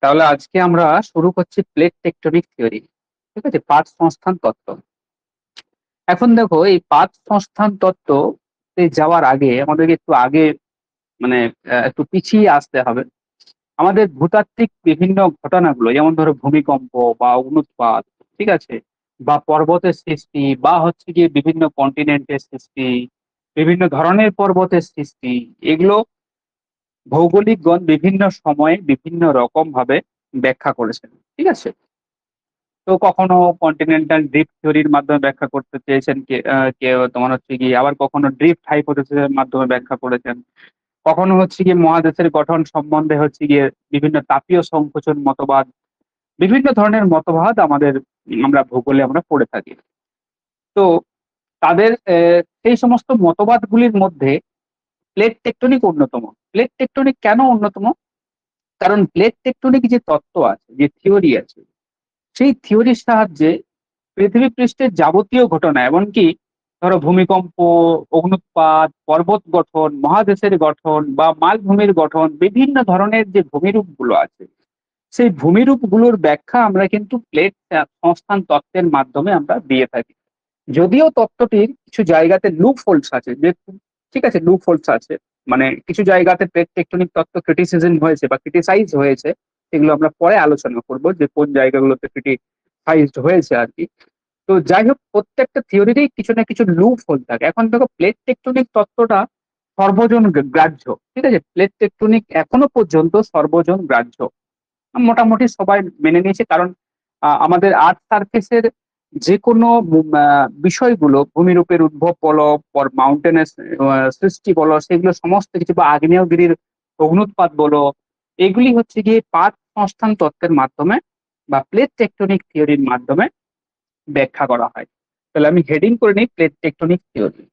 তাহলে আজকে আমরা শুরু করছি প্লেট টেকটনিক থিওরি। ঠিক আছে, পাঁচ সংস্থান তত্ত্ব। এখন দেখো, এই পাঁচ সংস্থান তত্ত্বতে যাওয়ার আগে আমাদেরকে একটু আগে মানে একটু পিছিয়ে আসতে হবে। আমাদের ভূতাত্ত্বিক বিভিন্ন ঘটনাগুলো, যেমন ধরো ভূমিকম্প বা অগ্নুৎপাত, ঠিক আছে, বা পর্বতের সৃষ্টি, বা হচ্ছে গিয়ে বিভিন্ন কন্টিনেন্টের সৃষ্টি, বিভিন্ন ধরনের পর্বতের সৃষ্টি, এগুলো ভৌগোলিকগণ বিভিন্ন সময়ে বিভিন্ন রকম ভাবে ব্যাখ্যা করেছেন। ঠিক আছে, তো কখনো কন্টিনেন্টাল ড্রিফট থিওরির মাধ্যমে ব্যাখ্যা করতে চেয়েছেন কেউ, তোমার হচ্ছে কি, আবার কখনো ড্রিফট হাইপোথিসিসের মাধ্যমে ব্যাখ্যা করেছেন, কখনো হচ্ছে গিয়ে মহাদেশের গঠন সম্বন্ধে হচ্ছে গিয়ে বিভিন্ন তাপীয় সংকোচন মতবাদ, বিভিন্ন ধরনের মতবাদ আমরা ভূগোলে আমরা পড়ে থাকি। তো তাদের সেই সমস্ত মতবাদগুলির মধ্যে প্লেট টেকটনিক অন্যতম। প্লেট টেকটনিক কেন অন্যতম? কারণ প্লেট টেকটনিক যে তত্ত্ব আছে, যে থিওরি আছে, সেই থিওরির সাহায্যে পৃথিবী পৃষ্ঠের যাবতীয় ঘটনা, এমনকি ধরো ভূমিকম্প, অগ্নুৎপাত, পর্বত গঠন, মহাদেশের গঠন বা মালভূমির গঠন, বিভিন্ন ধরনের যে ভূমিরূপ গুলো আছে, সেই ভূমিরূপ গুলোর ব্যাখ্যা আমরা কিন্তু প্লেট সংস্থান তত্ত্বের মাধ্যমে আমরা দিয়ে থাকি। যদিও তত্ত্বটির কিছু জায়গাতে লুপ হোলস আছে, যে, ঠিক আছে, লুপ হোলস আছে, মানে কিছু জায়গাতে প্লেট টেকটনিক তত্ত্ব ক্রিটিসিজম হয়েছে বা ক্রিটিসাইজ হয়েছে, সেগুলো আমরা পরে আলোচনা করব যে কোন জায়গাগুলোতে ক্রিটিসাইজড হয়েছে আর কি। তো যাই হোক, প্রত্যেকটা থিওরিরই কিছু না কিছু লুপ হোল থাকে। এখন দেখো, প্লেট টেকটনিক তত্ত্বটা সর্বজন গ্রাহ্য। ঠিক আছে, প্লেট টেকটনিক এখনো পর্যন্ত সর্বজন গ্রাহ্য, মোটামুটি সবাই মেনে নিয়েছে। কারণ আমাদের আর্থ সারফেসের যে কোনো বিষয়গুলো, ভূমিরূপের উদ্ভব বলো, মাউন্টেনের সৃষ্টি বলো, সেগুলো সমস্ত কিছু, বা আগ্নেয়গিরির অগ্নুৎপাত বলো, এগুলি হচ্ছে গিয়ে পাঁচ সংস্থান তত্ত্বের মাধ্যমে বা প্লেট টেকটনিক থিওরির মাধ্যমে ব্যাখ্যা করা হয়। তাহলে আমি হেডিং করে নিই প্লেট টেকটনিক থিওরি।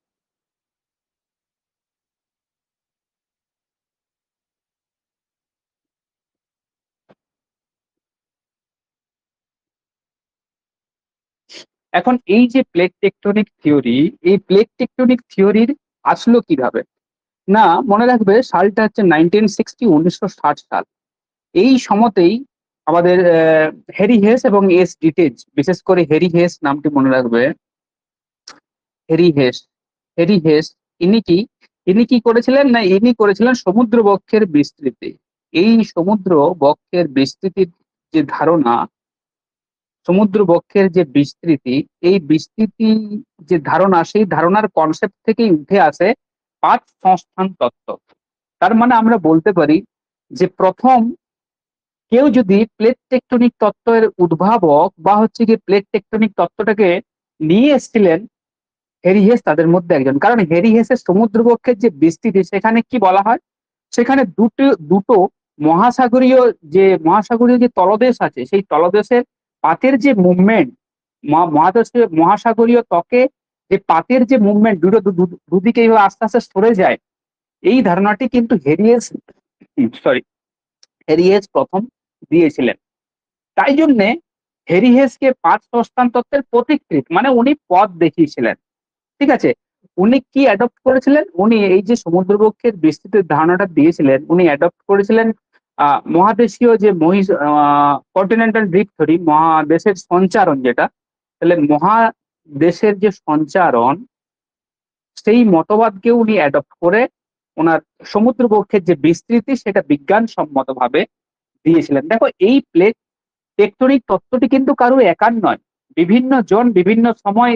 এখন এই যে প্লেট টেকটনিক থিওরি, এই প্লেট টেকটনিক থিওরির আসলো কিভাবে? না, মনে রাখবে সালটা হচ্ছে 1960, 1960 সাল। এই সময়তেই আমাদের হ্যারি হেস এবং এস ডিটেজ, বিশেষ করে হ্যারি হেস নামটি মনে রাখবে। হ্যারি হেস, হ্যারি হেস, ইনি কি ইনি কি করেছিলেন? না, ইনি করেছিলেন সমুদ্র বক্ষের বিস্তৃতি। এই সমুদ্র বক্ষের বিস্তৃতির যে ধারণা, সমুদ্র বক্ষের যে বিস্তৃতি, এই বিস্তৃতি যে ধারণা, সেই ধারণার কনসেপ্ট থেকেই উঠে আসে পাঁচ সংস্থান তত্ত্ব। তার মানে আমরা বলতে পারি যে প্রথম কেউ যদি প্লেট টেকটনিক তত্ত্বের উদ্ভাবক বা হচ্ছে কি প্লেট টেকটনিক তত্ত্বটাকে নিয়ে এসেছিলেন, হ্যারি হেস তাদের মধ্যে একজন। কারণ হ্যারি হেসের সমুদ্রবক্ষের যে বিস্তৃতি, সেখানে কি বলা হয়, সেখানে দুটো দুটো মহাসাগরীয় মহাসাগরীয় যে তলদেশ আছে, সেই তলদেশের পাতের যে মুভমেন্ট, মহাদেশে মহাসাগরীয় ত্বকে যে পাতের যে মুভমেন্ট, দুদিকে এইভাবে আস্তে আস্তে সরে যায়, এই ধারণাটি কিন্তু হ্যারি হেস প্রথম দিয়েছিলেন। তাই জন্যে হ্যারি হেসকে পাঁচ সংস্থান তত্ত্বের পথিকৃৎ, মানে উনি পথ দেখিয়েছিলেন। ঠিক আছে, উনি কি অ্যাডপ্ট করেছিলেন? উনি এই যে সমুদ্রবক্ষের বিস্তৃতির ধারণাটা দিয়েছিলেন, উনি অ্যাডপ্ট করেছিলেন মহাদেশীয় যে কন্টিনেন্টাল ড্রিফট থিওরি, মহাদেশের সঞ্চারণ যেটা। তাহলে মহাদেশের যে সঞ্চারণ, সেই মতবাদকে উনি অ্যাডপ্ট করে ওনার সমুদ্রবক্ষের যে বিস্তৃতি, সেটা বিজ্ঞানসম্মত ভাবে দিয়েছিলেন। দেখো, এই প্লেট টেকটনিক তত্ত্বটি কিন্তু কারো একার নয়, বিভিন্ন জন বিভিন্ন সময়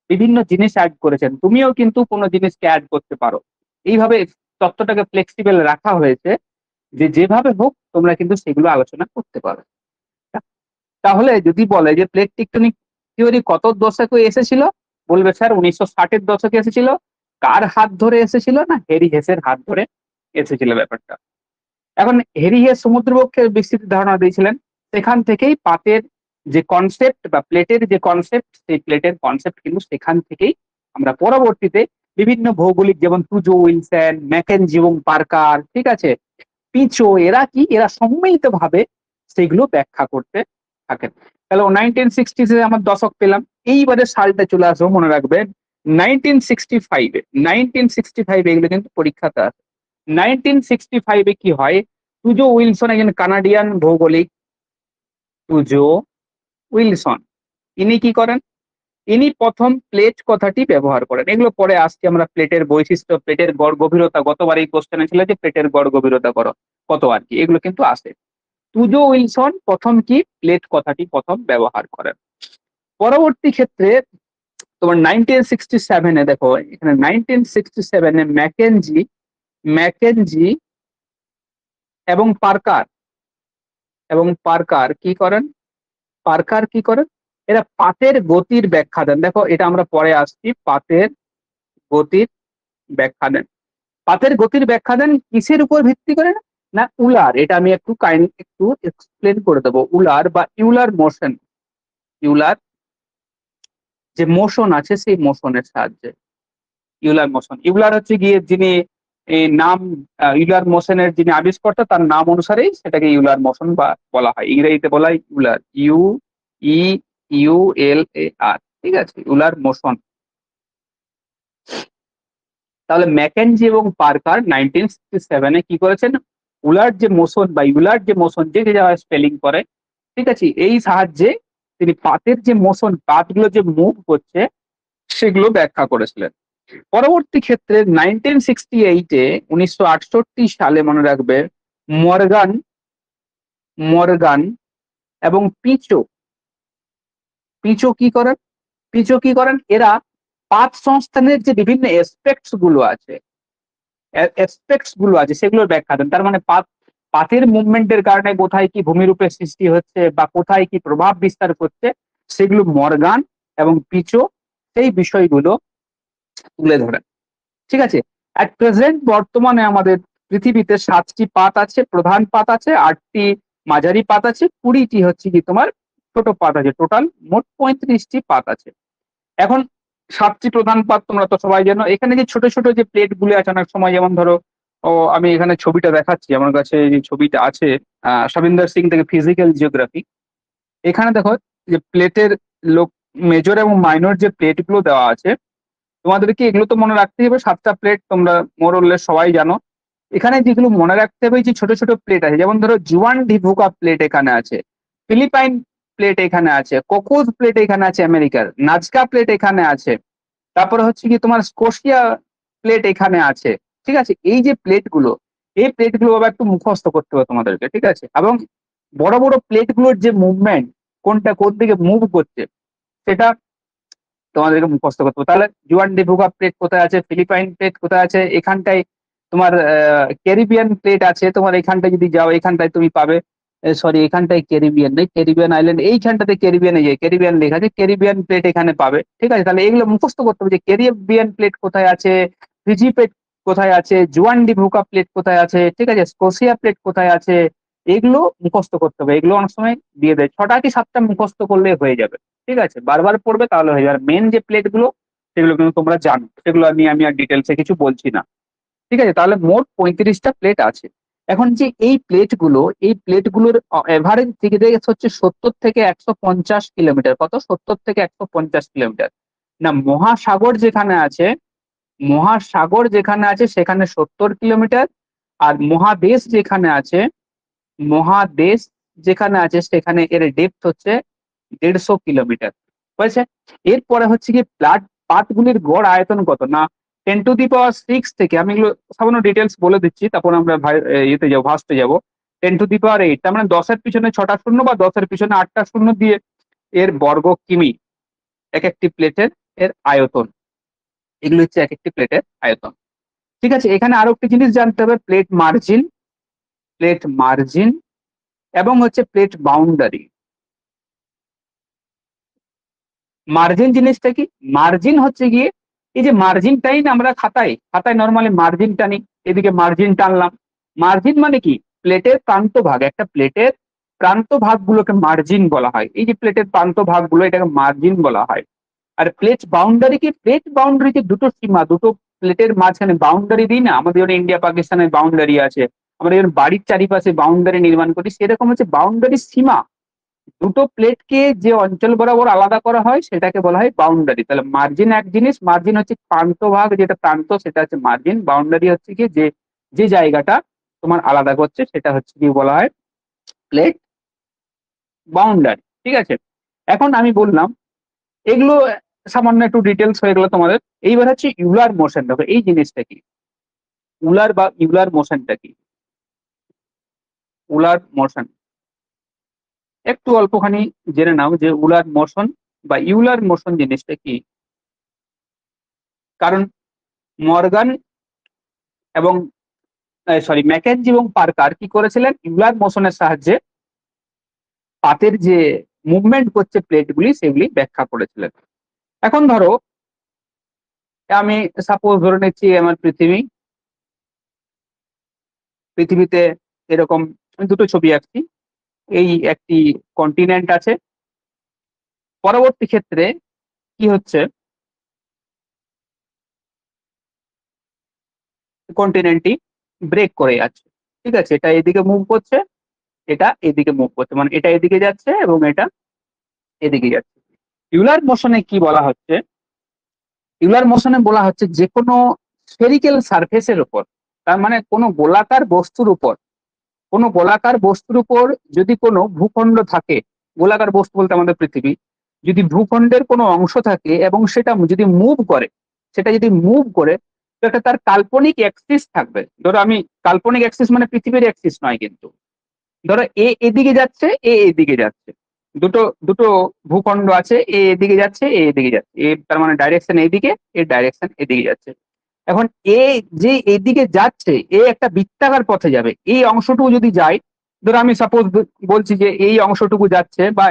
বিভিন্ন জিনিস অ্যাড করেছেন। তুমিও কিন্তু কোনো জিনিসকে অ্যাড করতে পারো। এইভাবে তত্ত্বটাকে ফ্লেক্সিবল রাখা হয়েছে যে যেভাবে হোক তোমরা কিন্তু সেগুলো আলোচনা করতে পারো। তাহলে যদি বলে যে প্লেট টেকটনিক থিওরি কত দশকে এসেছিল, বলবে স্যার 1960-এর দশকে এসেছিল। কার হাত ধরে এসেছিল? না, হ্যারি হেসের হাত ধরে এসেছিল ব্যাপারটা। এখন হ্যারি হেস সমুদ্রবক্ষের বিস্তৃতির ধারণা দিয়েছিলেন, সেখান থেকেই পাতের যে কনসেপ্ট বা প্লেটের যে কনসেপ্ট, সেই প্লেটের কনসেপ্ট কিন্তু সেখান থেকেই আমরা পরবর্তীতে বিভিন্ন ভৌগোলিক, যেমন টুজো উইলসন, ম্যাকেনজি এবং পার্কার, ঠিক আছে, পিচো, এরা সম্মিলিত ভাবে সেগুলো ব্যাখ্যা করতে থাকেন। তাহলে 1960 আমার দশক পেলাম। এইবারে সালটা চলে আসবো, মনে রাখবেন 1965-এ। 1965 এগুলো কিন্তু পরীক্ষাতে আসে। 1965-এ কি হয়, টুজো উইলসন একজন কানাডিয়ান ভৌগোলিক, টুজো উইলসন। ইনি কি করেন? ইনি প্রথম প্লেট কথাটি ব্যবহার করেন। এগুলো পরে আসছে আমরা, প্লেটের বৈশিষ্ট্য, প্লেটের গড় গভীরতা, গতবার এই কোশ্চেনে ছিল যে প্লেটের গড় গভীরতা করো কত আর কি, এগুলো কিন্তু আসে। টুজো উইলসন প্রথম কি প্লেট কথাটি প্রথম ব্যবহার করেন। পরবর্তী ক্ষেত্রে তোমার 1967-এ দেখো, এখানে 1967-এ ম্যাকেনজি, ম্যাকেনজি এবং পার্কার, এবং পার্কার কি করেন? পার্কার কি করেন? এরা পাতের গতির ব্যাখ্যা দেন। দেখো এটা আমরা পরে আসছি, পাতের গতির ব্যাখ্যা দেন। পাতের গতির ব্যাখ্যা দেন কিসের উপর ভিত্তি করে? না উলার, এটা আমি একটু এক্সপ্লেন করে দেবো। উলার বা ইউলার মোশন, ইউলার যে মোশন আছে সেই মোশনের সাহায্যে, ইউলার মোশন। ইউলার হচ্ছে গিয়ে যিনি এই নাম, ইউলার মোশনের যিনি আবিষ্কর্তা তার নাম অনুসারেই সেটাকে ইউলার মোশন বা বলা হয়, ইংরেজিতে বলা হয় ইউলার, ই ইউ এল এ আর, ঠিক আছে, ইউলার মোশন। তাহলে ম্যাকেনজি এবং পার্কার 1967-এ কি করেছেন? উলার যে মোশন বা ইউলার যে মোশন, যে যারা স্পেলিং করে, ঠিক আছে, এই সাহায্যে তিনি পাতের যে মোশন, পাতগুলো যে মুভ করছে সেগুলো ব্যাখ্যা করেছিলেন। পরবর্তী ক্ষেত্রে 1968-এ, 1968 সালে মনে রাখবে, মর্গান, মর্গান এবং পিচো, পিচো কি করেন? পিচো কি করেন? এরা পাত সংস্থানের যে বিভিন্ন এসপেক্টস গুলো আছে, এসপেক্টস গুলো আছে সেগুলোর ব্যাখ্যা দেন। তার মানে পাতের মুভমেন্টের কারণে কোথায় কি ভূমিরূপের সৃষ্টি হচ্ছে বা কোথায় কি প্রভাব বিস্তার করছে, সেগুলো মর্গান এবং পিচো সেই বিষয়গুলো তুলে ধরেন। ঠিক আছে। অ্যাট প্রেজেন্ট বর্তমানে আমাদের পৃথিবীতে 7টি পাত আছে, প্রধান পাত আছে, 8টি মাঝারি পাত আছে, 20টি হচ্ছে কি তোমার ছোট পাত আছে। টোটাল মোট 35টি পাত আছে। এখন 7টি প্রধান পাত তোমরা তো সবাই জানো। এখানে যে ছোট ছোট যে প্লেট গুলো আছে, অনেক সময় যেমন ধরো, ও আমি এখানে ছবিটা দেখাচ্ছি, আমার কাছে যে ছবিটা আছে সবিন্দর সিং থেকে ফিজিক্যাল জিওগ্রাফি। এখানে দেখো যে প্লেটের লোক, মেজর এবং মাইনর যে প্লেট গুলো দেওয়া আছে, তোমাদেরকে এগুলো তো মনে রাখতে হবে। 7টা প্লেট তোমরা মোরলে সবাই জানো। এখানে যেগুলো মনে রাখতে হবে, যে ছোট ছোট প্লেট আছে, যেমন ধরো জুয়ান ডিভুকা প্লেট এখানে আছে, ফিলিপাইন প্লেট এখানে আছে, কোকোজ প্লেট এখানে আছে আমেরিকার, নাজকা প্লেট এখানে আছে, তারপরে হচ্ছে কি তোমার স্কোশিয়া প্লেট এখানে আছে। ঠিক আছে, এই যে প্লেট গুলো, এই প্লেট গুলো আবার একটু মুখস্থ করতে হবে তোমাদেরকে, ঠিক আছে। এবং বড় বড় প্লেট গুলোর যে মুভমেন্ট, কোনটা কোন দিকে মুভ করছে, সেটা তোমাদেরকে মুখস্থ করতে হবে। তাহলে জুয়ান ডিভুগা প্লেট কোথায় আছে, ফিলিপাইন প্লেট কোথায় আছে, এখানটায় তোমার ক্যারিবিয়ান প্লেট আছে, তোমার এখানটায় যদি যাও এখানটায় তুমি পাবে, সরি এখানটায় ক্যারিবিয়ান নেই, ক্যারিবিয়ান আইল্যান্ড এইখানটাতে ক্যারিবিয়ান, এই যে ক্যারিবিয়ান লেখা আছে, ক্যারিবিয়ান প্লেট এখানে পাবে। ঠিক আছে, তাহলে এগুলো মুখস্থ করতে হবে যে ক্যারিবিয়ান প্লেট কোথায় আছে, ফিজি প্লেট কোথায় আছে, জুয়ান ডিভুকা প্লেট কোথায় আছে, ঠিক আছে, স্কোসিয়া প্লেট কোথায় আছে, এগুলো মুখস্থ করতে হবে। এগুলো অনেক সময় দিয়ে দেয়, 6টা কি 7টা মুখস্থ করলে হয়ে যাবে। ঠিক আছে, বারবার পড়বে তাহলে হয়ে যাবে। মেন যে প্লেট গুলো সেগুলো কিন্তু তোমরা জানো, সেগুলো নিয়ে আমি আর ডিটেলসে কিছু বলছি না। ঠিক আছে, তাহলে মোট 35টা প্লেট আছে। এখন যে এই প্লেট গুলো, এই প্লেট গুলোর এভারেজ দিকে হচ্ছে 70 থেকে 150 কিলোমিটার। কত? 70 থেকে 150 কিলোমিটার। না মহাসাগর যেখানে আছে, মহাসাগর যেখানে আছে সেখানে 70 কিলোমিটার। আর মহাদেশ যেখানে আছে, মহাদেশ যেখানে আছে সেখানে এর ডেপথ হচ্ছে 150 কিলোমিটার। বুঝেছে? এরপরে হচ্ছে কি পাতগুলির গড় আয়তন কত? না 10⁶ থেকে, আমি এগুলো সামান্য ডিটেলস বলে দিচ্ছি, তারপর আমরা ইয়েতে যাবো, ভাসতে যাবো। 10⁸, তার মানে 10-এর পিছনে 6টা শূন্য বা 10-এর পিছনে 8টা শূন্য দিয়ে এর বর্গ কিমি এক একটি প্লেটের এর আয়তন। এগুলো হচ্ছে এক একটি প্লেটের আয়তন। ঠিক আছে, এখানে আরো একটি জিনিস জানতে হবে, প্লেট মার্জিন, প্লেট মার্জিন এবং হচ্ছে প্লেট বাউন্ডারি। মার্জিন জিনিসটা কি? মার্জিন হচ্ছে গিয়ে এই যে মার্জিনটাই না আমরা খাতায় খাতায় নর্মালি মার্জিন টানি, এদিকে মার্জিন টানলাম। মার্জিন মানে কি? প্লেটের প্রান্ত ভাগ, একটা প্লেটের প্রান্ত ভাগগুলোকে মার্জিন বলা হয়। এই যে প্লেটের প্রান্ত ভাগগুলো, এটাকে মার্জিন বলা হয়। আর প্লেট বাউন্ডারি কি? প্লেট বাউন্ডারিতে দুটো সীমা, দুটো প্লেটের মাঝখানে বাউন্ডারি দিই না, আমাদের যেমন ইন্ডিয়া পাকিস্তানের বাউন্ডারি আছে, আমরা যেমন বাড়ির চারিপাশে বাউন্ডারি নির্মাণ করি, সেরকম হচ্ছে বাউন্ডারি সীমা। দুটো প্লেটকে যে অঞ্চল বরাবর আলাদা করা হয় সেটাকে বলা হয় বাউন্ডারি। তাহলে মার্জিন এক জিনিস, মার্জিন হচ্ছে প্রান্ত ভাগ, যেটা প্রান্ত সেটা হচ্ছে মার্জিন। বাউন্ডারি হচ্ছে কি যে যে জায়গাটা তোমার আলাদা করছে সেটা হচ্ছে কি বলা হয় প্লেট বাউন্ডারি। ঠিক আছে, এখন আমি বললাম এগুলো সামান্য একটু ডিটেলস হয়ে গেল তোমাদের। এইবার হচ্ছে ইউলার মোশন। দেখো এই জিনিসটা কি, উলার বা ইউলার মোশনটা কি। উলার মোশন একটু অল্পখানি জেনে নাও যে উলার মোশন বা ইউলার মোশন জিনিসটা কি। কারণ মর্গান এবং সরি ম্যাকেনজি এবং পার্কার কি করেছিলেন, ইউলার মোশনের সাহায্যে পাতের যে মুভমেন্ট করছে প্লেটগুলি সেগুলি ব্যাখ্যা করেছিলেন। এখন ধরো আমি সাপোজ ধরে নিচ্ছি আমার পৃথিবী, পৃথিবীতে এরকম দুটো ছবি আঁকছি। এই একটি কন্টিনেন্ট আছে, পরবর্তী ক্ষেত্রে কি হচ্ছে কন্টিনেন্টটি ব্রেক করে যাচ্ছে। ঠিক আছে, এটা এদিকে মুভ করছে, এটা এদিকে মুভ করছে, মানে এটা এদিকে যাচ্ছে এবং এটা এদিকে যাচ্ছে। ইউলার মোশনে কি বলা হচ্ছে, ইউলার মোশনে বলা হচ্ছে যে কোনো স্ফেরিক্যাল সারফেসের উপর, তার মানে কোনো গোলাকার বস্তুর উপর, কোনো গোলাকার বস্তুর উপর যদি কোনো ভূখণ্ড থাকে, গোলাকার বস্তু বলতে আমাদের পৃথিবী, যদি ভূখণ্ডের কোনো অংশ থাকে এবং সেটা যদি মুভ করে, সেটা যদি মুভ করে, তো একটা তার কাল্পনিক অ্যাক্সিস থাকবে। ধরো আমি কাল্পনিক অ্যাক্সিস মানে পৃথিবীর অ্যাক্সিস নয় কিন্তু, ধরো এ এদিকে যাচ্ছে, এ এদিকে যাচ্ছে, দুটো দুটো ভূখণ্ড আছে, এ এদিকে যাচ্ছে, এ এদিকে যাচ্ছে, এ তার মানে ডাইরেকশন এইদিকে, এর ডাইরেকশন এদিকে যাচ্ছে। এখন এ যে এদিকে যাচ্ছে, এ একটা বৃত্তাকার পথে যাবে, এই অংশটুকু যদি যায়, ধরো আমি সাপোজ বলছি যে এই অংশটুকু যাচ্ছে, বা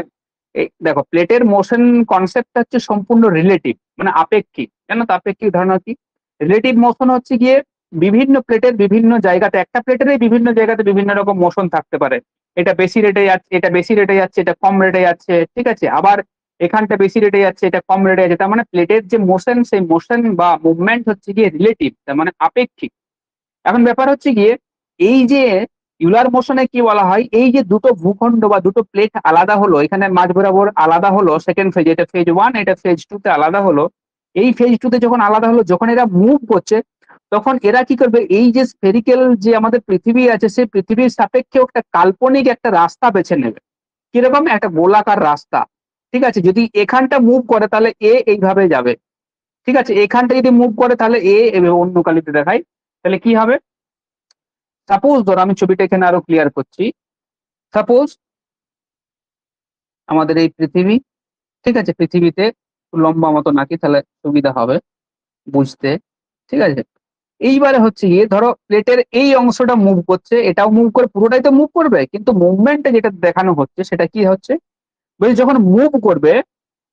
দেখো প্লেটের মোশন কনসেপ্টটা হচ্ছে সম্পূর্ণ রিলেটিভ, মানে আপেক্ষিক। জানো তো আপেক্ষিক ধারণা কি? রিলেটিভ মোশন হচ্ছে গিয়ে বিভিন্ন প্লেটের বিভিন্ন জায়গাতে, একটা প্লেটেরই বিভিন্ন জায়গাতে বিভিন্ন রকম মোশন থাকতে পারে। এটা বেশি রেটে যাচ্ছে, এটা বেশি রেটে যাচ্ছে, এটা কম রেটে যাচ্ছে, ঠিক আছে, আবার এখানটা বেশি রেটে যাচ্ছে, এটা কম রেটে যাচ্ছে। তার মানে প্লেটের যে মোশন, সেই মোশন বা মুভমেন্ট হচ্ছে গিয়ে রিলেটিভ, তার মানে আপেক্ষিক। এখন ব্যাপার হচ্ছে গিয়ে এই যে ইউলার মোশনে কি বলা হয়, এই যে দুটো ভূখণ্ড বা দুটো প্লেট আলাদা হলো, এখানে মাঝ বরাবর আলাদা হলো সেকেন্ড ফেজ, এটা ফেজ ওয়ান, এটা ফেজ টু তে আলাদা হলো। এই ফেজ টু তে যখন আলাদা হলো, যখন এরা মুভ করছে, তখন এরা কি করবে, এই যে স্ফেরিক্যাল যে আমাদের পৃথিবী আছে, সেই পৃথিবীর সাপেক্ষে একটা কাল্পনিক একটা রাস্তা বেছে নেবে। কিরকম, একটা গোলাকার রাস্তা। ঠিক আছে, যদি এখানটা মুভ করে তাহলে এ এইভাবে যাবে। ঠিক আছে, এখানটা যদি মুভ করে তাহলে এ অন্য কালিতে দেখাই, তাহলে কি হবে, সাপোজ ধরো আমি ছবিটা এখানে আরো ক্লিয়ার করছি। সাপোজ আমাদের এই পৃথিবী, ঠিক আছে, পৃথিবীতে লম্বা মতো নাকি, তাহলে সুবিধা হবে বুঝতে। ঠিক আছে, এইবারে হচ্ছে গিয়ে ধরো প্লেটের এই অংশটা মুভ করছে, এটাও মুভ করে, পুরোটাই তো মুভ করবে, কিন্তু মুভমেন্টে যেটা দেখানো হচ্ছে সেটা কি হচ্ছে, বলছি যখন মুভ করবে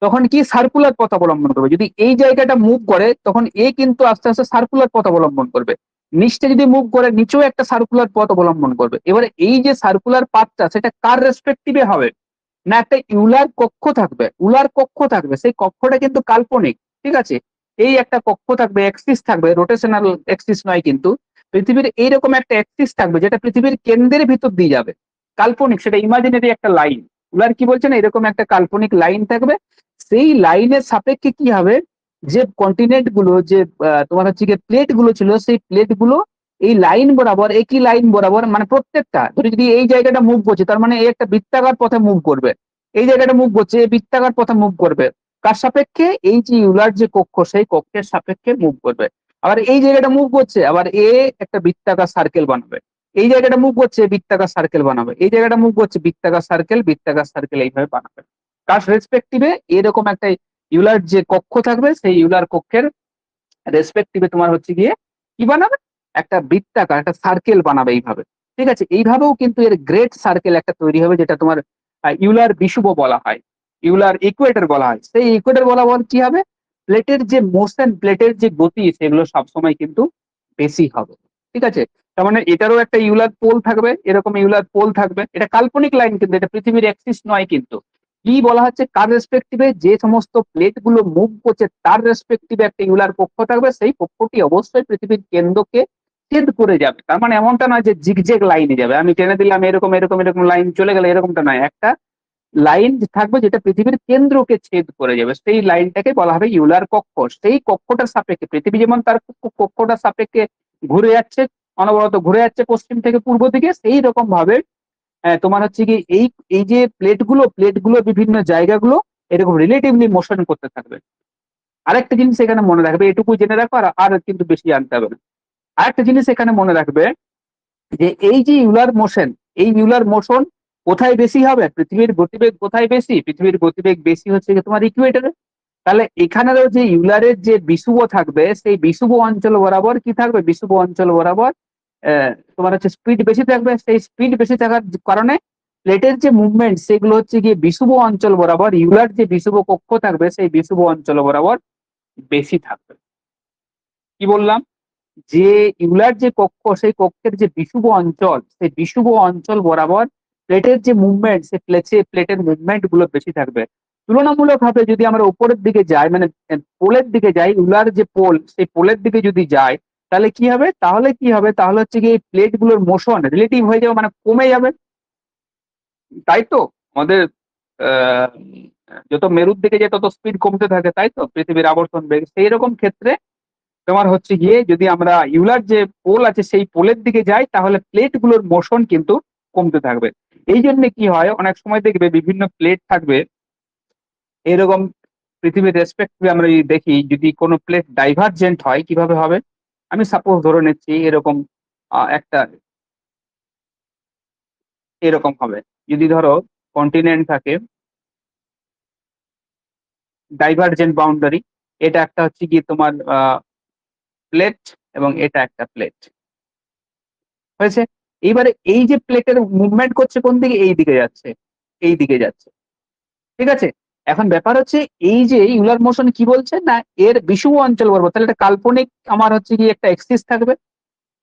তখন কি সার্কুলার পথ অবলম্বন করবে। যদি এই জায়গাটা মুভ করে তখন এ কিন্তু আস্তে আস্তে সার্কুলার পথ অবলম্বন করবে, নিচে যদি মুভ করে নিচেও একটা সার্কুলার পথ অবলম্বন করবে। এবারে এই যে সার্কুলার পাথটা সেটা কার রেসপেক্টিভে হবে, না একটা ইউলার কক্ষ থাকবে, উলার কক্ষ থাকবে, সেই কক্ষটা কিন্তু কাল্পনিক। ঠিক আছে, এই একটা কক্ষ থাকবে, অ্যাক্সিস থাকবে, রোটেশনাল অ্যাক্সিস নয় কিন্তু, পৃথিবীর এইরকম একটা অ্যাক্সিস থাকবে যেটা পৃথিবীর কেন্দ্রের ভিতর দিয়ে যাবে, কাল্পনিক, সেটা ইমাজিনারি একটা লাইন। উলার কি বলছে না, এরকম একটা কাল্পনিক লাইন থাকবে। সেই লাইনের সাপেক্ষে কি হবে, যে কন্টিনেন্ট গুলো, যে তোমার হচ্ছে গিয়ে প্লেট গুলো ছিল, সেই প্লেট গুলো এই লাইন বরাবর, একই লাইন বরাবর, মানে প্রত্যেকটা ধরে যদি এই জায়গাটা মুভ করছে, তার মানে এই একটা বৃত্তাকার পথে মুভ করবে, এই জায়গাটা মুভ করছে, এই বৃত্তাকার পথে মুভ করবে, কার সাপেক্ষে, এই যে ইউলার যে কক্ষ, সেই কক্ষের সাপেক্ষে মুভ করবে। আবার এই জায়গাটা মুভ করছে, আবার এ একটা বৃত্তাকার সার্কেল বানাবে, এই জায়গাটা মুভ করছে, বৃত্তাকার সার্কেল বানাবে, এই জায়গাটা মুভ করছে, বৃত্তাকার সার্কেল, বৃত্তাকার সার্কেল, এইভাবে বানাবে। কার রেসপেক্টিভে, এরকম একটা ইউলার যে কক্ষ থাকবে, সেই ইউলার কক্ষের রেসপেক্টিভে তোমার হচ্ছে গিয়ে কি বানাবে, একটা বৃত্তাকার একটা সার্কেল বানাবে এইভাবে। ঠিক আছে, এইভাবেও কিন্তু এর গ্রেট সার্কেল একটা তৈরি হবে, যেটা তোমার ইউলার বিষুব বলা হয়, ইউলার ইকুয়েটর বলা হয়। সেই ইকুয়েটর বরাবর কি হবে, প্লেটের যে মোশন, প্লেটের যে গতি, সেগুলো সবসময় কিন্তু বেশি হবে। ঠিক আছে, তার মানে এটারও একটা ইউলার পোল থাকবে, এরকম ইউলার পোল থাকবে, এটা কাল্পনিক লাইন কিন্তু, এটা পৃথিবীর অ্যাক্সিস নয় কিন্তু। কি বলা হচ্ছে, কার রেসপেক্টিভে, যে সমস্ত প্লেট গুলো মুভ করছে তার রেসপেক্টিভে একটা ইউলার কক্ষ থাকবে, সেই কক্ষটি অবশ্যই পৃথিবীর কেন্দ্রকে ছেদ করে যাবে। তার মানে এমনটা নয় যে জিগজ্যাগ লাইনে যাবে, আমি টেনে দিলাম এরকম এরকম এরকম লাইন চলে গেলে, এরকমটা নয়, একটা লাইন থাকবে যেটা পৃথিবীর কেন্দ্রকে ছেদ করে যাবে, সেই লাইনটাকে বলা হবে ইউলার কক্ষ। সেই কক্ষটার সাপেক্ষে পৃথিবী যেমন তার কক্ষটার সাপেক্ষে ঘুরে যাচ্ছে, অনবরত ঘুরে যাচ্ছে পশ্চিম থেকে পূর্ব দিকে, সেই রকম ভাবে তোমার হচ্ছে কি এই যে প্লেটগুলো বিভিন্ন জায়গাগুলো এরকম রিলেটিভলি মোশন করতে থাকবে। আরেকটা জিনিস এখানে মনে রাখবে, এটুকু জেনে রাখো, আর আর কিন্তু বেশি জানতে হবে না। আরেকটা জিনিস এখানে মনে রাখবে যে এই যে ইউলার মোশন, এই ইউলার মোশন কোথায় বেশি হবে? পৃথিবীর গতিবেগ কোথায় বেশি? পৃথিবীর গতিবেগ বেশি হচ্ছে তোমার ইকুয়েটরে। তাহলে এখানেরও যে ইউলারের যে বিষুব থাকবে, সেই বিষুব অঞ্চল বরাবর কি থাকবে? বিষুব অঞ্চল বরাবর তোমার হচ্ছে স্পিড বেশি থাকবে। সেই স্পিড বেশি থাকার কারণে প্লেটের যে মুভমেন্ট সেগুলো হচ্ছে গিয়ে বিষুব অঞ্চল বরাবর, ইউলার যে বিষুব কক্ষ থাকবে সেই বিষুব অঞ্চল বরাবর বেশি থাকবে। কি বললাম? যে ইউলার যে কক্ষ, সেই কক্ষের যে বিষুব অঞ্চল, সেই বিষুব অঞ্চল বরাবর প্লেটের যে মুভমেন্ট, সেই প্লেটের মুভমেন্ট গুলো বেশি থাকবে। তুলনামূলক ভাবে যদি আমরা উপরের দিকে যাই, মানে পোলের দিকে যাই, ইউলার যে পোল, সেই পোলের দিকে যদি যাই, তাহলে কি হবে? তাহলে হচ্ছে কি এই প্লেট গুলোর মোশন রিলেটিভ হয়ে যাবে, মানে কমে যাবে। তাই তো আমাদের আহ যত মেরুর দিকে যায় তত স্পিড কমতে থাকে, তাই তো পৃথিবীর আবর্তন বেগ। সেই রকম ক্ষেত্রে তোমার হচ্ছে গিয়ে যদি আমরা ইউলার যে পোল আছে সেই পোলের দিকে যাই, তাহলে প্লেট গুলোর মোশন কিন্তু কমতে থাকবে। এই জন্য কি হয়, অনেক সময় দেখবে বিভিন্ন প্লেট থাকবে এরকম পৃথিবীর রেসপেক্টিভে আমরা যদি দেখি, যদি কোনো প্লেট ডাইভারজেন্ট হয় কিভাবে হবে? আমি সাপোজ ধরে নিচ্ছি এরকম একটা এরকম হবে। যদি ধরো কন্টিনেন্ট থাকে, ডাইভারজেন্ট বাউন্ডারি, এটা একটা হচ্ছে গিয়ে তোমার প্লেট, এবং এটা একটা প্লেট হয়েছে। এইবারে এই যে প্লেটের মুভমেন্ট করছে কোন দিকে? এই দিকে যাচ্ছে, এই দিকে যাচ্ছে। ঠিক আছে। এখন ব্যাপার হচ্ছে এই যে ইউলার মোশন কি বলছে না, এর বিষুব অঞ্চল বরাবর, তাহলে একটা কাল্পনিক আমার হচ্ছে কি একটা এক্সিস থাকবে,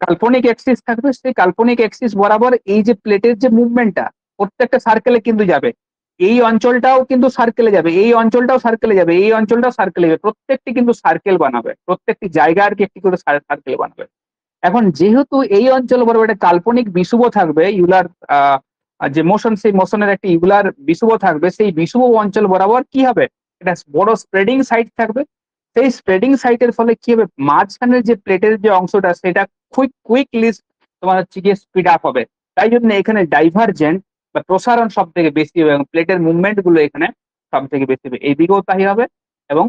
কাল্পনিক এক্সিস থাকবে। সেই কাল্পনিক এক্সিস বরাবর এই যে প্লেটের যে মুভমেন্টটা প্রত্যেকটা সার্কেলে কিন্তু যাবে। এই অঞ্চলটাও কিন্তু সার্কেলে যাবে, এই অঞ্চলটাও সার্কেলে যাবে, এই অঞ্চলটাও সার্কেলে যাবে, প্রত্যেকটি কিন্তু সার্কেল বানাবে, প্রত্যেকটি জায়গা আর কি একটি করে সার্কেল বানাবে। এখন যেহেতু এই অঞ্চল বরাবর একটা কাল্পনিক বিষুব থাকবে, ইউলার যে মোশন, সেই মোশনের একটি ইউলার বিষুব থাকবে, সেই বিষুব অঞ্চল বরাবর কি হবে? একটা বড় স্প্রেডিং সাইট থাকবে। সেই স্প্রেডিং সাইটের ফলে কি হবে? মাঝখানের যে প্লেটের যে অংশটা সেটা কুইকলি তোমার হচ্ছে গিয়ে স্পিড আপ হবে। তাই জন্য এখানে ডাইভারজেন্ট বা প্রসারণ সব থেকে বেশি হবে, এবং প্লেটের মুভমেন্ট গুলো এখানে সব থেকে বেশি হবে। এইদিকেও তাই হবে এবং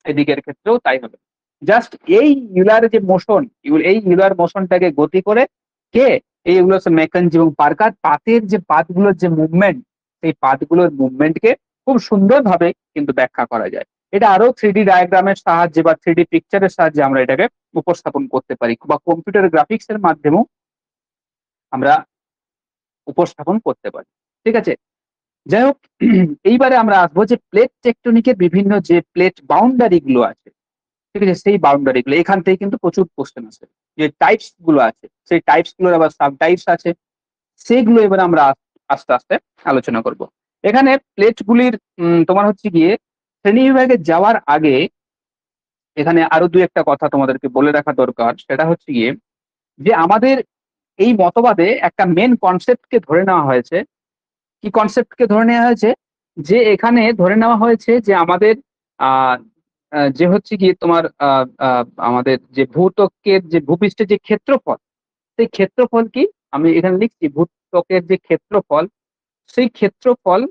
এদিকের ক্ষেত্রেও তাই হবে। জাস্ট এই ইউলার যে মোশন, এই ইউলার মোশনটাকে গতি করে কে? এইগুলো হচ্ছে ম্যাকেঞ্জি এবং পার্কার। পাতের যে পাতগুলোর যে মুভমেন্ট, সেই পাতগুলোর মুভমেন্টকে খুব সুন্দরভাবে কিন্তু ব্যাখ্যা করা যায়। এটা আরো 3D ডায়াগ্রামের সাহায্যে বা 3D পিকচারের সাহায্যে আমরা এটাকে উপস্থাপন করতে পারি, বা কম্পিউটার গ্রাফিক্স এর মাধ্যমেও আমরা উপস্থাপন করতে পারি। ঠিক আছে। যাই হোক, এইবারে আমরা আসবো যে প্লেট টেকটনিকের বিভিন্ন যে প্লেট বাউন্ডারি গুলো আছে। ঠিক আছে, সেই বাউন্ডারি গুলো এখান থেকে কিন্তু প্রচুর কোশ্চেন আছে। যে টাইপস গুলো আছে, সেই টাইপস গুলোর আবার সাব টাইপস আছে, সেগুলো এবার আমরা আস্তে আস্তে আলোচনা করব। এখানে প্লেট গুলির তোমার হচ্ছে গিয়ে শ্রেণী বিভাগে যাওয়ার আগে এখানে আরো দুই একটা কথা তোমাদেরকে বলে রাখা দরকার। সেটা হচ্ছে গিয়ে যে আমাদের এই মতবাদে একটা মেন কনসেপ্টকে ধরে নেওয়া হয়েছে। কি কনসেপ্টকে ধরে নেওয়া হয়েছে? যে এখানে ধরে নেওয়া হয়েছে যে আমাদের আহ যে হচ্ছে কি তোমার আমাদের যে ভূত্বকের যে ভূপৃষ্ঠের যে ক্ষেত্রফল, সেই ক্ষেত্রফল কি, আমি এখানে লিখছি ভূত্বকের যে ক্ষেত্রফল, সেই ক্ষেত্রফল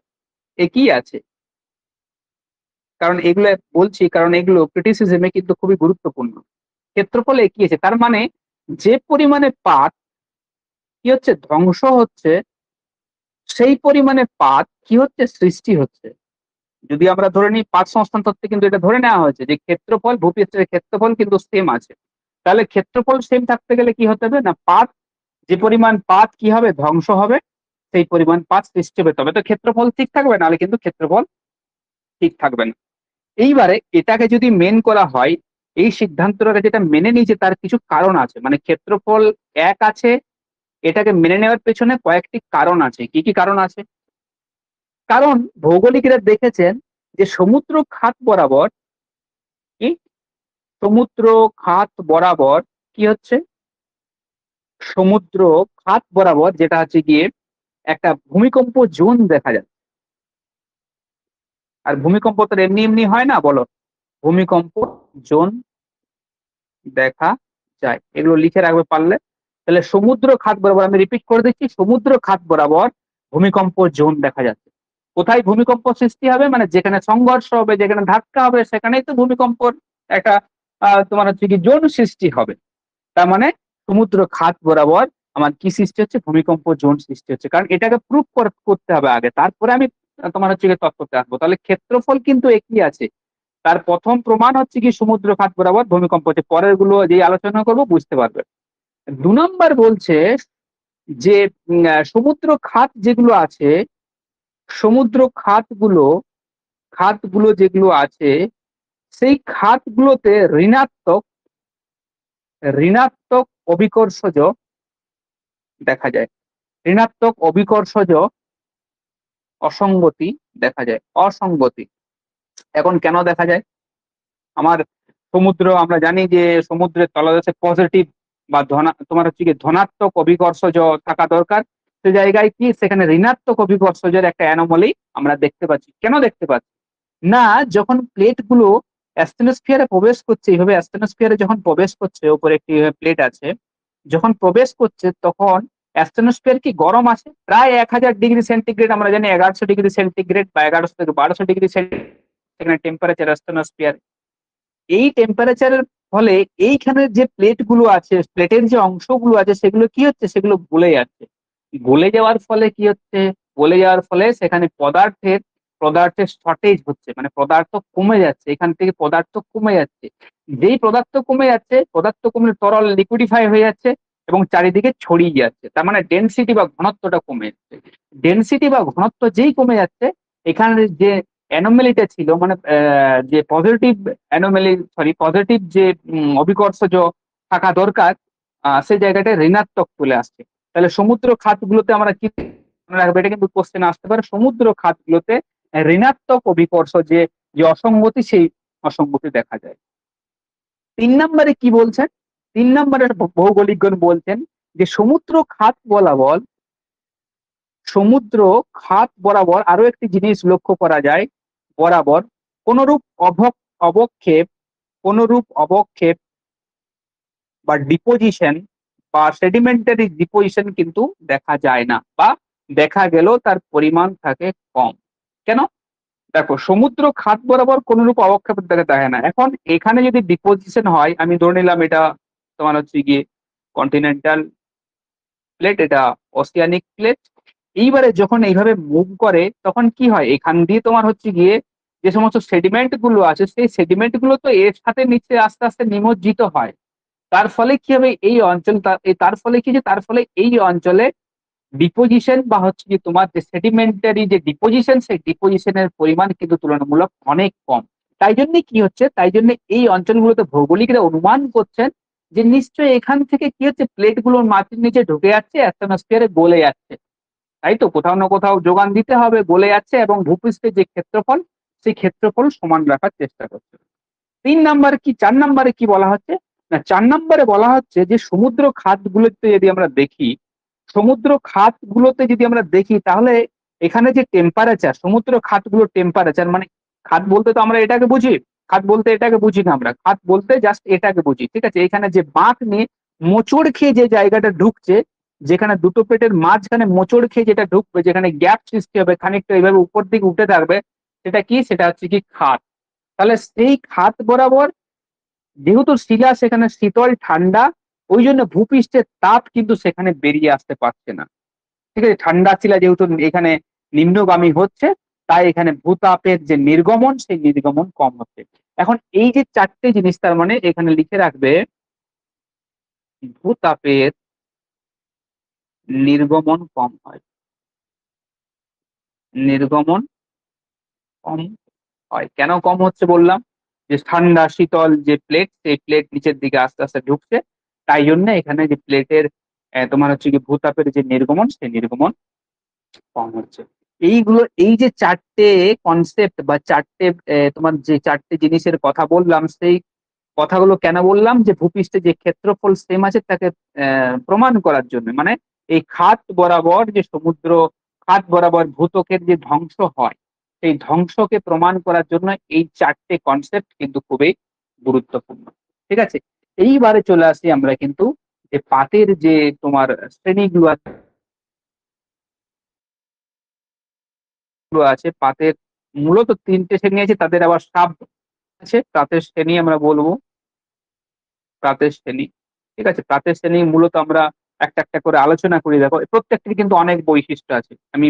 একই আছে। কারণ এগুলো বলছি, কারণ এগুলো ক্রিটিসিজমে কিন্তু খুবই গুরুত্বপূর্ণ। ক্ষেত্রফল একই আছে, তার মানে যে পরিমাণে পাত কি হচ্ছে, ধ্বংস হচ্ছে, সেই পরিমাণে পাত কি হচ্ছে, সৃষ্টি হচ্ছে। যদি আমরা ধরে নিই, পাঁচ সংস্থান তত্ত্বে কিন্তু এটা ধরে নেওয়া হয়েছে যে ক্ষেত্রফল, ভূপৃষ্ঠের ক্ষেত্রফল কিন্তু সেম আছে। তাহলে ক্ষেত্রফল সেম থাকতে গেলে কি হতে হবে না, পাত, যে পরিমাণ পাত কি হবে, ধ্বংস হবে, সেই পরিমাণ পাত সৃষ্টি হবে। তবে তো ক্ষেত্রফল ঠিক থাকবে, নাহলে কিন্তু ক্ষেত্রফল ঠিক থাকবে না। এইবারে এটাকে যদি মেন করা হয়, এই সিদ্ধান্তটাকে যেটা মেনে নিয়েছে তার কিছু কারণ আছে, মানে ক্ষেত্রফল এক আছে, এটাকে মেনে নেওয়ার পেছনে কয়েকটি কারণ আছে। কি কি কারণ আছে? কারণ ভৌগোলিকরা দেখেছেন যে সমুদ্র খাত বরাবর কি, সমুদ্র খাত বরাবর কি হচ্ছে, সমুদ্র খাত বরাবর যেটা হচ্ছে গিয়ে একটা ভূমিকম্প জোন দেখা যায়। আর ভূমিকম্প তো এমনি এমনি হয় না, বলো? ভূমিকম্প জোন দেখা যায়, এগুলো লিখে রাখবে পারলে। তাহলে সমুদ্র খাত বরাবর, আমি রিপিট করে দিচ্ছি, সমুদ্র খাত বরাবর ভূমিকম্প জোন দেখা যাচ্ছে। কোথায় ভূমিকম্প সৃষ্টি হবে, মানে যেখানে সংঘর্ষ হবে, যেখানে ধাক্কা হবে, সেখানেই তো ভূমিকম্পর একটা তোমার হচ্ছে কি জোন সৃষ্টি হবে। তার মানে সমুদ্র খাত বরাবর আমার কি সৃষ্টি হচ্ছে, ভূমিকম্প জোন সৃষ্টি হচ্ছে। কারণ এটাকে প্রুফ করতে হবে আগে, তারপরে আমি তোমার হচ্ছে কি তত্ত্বতে আসবো। তাহলে ক্ষেত্রফল কিন্তু একই আছে, তার প্রথম প্রমাণ হচ্ছে কি সমুদ্র খাত বরাবর ভূমিকম্প হচ্ছে। পরের গুলো যে আলোচনা করবো বুঝতে পারবে। 2 নম্বর বলছে যে সমুদ্র খাত যেগুলো আছে, সমুদ্র খাতগুলো যেগুলো আছে, সেই খাতগুলোতে ঋণাত্মক ঋণাত্মক অভিকর্ষজ দেখা যায়। ঋণাত্মক অভিকর্ষজ অসঙ্গতি দেখা যায়, অসঙ্গতি। এখন কেন দেখা যায়? আমার সমুদ্র, আমরা জানি যে সমুদ্রের তলদেশে পজিটিভ বা তোমার হচ্ছে কি ধনাত্মক অভিকর্ষজ থাকা দরকার। সে জায়গায় কি সেখানে ঋণাত্মক অভিকর্ষজের একটা অ্যানোমালি আমরা দেখতে পাচ্ছি। কেন দেখতে পাচ্ছি না? যখন প্লেট গুলো অ্যাস্টেনোস্ফিয়ারে প্রবেশ করছে, এইভাবে অ্যাস্টেনোস্ফিয়ারে যখন প্রবেশ করছে, উপরে একটি প্লেট আছে, যখন প্রবেশ করছে তখন অ্যাস্টেনোস্ফিয়ার কি গরম আছে, প্রায় 1000 ডিগ্রি সেন্টিগ্রেড, আমরা জানি 1100 ডিগ্রি সেন্টিগ্রেড বা 1100 থেকে 1200 ডিগ্রি সেন্টিগ্রেড সেখানে টেম্পারেচার অ্যাস্টেনোস্ফিয়ার। এই টেম্পারেচারের ফলে এইখানে যে প্লেট গুলো আছে, প্লেটের যে অংশগুলো আছে, সেগুলো কি হচ্ছে, সেগুলো গলে যাচ্ছে। গলে যাওয়ার ফলে কি হচ্ছে, গলে যাওয়ার ফলে সেখানে পদার্থের শর্টেজ হচ্ছে, মানে পদার্থ কমে যাচ্ছে, এখান থেকে পদার্থ কমে যাচ্ছে। যেই পদার্থ কমলে তরল লিকুইডিফাই হয়ে যাচ্ছে এবং চারিদিকে ছড়িয়ে যাচ্ছে। তার মানে ডেনসিটি বা ঘনত্বটা কমে যাচ্ছে। ডেনসিটি বা ঘনত্ব যেই কমে যাচ্ছে, এখানে যে অ্যানোমেলিটা ছিল, মানে যে পজিটিভ যে অভিকর্ষজ থাকা দরকার, সেই জায়গাটায় ঋণাত্মক চলে আসছে। তাহলে সমুদ্র খাতগুলোতে আমরা কি মনে রাখবো, এটা কিন্তু কোশ্চেন আসতে পারে, সমুদ্র খাতগুলোতে ঋণাত্মক অভিকর্ষ যে যে অসঙ্গতি, সেই অসঙ্গতি দেখা যায়। 3 নম্বরে কি বলছেন? 3 নম্বরে ভৌগোলিকগণ বলছেন যে সমুদ্র খাত বরাবর আরো একটি জিনিস লক্ষ্য করা যায়, বরাবর কোনরূপ অবক্ষেপ অবক্ষেপ বা ডিপোজিশন বা সেডিমেন্টারি ডিপোজিশন কিন্তু দেখা যায় না, বা দেখা গেলেও তার পরিমাণ থাকে কম। কেন? দেখো, সমুদ্র খাত বরাবর কোনরূপ অবক্ষেপ দেখা যায় না। এখন এখানে যদি ডিপোজিশন হয়, আমি ধরে নিলাম এটা তোমার হচ্ছে গিয়ে কন্টিনেন্টাল প্লেট, এটা ওসিয়ানিক প্লেট। এইবারে যখন এইভাবে মুভ করে তখন কি হয়, এখান দিয়ে তোমার হচ্ছে গিয়ে যে সমস্ত সেডিমেন্ট গুলো আছে, সেই সেডিমেন্ট গুলো তো এর সাথে নিচে আস্তে আস্তে নিমজ্জিত হয়। তার ফলে কি হবে, এই অঞ্চল তার ফলে কি, যে তার ফলে এই অঞ্চলে ডিপোজিশন বা হচ্ছে যে তোমার যে সেডিমেন্টারি যে ডিপোজিশন, সেই ডিপোজিশনের পরিমাণ কিন্তু তুলনামূলক অনেক কম। তাই জন্য এই অঞ্চলগুলোতে ভৌগোলিকরা অনুমান করছেন যে নিশ্চয়ই এখান থেকে কি হচ্ছে, প্লেট গুলো মাটির নিচে ঢুকে যাচ্ছে, অ্যাটমসফিয়ারে গলে যাচ্ছে। তাই তো, কোথাও না কোথাও যোগান দিতে হবে, গলে যাচ্ছে, এবং ভূপৃষ্ঠের যে ক্ষেত্রফল, সেই ক্ষেত্রফল সমান রাখার চেষ্টা করছে। 3 নম্বরে কি, 4 নম্বরে কি বলা হচ্ছে না, 4 নম্বরে বলা হচ্ছে যে সমুদ্র খাতগুলোতে যদি আমরা দেখি, তাহলে এখানে যে টেম্পারেচার, সমুদ্র খাতগুলোর টেম্পারেচার, মানে খাত বলতে তো আমরা এটাকে বুঝি, খাত বলতে এটাকে বুঝি না, আমরা খাত বলতে জাস্ট এটাকে বুঝি, ঠিক আছে? এখানে যে বাঁক নিয়ে মোচড় খেয়ে যে জায়গাটা ঢুকছে, যেখানে দুটো পেটের মাঝখানে মোচড় খেয়ে যেটা ঢুকবে, যেখানে গ্যাপ সৃষ্টি হবে, খানিকটা এইভাবে উপর দিকে উঠে থাকবে, সেটা কি, সেটা হচ্ছে কি খাত। তাহলে সেই খাত বরাবর যেহেতু শিলা সেখানে শীতল ঠান্ডা, ওই জন্য ভূপৃষ্ঠের তাপ কিন্তু সেখানে বেরিয়ে আসতে পারছে না, ঠিক আছে? ঠান্ডা শিলা যেহেতু এখানে নিম্নগামী হচ্ছে, তাই এখানে ভূতাপের যে নির্গমন, সেই নির্গমন কম হচ্ছে। এখন এই যে 4টে জিনিস, তার মানে এখানে লিখে রাখবে, ভূতাপের নির্গমন কম হয়, নির্গমন কম হয়। কেন কম হচ্ছে বললাম, যে ঠান্ডা শীতল যে প্লেট, সেই প্লেট নিচের দিকে আস্তে আস্তে ঢুকছে, তাই জন্য এখানে যে প্লেটের তোমার হচ্ছে কি ভূতাপের যে নির্গমন, সেই নির্গমন কম হচ্ছে। এই যে 4টে কনসেপ্ট বা 4টে তোমার যে 4টে জিনিসের কথা বললাম, সেই কথাগুলো কেন বললাম, যে ভূপৃষ্ঠে যে ক্ষেত্রফল সেম আছে তাকে প্রমাণ করার জন্য, মানে এই খাত বরাবর ভূত্বকের যে ধ্বংস হয়, সেই ধ্বংসকে প্রমাণ করার জন্য এই 4টে কনসেপ্ট কিন্তু খুবই গুরুত্বপূর্ণ। ঠিক আছে, এইবারে চলে আসি আমরা কিন্তু যে পাতের যে তোমার শ্রেণীগুলো আছে পাতের মূলত তিনটে শ্রেণী আছে, তাদের আবার সাব আছে। প্রাতের শ্রেণী আমরা বলবো, প্রাতের শ্রেণী। ঠিক আছে, প্রাতের শ্রেণী মূলত আমরা একটা একটা করে আলোচনা করি। দেখো প্রত্যেকটির কিন্তু অনেক বৈশিষ্ট্য আছে, আমি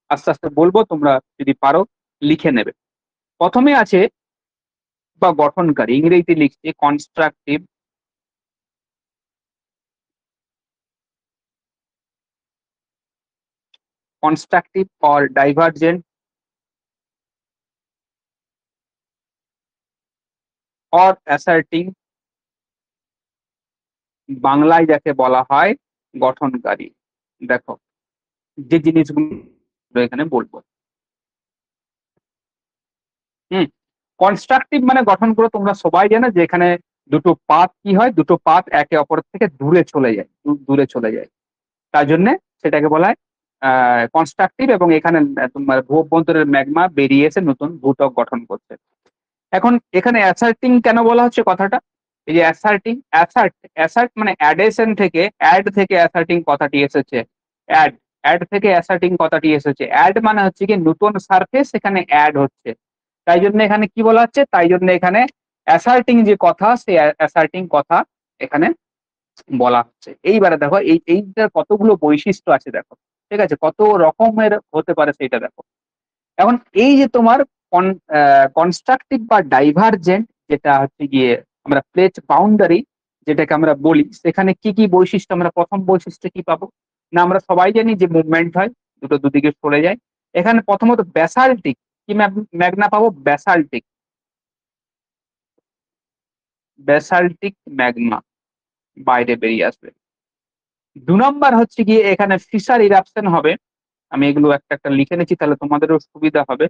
আস্তে আস্তে বলবো, তোমরা যদি পারো লিখে নেবে। প্রথমে আছে বা গঠনকারী, ইংরেজিতে লিখছে constructive, constructive or divergent or asserting, বাংলায় যাকে বলা হয় গঠনকারী। দেখো যে জিনিসগুলো এখানে বলবো, হুম, কনস্ট্রাকটিভ মানে গঠন করে, তোমরা সবাই জানো যে এখানে দুটো পাত কি হয়, দুটো পাত একে অপরের থেকে দূরে চলে যায়, দূরে চলে যায়, তার জন্য সেটাকে বলা হয় কনস্ট্রাকটিভ। এবং এখানে তোমার ভূ অভ্যন্তরের ম্যাগমা বেরিয়ে এসে নতুন ভূত্বক গঠন করছে। এখন এখানে অ্যাসার্টিং কেন বলা হচ্ছে কথাটা, এই যে অ্যাসার্টিং, অ্যাসার্ট, অ্যাসার্ট মানে অ্যাডেশন থেকে, অ্যাড থেকে অ্যাসার্টিং কথাটি এসেছে, অ্যাড, অ্যাড থেকে অ্যাসার্টিং কথাটি এসেছে। অ্যাড মানে হচ্ছে কি নতুন সারফেস এখানে অ্যাড হচ্ছে, তাই জন্য এখানে কি বলা হচ্ছে, তাই জন্য এখানে অ্যাসার্টিং যে কথা, সেই অ্যাসার্টিং কথা এখানে বলা হচ্ছে। এইবারে দেখো এইটার কতগুলো বৈশিষ্ট্য আছে দেখো, ঠিক আছে, কত রকমের হতে পারে সেটা দেখো। এখন এই যে তোমার কনস্ট্রাকটিভ বা ডাইভারজেন্ট, যেটা হচ্ছে গিয়ে আমরা প্লেট বাউন্ডারি যেটাকে আমরা বলি, সেখানে কি কি বৈশিষ্ট্য, আমরা প্রথম বৈশিষ্ট্য কি পাবো না, আমরা সবাই জানি যে মুভমেন্ট হয়, দুটো দুদিকে সরে যায়। এখানে প্রথমত ব্যাসাল্টিক কি ম্যাগনা পাবো, ব্যাসাল্টিক, ব্যাসাল্টিক ম্যাগমা বাইরে বেরিয়ে আসবে। 2 নম্বর হচ্ছে গিয়ে এখানে ফিশার ইরাপশন হবে, আমি এগুলো একটা একটা লিখে নিচ্ছি তাহলে তোমাদেরও সুবিধা হবে।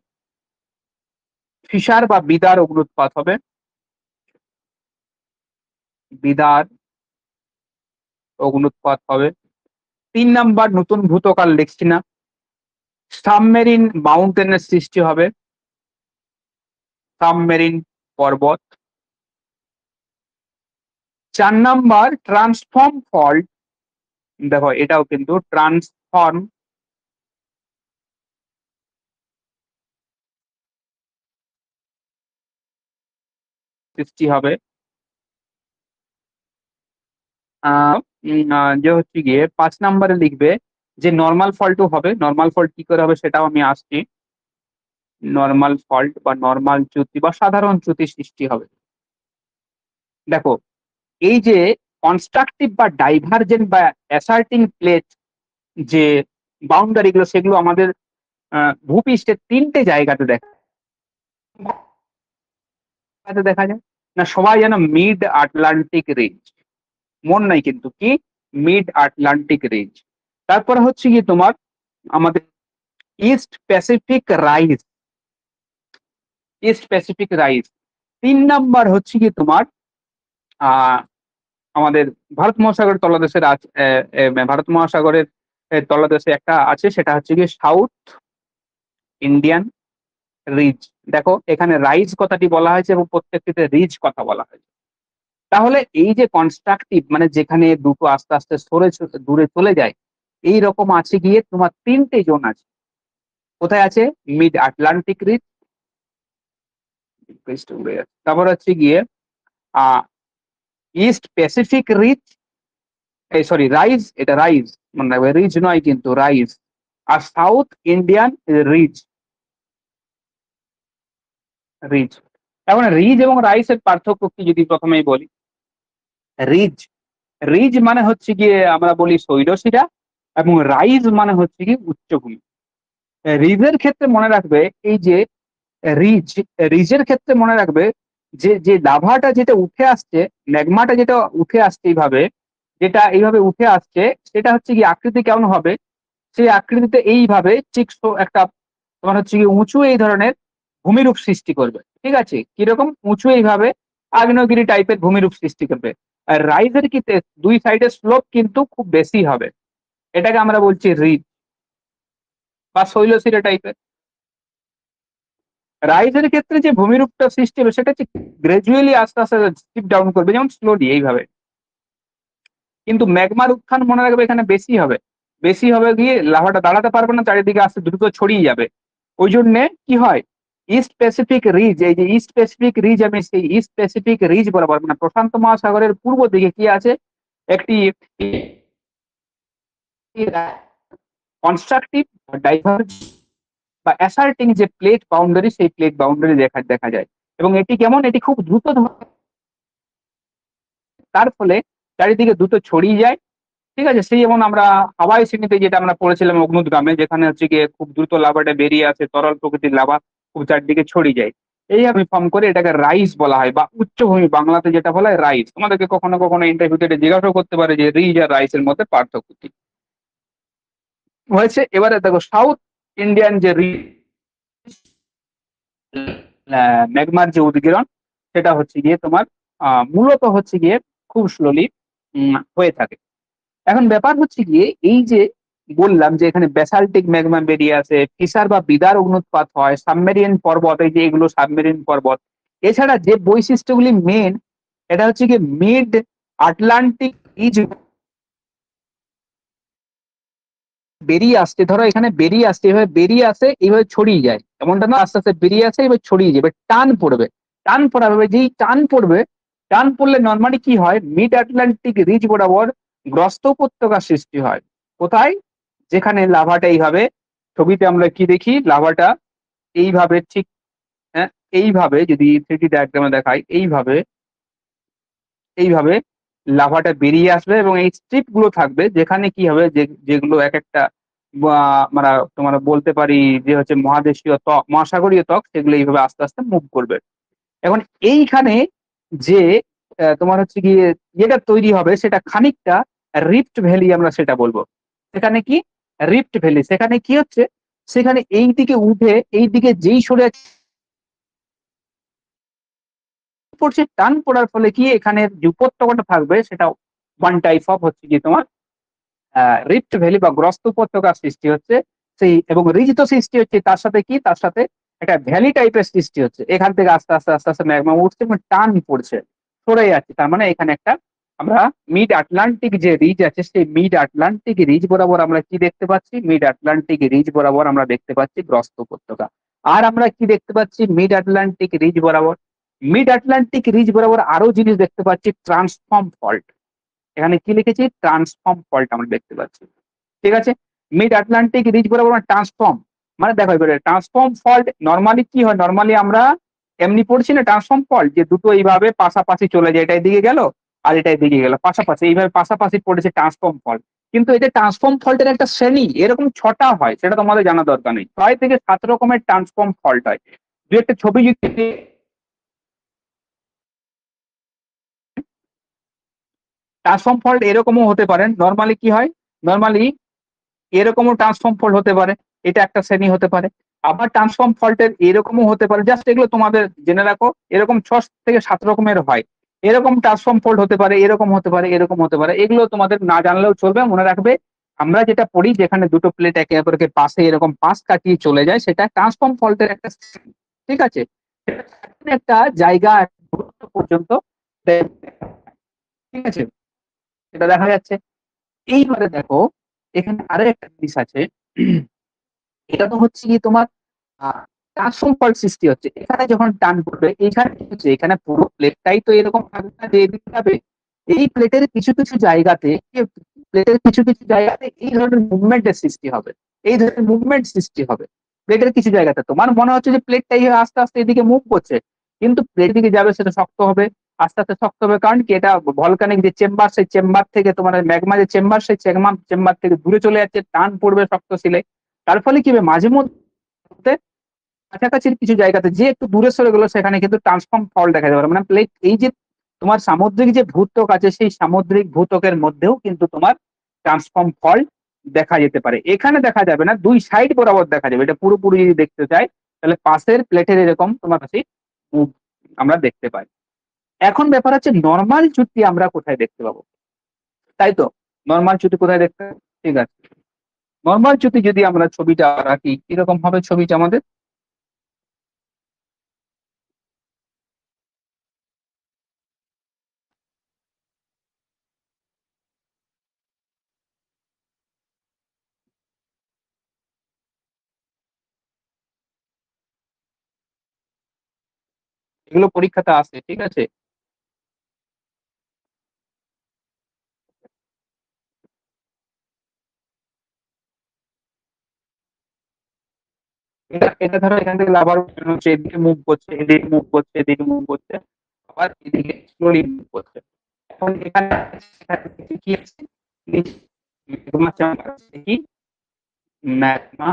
ফিশার বা বিদার অগ্নুৎপাত হবে, বিদার অগ্নুৎপাত হবে। 3 নম্বর নতুন ভূতকাল লিখছি না, সাবমেরিন মাউন্টেনের সৃষ্টি হবে, সাবমেরিন পর্বত। 4 নম্বর ট্রান্সফর্ম ফল্ট, দেখো এটাও কিন্তু ট্রান্সফর্ম সৃষ্টি হবে। যে হচ্ছে গিয়ে 5 নম্বরে লিখবে যে নর্মাল ফল্টও হবে, নর্মাল ফল্ট কি করে হবে সেটাও আমি আসছি, নর্মাল ফল্ট বা নর্মাল চ্যুতি বা সাধারণ চ্যুতি সৃষ্টি হবে। দেখো এই যে কনস্ট্রাকটিভ বা ডাইভার্জেন্ট বা অ্যাসার্টিং প্লেট যে বাউন্ডারি গুলো, সেগুলো আমাদের ভূপৃষ্ঠের 3টে জায়গাতে দেখা যায় না, সবাই যেন মিড আটলান্টিক রেঞ্জ, মন নাই কিন্তু কি, মিড আটলান্টিক রেঞ্জ। তারপরে হচ্ছে কি তোমার আমাদের east Pacific rise, east Pacific rise. 3 নম্বর হচ্ছে কি তোমার আহ আমাদের ভারত মহাসাগরের তলদেশের ভারত মহাসাগরের তলদেশে একটা আছে, সেটা হচ্ছে কি সাউথ ইন্ডিয়ান রিজ। দেখো এখানে রাইজ কথাটি বলা হয়েছে এবং প্রত্যেকটিতে রিজ কথা বলা হয়েছে। তাহলে এই যে কনস্ট্রাকটিভ মানে যেখানে দুটো আস্তে আস্তে সরে দূরে চলে যায়, এই রকম আছে গিয়ে তোমার 3টে জোন আছে। কোথায় আছে, মিড আটলান্টিক রিজ, তারপর হচ্ছে গিয়ে আহ ইস্ট প্যাসিফিক রিজ, এই সরি রাইজ, এটা রাইজ মনে রাখবে, রিজ নয় কিন্তু রাইজ। আর সাউথ ইন্ডিয়ান রিজ, রিজ। এখন রিজ এবং রাইসের পার্থক্য কি যদি প্রথমেই বলি, রিজ, রিজ মানে হচ্ছে গিয়ে আমরা বলি শৈলশিরা, এবং রাইজ মানে হচ্ছে কি উচ্চভূমি। রিজের ক্ষেত্রে মনে রাখবে এই যে রিজ, রিজের ক্ষেত্রে মনে রাখবে যে যে লাভাটা যেটা উঠে আসছে, ম্যাগমাটা যেটা উঠে আসছে এইভাবে, যেটা এইভাবে উঠে আসছে, সেটা হচ্ছে কি আকৃতি কেমন হবে, সেই আকৃতিতে এইভাবে ঠিক একটা তোমার হচ্ছে কি উঁচু এই ধরনের ভূমিরূপ সৃষ্টি করবে। ঠিক আছে, কিরকম উঁচু এইভাবে আগ্নেয়গিরি টাইপের ভূমিরূপ সৃষ্টি করবে। আর রাইজের কি দুই সাইডের স্লোপ কিন্তু খুব বেশি হবে, এটাকে আমরা বলছি রিজ বা শৈলশিরা টাইপের। রাইজের ক্ষেত্রে যে ভূমিরূপটা সৃষ্টি হবে সেটা হচ্ছে গ্রাজুয়ালি আস্তে আস্তে স্টিপ ডাউন করবে, যেমন স্লোলি এইভাবে। কিন্তু ম্যাগমার উত্থান মনে রাখবে এখানে বেশি হবে, বেশি হবে গিয়ে লাভাটা দাঁড়াতে পারবে না, চারিদিকে আস্তে দ্রুত ছড়িয়ে যাবে। ওই জন্য কি হয়, ইস্ট প্যাসিফিক রিজ, এই যে ইস্ট প্যাসিফিক রিজ, আমি সেই ইস্ট প্যাসিফিক রিজ বরাবর মানে প্রশান্ত মহাসাগরের পূর্ব দিকে কি আছে, একটি কনস্ট্রাকটিভ ডাইভার্জ বা অ্যাসার্টিং যে প্লেট বাউন্ডারি, সেই প্লেট বাউন্ডারি দেখা দেখা যায়। এবং এটি কেমন, এটি খুব দ্রুত তার ফলে চারিদিকে দ্রুত ছড়িয়ে যায়। ঠিক আছে, সেই যেমন আমরা হাওয়াই শ্রেণীতে যেটা আমরা পড়েছিলাম অগ্নুদ্গামে, যেখানে হচ্ছে গিয়ে খুব দ্রুত লাভাটা বেরিয়ে আসে, তরল প্রকৃতির লাভা খুব চারদিকে ছড়িয়ে যায়। এই আমি ফর্ম করে এটাকে রাইস বলা হয়, বা উচ্চভূমি বাংলাতে যেটা বলা হয় রাইস। তোমাদেরকে কখনো কখনো ইন্টারভিউতে এটা জিজ্ঞাসা করতে পারে যে রিজ আর রাইসের মধ্যে পার্থক্য কি হয়েছে। এবারে দেখো সাউথ ইন্ডিয়ান যে ম্যাগমার যে উদগীরণ, সেটা হচ্ছে গিয়ে তোমার মূলত হচ্ছে গিয়ে খুব স্লোলি হয়ে থাকে। এখন ব্যাপার হচ্ছে গিয়ে এই যে বললাম যে এখানে ব্যাসাল্টিক ম্যাগমা বেরিয়ে আসে, ফিসার বা বিদার অগ্নুৎপাত হয়, সাবমেরিন পর্বত, এই যে এগুলো সাবমেরিন পর্বত। এছাড়া যে বৈশিষ্ট্যগুলি মেন, এটা হচ্ছে কি মিড আটলান্টিক ইজ বেরিয়ে আসছে, ধরো এখানে বেরিয়ে আসছে, এভাবে বেরিয়ে আসে, এইভাবে ছড়িয়ে যায়, এমনটা না আস্তে আস্তে বেরিয়ে আসে এবার ছড়িয়ে যাবে, টান পড়বে। টান পড়াবে, যেই টান পড়বে, টান পড়লে নর্মালি কি হয়, মিড আটলান্টিক রিজ বরাবর গ্রস্ত উপত্যকা সৃষ্টি হয়। কোথায়, যেখানে লাভাটা এইভাবে, ছবিতে আমরা কি দেখি, লাভাটা এইভাবে ঠিক, হ্যাঁ, এইভাবে যদি থ্রিডি ডায়াগ্রামে দেখাই, এইভাবে এইভাবে লাভাটা বেরিয়ে আসবে এবং এই স্ট্রিপ গুলো থাকবে, যেখানে কি হবে, যেগুলো এক একটা আমরা তোমার বলতে পারি যে হচ্ছে মহাদেশীয় ত্বক, মহাসাগরীয় ত্বক, সেগুলো এইভাবে আস্তে আস্তে মুভ করবে। এখন এইখানে যে তোমার হচ্ছে গিয়ে যেটা তৈরি হবে, সেটা খানিকটা রিফট ভ্যালি আমরা সেটা বলবো। সেখানে কি, রিফট ভ্যালি, সেখানে কি হচ্ছে, সেখানে এই দিকে উঠে এই দিকে যেই সরে পড়ছে, টান পড়ার ফলে কি এখানে যে উপত্যকাটা থাকবে, সেটা ওয়ান টাইপ অফ হচ্ছে কি তোমার রিফট ভ্যালি বা গ্রস্ত উপত্যকার সৃষ্টি হচ্ছে। সেই এবং রিজ তো সৃষ্টি হচ্ছে, তার সাথে কি, তার সাথে একটা ভ্যালি টাইপের সৃষ্টি হচ্ছে, এখান থেকে আস্তে আস্তে আস্তে আস্তে ম্যাগমা উঠছে এবং টান পড়ছে, সরে যাচ্ছে। তার মানে এখানে একটা আমরা মিড আটলান্টিক যে রিজ আছে, সেই মিড আটলান্টিক রিজ বরাবর আমরা কি দেখতে পাচ্ছি, মিড আটলান্টিক রিজ বরাবর আমরা দেখতে পাচ্ছি গ্রস্ত উপত্যকা। আর আমরা কি দেখতে পাচ্ছি, মিড আটলান্টিক রিজ বরাবর, মিড আটলান্টিক রিজ বরাবর আরো জিনিস দেখতে পাচ্ছি, ট্রান্সফর্ম ফল্ট। এখানে কি লিখেছি, ট্রান্সফর্ম ফল্ট আমরা দেখতে পাচ্ছি। ঠিক আছে, মিড আটলান্টিক রিজ বরাবর ট্রান্সফর্ম, মানে দেখো এবারে ট্রান্সফর্ম ফল্ট নর্মালি কি হয়, নর্মালি আমরা এমনি পড়ছি না ট্রান্সফর্ম ফল্ট, যে দুটো এইভাবে পাশাপাশি চলে যায়, এটা এদিকে গেল আর এটা এদিকে গেল, পাশাপাশি এইভাবে পাশাপাশি পড়েছে ট্রান্সফর্ম ফল্ট। কিন্তু এটা ট্রান্সফর্ম ফল্টের একটা শ্রেণী, এরকম ছটা হয়, সেটা তোমাদের জানা দরকার নেই, 6 থেকে 7 রকমের ট্রান্সফর্ম ফল্ট হয়। দু একটা ছবি যদি ট্রান্সফর্ম ফল্ট এরকমও হতে পারে, নর্মালি কি হয়, নর্মালি এরকমও ট্রান্সফর্ম ফল্ট হতে পারে, এটা একটা শ্রেণী হতে পারে। আবার ট্রান্সফর্ম ফল্টের এরকমও হতে পারে, জাস্ট এগুলো তোমাদের জেনে রাখো, এরকম 6 থেকে 7 রকমের হয়। এরকম ট্রান্সফর্ম ফল্ট হতে পারে, এরকম হতে পারে, এরকম হতে পারে, এগুলো তোমাদের না জানলেও চলবে, মনে রাখবে আমরা যেটা পড়ি, যেখানে দুটো প্লেট একে অপরকে পাশে এরকম পাশ কাটিয়ে চলে যায়, সেটা ট্রান্সফর্ম ফল্টের একটা শ্রেণী। ঠিক আছে, একটা জায়গা দূরত্ব পর্যন্ত, ঠিক আছে, এটা দেখা যাচ্ছে। এইবারে দেখো এখানে আরো একটা জিনিস আছে, এটা তো হচ্ছে কি তোমার ট্রান্সফর্ম ফল্ট সৃষ্টি হচ্ছে, এখানে যখন টান পড়বে, এখানে কি হচ্ছে, এখানে পুরো প্লেটটাই তো এরকম থাকবে না যে এদিকে যাবে, এই প্লেটের কিছু কিছু জায়গাতে, প্লেটের কিছু কিছু জায়গাতে এই ধরনের মুভমেন্টের সৃষ্টি হবে, এই ধরনের মুভমেন্ট সৃষ্টি হবে প্লেটের কিছু জায়গাতে। তোমার মনে হচ্ছে যে প্লেটটাই আস্তে আস্তে এদিকে মুভ করছে, কিন্তু প্লেট দিকে যাবে সেটা শক্ত হবে, আস্তে আস্তে শক্ত হবে, কারণ কি এটা ভলকানিক যে চেম্বার, সেই চেম্বার থেকে তোমার ম্যাগমা যে চেম্বার, সেই চেম্বার থেকে দূরে চলে যাচ্ছে, টান পড়বে শক্ত শিলে। তার ফলে কি হবে, মাঝে মধ্যে কাছাকাছির কিছু জায়গাতে যে একটু দূরে সরে গেলো, সেখানে কিন্তু ট্রান্সফর্ম ফল দেখা যাবে, মানে প্লেট এই যে তোমার সামুদ্রিক যে ভূত্বক আছে, সেই সামুদ্রিক ভূত্বকের মধ্যেও কিন্তু তোমার ট্রান্সফর্ম ফল দেখা যেতে পারে। এখানে দেখা যাবে না, দুই সাইড বরাবর দেখা যাবে, এটা পুরোপুরি যদি দেখতে চাই, তাহলে পাশের প্লেটের এরকম তোমার কাছে আমরা দেখতে পাই। এখন ব্যাপার হচ্ছে নর্মাল চ্যুতি আমরা কোথায় দেখতে পাবো, তাই তো, নর্মাল চ্যুতি কোথায় দেখতে পাবো? ঠিক আছে, নর্মাল চ্যুতি যদি আমরা ছবিটা রাখি, কিরকম হবে ছবিটা আমাদের, এগুলো পরীক্ষাতে আসে, ঠিক আছে। এটা এটা ধরো এখান থেকে লাভার হচ্ছে, এদিকে মুভ করছে, এদিকে মুভ করছে, এদিকে মুভ করছে, আবার এদিকে স্লোলি মুভ করছে। এখন এখানে কি আছে, ম্যাগমা চেম্বার আছে, কি ম্যাগমা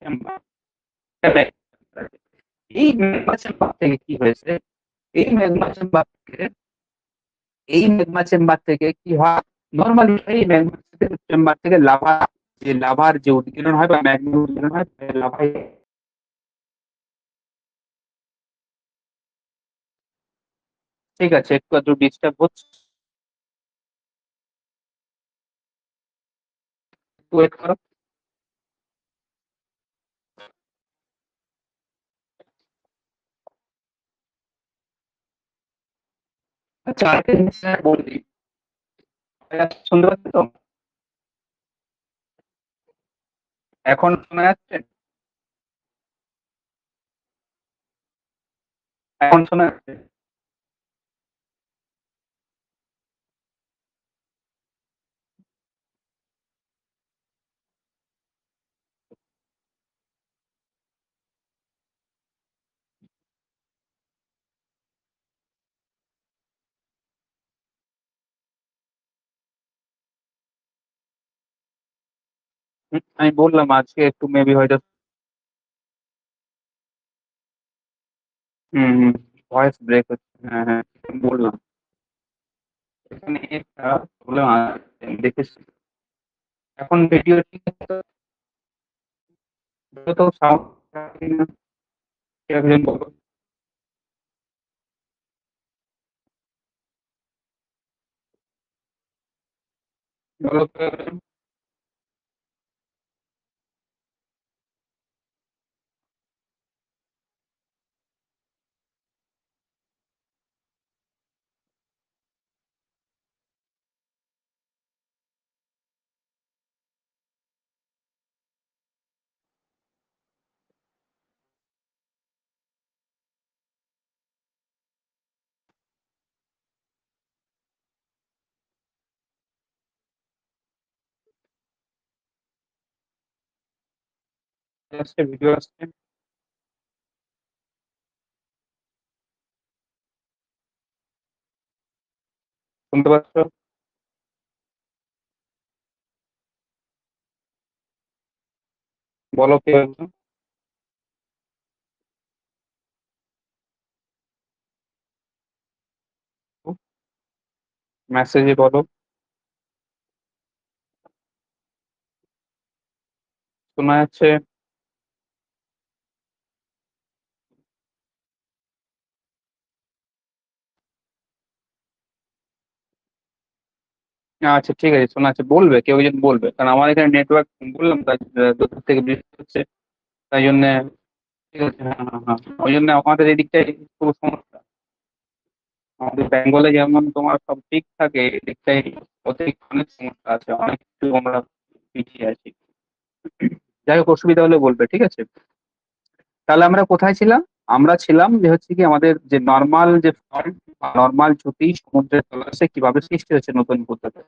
চেম্বার। এই ম্যাগমা চেম্বার থেকে কি হয়েছে, এই ম্যাগমা চেম্বার থেকে এই ম্যাগমা চেম্বার থেকে কি হয়, নর্মালি এই ম্যাগমা চেম্বার থেকে লাভা, যে লাভার যে উৎকীর্ণ হয় বা ম্যাগমা উৎকীর্ণ হয়, লাভায়। ঠিক আছে, একটু আধটু ডিস্টার্ব হচ্ছে, ওয়েট করো। আচ্ছা, আরেকটা জিনিস বলি, শুনতে পাচ্ছ তো? এখন শোনা যাচ্ছে? এখন শোনা যাচ্ছে? আমি বললাম আজকে একটু মেবি হয়তো। হম হম, ভয়েস ব্রেক হচ্ছে, হ্যাঁ হ্যাঁ, বললাম এখানে একটা প্রবলেম আছে, দেখেছি। এখন ভিডিও ঠিক আছে তো? তো সাউন্ড বলো। বলো তো। আসছে, ভিডিও আসছে, শুনতে পাচ্ছ? বলো কে বলছো? মেসেজে বলো। শোনা যাচ্ছে? আচ্ছা ঠিক আছে, শোনা যাচ্ছে, বলবে কেউ একজন বলবে, কারণ আমার এখানে নেটওয়ার্ক বললাম তাই দূর থেকে বৃষ্টি হচ্ছে, তাই জন্য। ঠিক আছে, হ্যাঁ হ্যাঁ হ্যাঁ, ওই জন্য আমাদের এদিকটাই খুব সমস্যা। আমাদের বেঙ্গলে যেমন তোমার সব ঠিক থাকে, এদিকটাই অতিরিক্ত অনেক সমস্যা আছে, অনেক কিছু আমরা পিছিয়ে আছি। যাই হোক, অসুবিধা হলে বলবে, ঠিক আছে। তাহলে আমরা কোথায় ছিলাম? আমরা ছিলাম যে হচ্ছে কি আমাদের যে নর্মাল যে ফল্ট, নর্মাল ঝুঁকি সমুদ্রের তলদেশে কিভাবে সৃষ্টি হচ্ছে নতুন পদ্ধতি।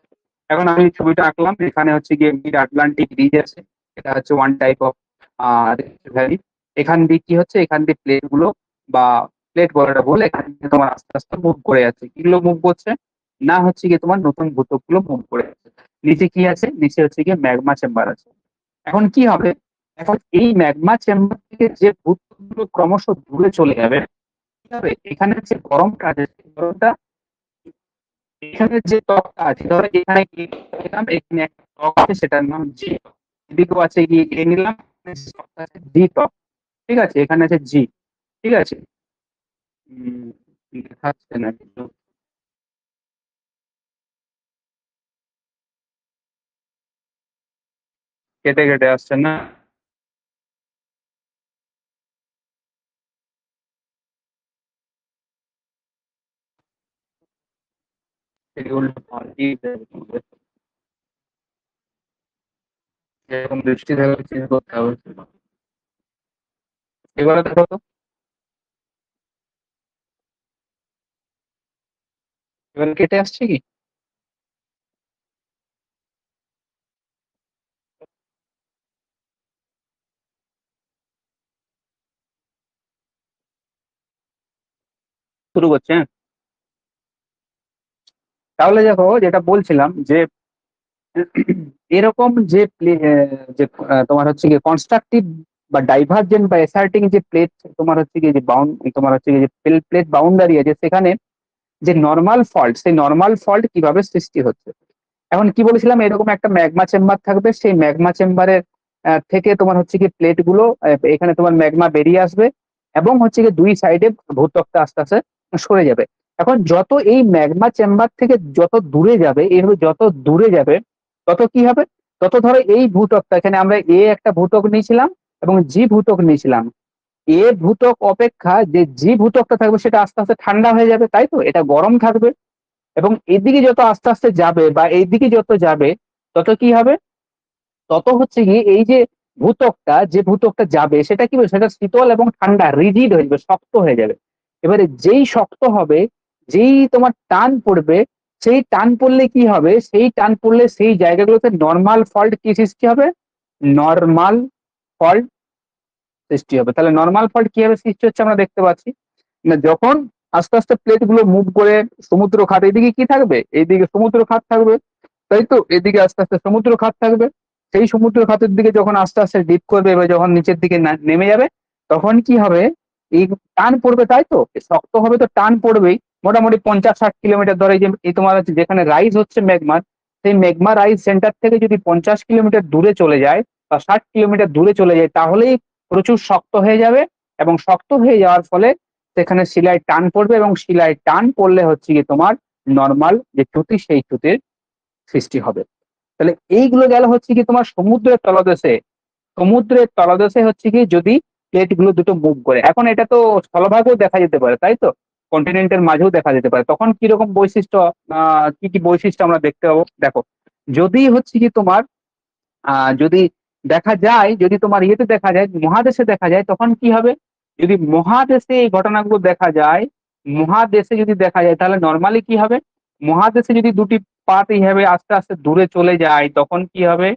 এখন আমি ছবিটা আঁকলাম, এখানে হচ্ছে গিয়ে মিড আটলান্টিক রিজ আছে, এটা হচ্ছে ওয়ান টাইপ অফ ভ্যালি। এখান দিয়ে কি হচ্ছে, এখান দিয়ে প্লেট গুলো বা প্লেট বলাটা বলে এখান থেকে তোমার আস্তে আস্তে মুভ করে যাচ্ছে, কিগুলো মুভ করছে, না হচ্ছে গিয়ে তোমার নতুন ভূত্বক গুলো মুভ করে যাচ্ছে। নিচে কি আছে, নিচে হচ্ছে গিয়ে ম্যাগমা চেম্বার আছে। এখন কি হবে, এখন এই ম্যাগমা চেম্বার থেকে যে ভূত্বকগুলো ক্রমশ দূরে চলে যাবে, কি হবে, এখানে যে গরমটা আছে সেই গরমটা, এখানে যে ত্বকটা আছে, ধরো এখানে কি নিলাম, এখানে একটা ত্বক আছে সেটার নাম জি, এদিকেও আছে কি এ নিলাম, জি ত্বক, ঠিক আছে, এখানে আছে জি, ঠিক আছে। উম, দেখাচ্ছে না কিন্তু, কেটে কেটে আসছে না। শিডিউল পাল্টি এরকম বৃষ্টি থাকলে চেঞ্জ করতে হবে। এবারে দেখো তো। এবার কেটে আসছে কি? শুরু করছে, হ্যাঁ। তাহলে দেখো যেটা বলছিলাম যে এরকম যে যে তোমার হচ্ছে কি কনস্ট্রাকটিভ বা ডাইভারজেন্ট বা অ্যাসার্টিং যে প্লেট, তোমার হচ্ছে কি যে বাউন্ড, তোমার হচ্ছে কি যে প্লেট বাউন্ডারি আছে সেখানে যে নর্মাল ফল্ট, সেই নর্মাল ফল্ট কিভাবে সৃষ্টি হচ্ছে। এখন কি বলেছিলাম, এরকম একটা ম্যাগমা চেম্বার থাকবে, সেই ম্যাগমা চেম্বারের থেকে তোমার হচ্ছে কি প্লেট গুলো এখানে তোমার ম্যাগমা বেরিয়ে আসবে এবং হচ্ছে কি দুই সাইডে ভূত্বকটা আস্তে আস্তে সরে যাবে। এখন যত এই ম্যাগমা চেম্বার থেকে যত দূরে যাবে, এইভাবে যত দূরে যাবে তত কি হবে, তত ধরো এই ভূত্বকটা, এখানে আমরা এ একটা ভূত্বক নিয়েছিলাম এবং জি ভূত্বক নিয়েছিলাম, এ ভূত্বক অপেক্ষা যে জি ভূত্বকটা থাকবে সেটা আস্তে আস্তে ঠান্ডা হয়ে যাবে, তাই তো, এটা গরম থাকবে। এবং এদিকে যত আস্তে আস্তে যাবে বা এইদিকে যত যাবে তত কি হবে, তত হচ্ছে কি এই যে ভূত্বকটা, যে ভূত্বকটা যাবে সেটা কি হবে, সেটা শীতল এবং ঠান্ডা রিজিড হয়ে যাবে, শক্ত হয়ে যাবে। এবারে যেই শক্ত হবে, যেই তোমার টান পড়বে, সেই টান পড়লে কি হবে, সেই টান পড়লে সেই জায়গাগুলোতে নর্মাল ফল্ট কি সৃষ্টি হবে, নর্মাল ফল্ট সৃষ্টি হবে। তাহলে নর্মাল ফল্ট কিভাবে সৃষ্টি হচ্ছে আমরা দেখতে পাচ্ছি না, যখন আস্তে আস্তে প্লেট গুলো মুভ করে সমুদ্র খাত, এইদিকে কি থাকবে, এইদিকে সমুদ্র খাত থাকবে, তাই তো, এদিকে আস্তে আস্তে সমুদ্র খাত থাকবে। সেই সমুদ্র খাতের দিকে যখন আস্তে আস্তে ডিপ করবে বা যখন নিচের দিকে নেমে যাবে, তখন কি হবে, এই টান পড়বে, তাই তো, শক্ত হবে তো টান পড়বেই। মোটামুটি 50-60 কিলোমিটার ধরে, এই তোমার হচ্ছে যেখানে রাইজ হচ্ছে ম্যাগমার, সেই ম্যাগমা রাইজ সেন্টার থেকে যদি 50 কিলোমিটার দূরে চলে যায় বা 60 কিলোমিটার দূরে চলে যায়, তাহলেই প্রচুর শক্ত হয়ে যাবে। এবং শক্ত হয়ে যাওয়ার ফলে সেখানে শিলায় টান পড়বে এবং শিলায় টান পড়লে হচ্ছে কি তোমার নর্মাল যে চ্যুতি, সেই চ্যুতির সৃষ্টি হবে। তাহলে এইগুলো গেল হচ্ছে কি তোমার সমুদ্রের তলদেশে, সমুদ্রের তলদেশে হচ্ছে কি যদি প্লেট গুলো দুটো মুভ করে। এখন এটা তো স্থলভাগেও দেখা যেতে পারে, তাই তো, কন্টিনেন্টের মাঝেও দেখা যেতে পারে, তখন কিরকম বৈশিষ্ট্য, কি কি বৈশিষ্ট্য আমরা দেখতে পাবো দেখো। যদি হচ্ছে কি তোমার যদি দেখা যায়, যদি তোমার ইয়েতে দেখা যায়, মহাদেশে দেখা যায়, তখন কি হবে, যদি মহাদেশে এই ঘটনাগুলো দেখা যায়, মহাদেশে যদি দেখা যায় তাহলে নর্মালি কি হবে, মহাদেশে যদি দুটি পাত এইভাবে আস্তে আস্তে দূরে চলে যায় তখন কি হবে,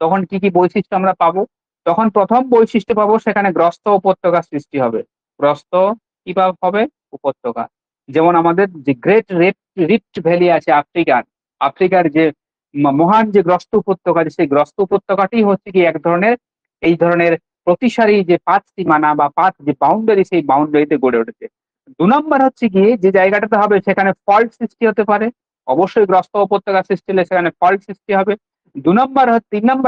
তখন কি কি বৈশিষ্ট্য আমরা পাবো, তখন প্রথম বৈশিষ্ট্য পাবো সেখানে গ্রস্ত উপত্যকা সৃষ্টি হবে। গ্রস্ত কি হবে, উপত্যকা। যেমন আমাদের যে গ্রেট রিফট ভ্যালি আছে আফ্রিকার, আফ্রিকার যে মহান যে গ্রস্ত উপত্যকা, সেই গ্রস্ত উপত্যকাটি হচ্ছে কি এক ধরনের এই ধরনের প্রতিসারী যে পাঁচ সীমানা বা পাঁচ যে বাউন্ডারি, সেই বাউন্ডারিতে গড়ে উঠেছে। 2 নম্বর হচ্ছে কি যে জায়গাটাতে হবে সেখানে ফল্ট সৃষ্টি হতে পারে, অবশ্যই গ্রস্ত উপত্যকা সৃষ্টি হলে সেখানে ফল্ট সৃষ্টি হবে। 3 নম্বর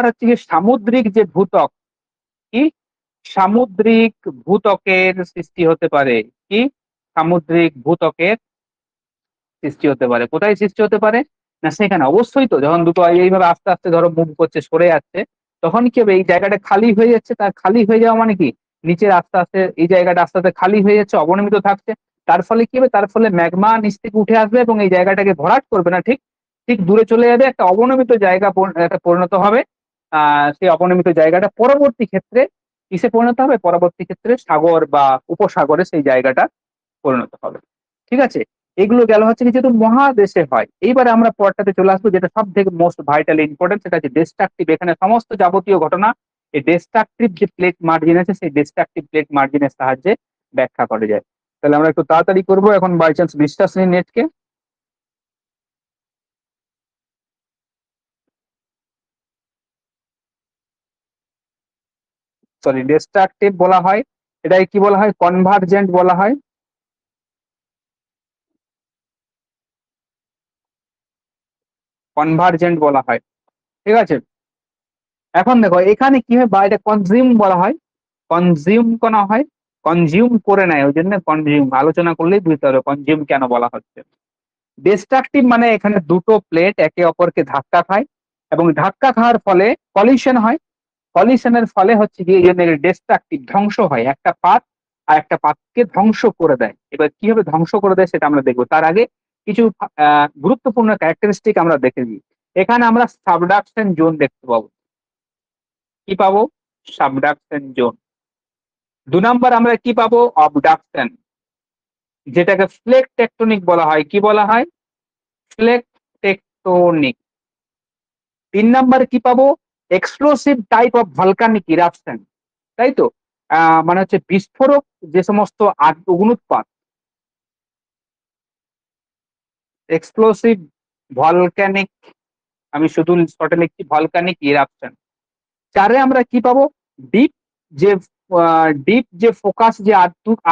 হচ্ছে কি সামুদ্রিক যে ভূত্বক, কি সামুদ্রিক ভূত্বকের সৃষ্টি হতে পারে, কি সামুদ্রিক ভূত্বকের সৃষ্টি হতে পারে। কোথায় সৃষ্টি হতে পারে, না সেখানে অবশ্যই তো, যখন দুটো এইভাবে আস্তে আস্তে ধরো মুভ করছে, সরে যাচ্ছে, তখন কি হবে, এই জায়গাটা খালি হয়ে যাচ্ছে, তার খালি হয়ে যাওয়া মানে কি, নিচের আস্তে আস্তে এই জায়গাটা আস্তে আস্তে খালি হয়ে যাচ্ছে, অবনমিত থাকছে। তার ফলে কি হবে, তার ফলে ম্যাগমা নিচ থেকে উঠে আসবে এবং এই জায়গাটাকে ভরাট করবে না, ঠিক ঠিক দূরে চলে যাবে, একটা অবনমিত জায়গা একটা পরিণত হবে। সেই অবনমিত জায়গাটা পরবর্তী ক্ষেত্রে কিসে পরিণত হবে, পরবর্তী ক্ষেত্রে সাগর বা উপসাগরে সেই জায়গাটা পরিণত হবে। ঠিক আছে, এগুলো গেল হচ্ছে কি যেহেতু মহাদেশে হয়। এইবারে আমরা পরটাতে চলে আসবো, যেটা সব থেকে মোস্ট ভাইটাল ইম্পর্টেন্ট, সেটা হচ্ছে ডিস্ট্রাকটিভ। এখানে সমস্ত যাবতীয় ঘটনা এই ডিস্ট্রাকটিভ যে প্লেট মার্জিন আছে, সেই ডিস্ট্রাকটিভ প্লেট মার্জিনের সাহায্যে ব্যাখ্যা করা যায়। তাহলে আমরা একটু তাড়াতাড়ি করবো, এখন বাই চান্স বিশ্বাস নেই নেটকে। সরি, ডিস্ট্রাকটিভ বলা হয়, এটাকে কি বলা হয়, কনভার্জেন্ট বলা হয়, কনভার্জেন্ট বলা হয়। ঠিক আছে, এখন দেখো এখানে কি হয়, বা এটা কনজিউম বলা হয়, কনজিউম করা হয়, কনজিউম করে নেয়, ওই জন্য কনজিউম আলোচনা করলেই বুঝতে হবে কনজিউম কেন বলা হচ্ছে। ডিস্ট্রাকটিভ মানে এখানে দুটো প্লেট একে অপরকে ধাক্কা খায় এবং ধাক্কা খাওয়ার ফলে কলিশন হয়, কলিশনের ফলে হচ্ছে গিয়ে ডিস্ট্রাকটিভ ধ্বংস হয়, একটা পাত আর একটা পাতকে ধ্বংস করে দেয়। এবার কিভাবে ধ্বংস করে দেয় সেটা আমরা দেখবো, তার আগে কিছু গুরুত্বপূর্ণ ক্যারেক্টারিস্টিক আমরা দেখে নিই। এখানে আমরা সাবডাকশন জোন দেখতে পাবো, কি পাবো, সাবডাকশন জোন। 2 নম্বর আমরা কি পাবো, অবডাকশন, যেটাকে প্লেট টেকটনিক বলা হয়, কি বলা হয়, প্লেট টেকটোনিক। 3 নাম্বারে কি পাবো? Explosive type of volcanic eruption, তাই তো? মানে হচ্ছে বিস্ফোরক যে সমস্ত অগ্নুৎপাত, এক্সপ্লোসিভ ভলকানিক, আমি শুধু শর্টে লিখছি ভলকানিক ইরাপশন। 4 আমরা কি পাবো? ডিপ যে ডিপ যে ফোকাস যে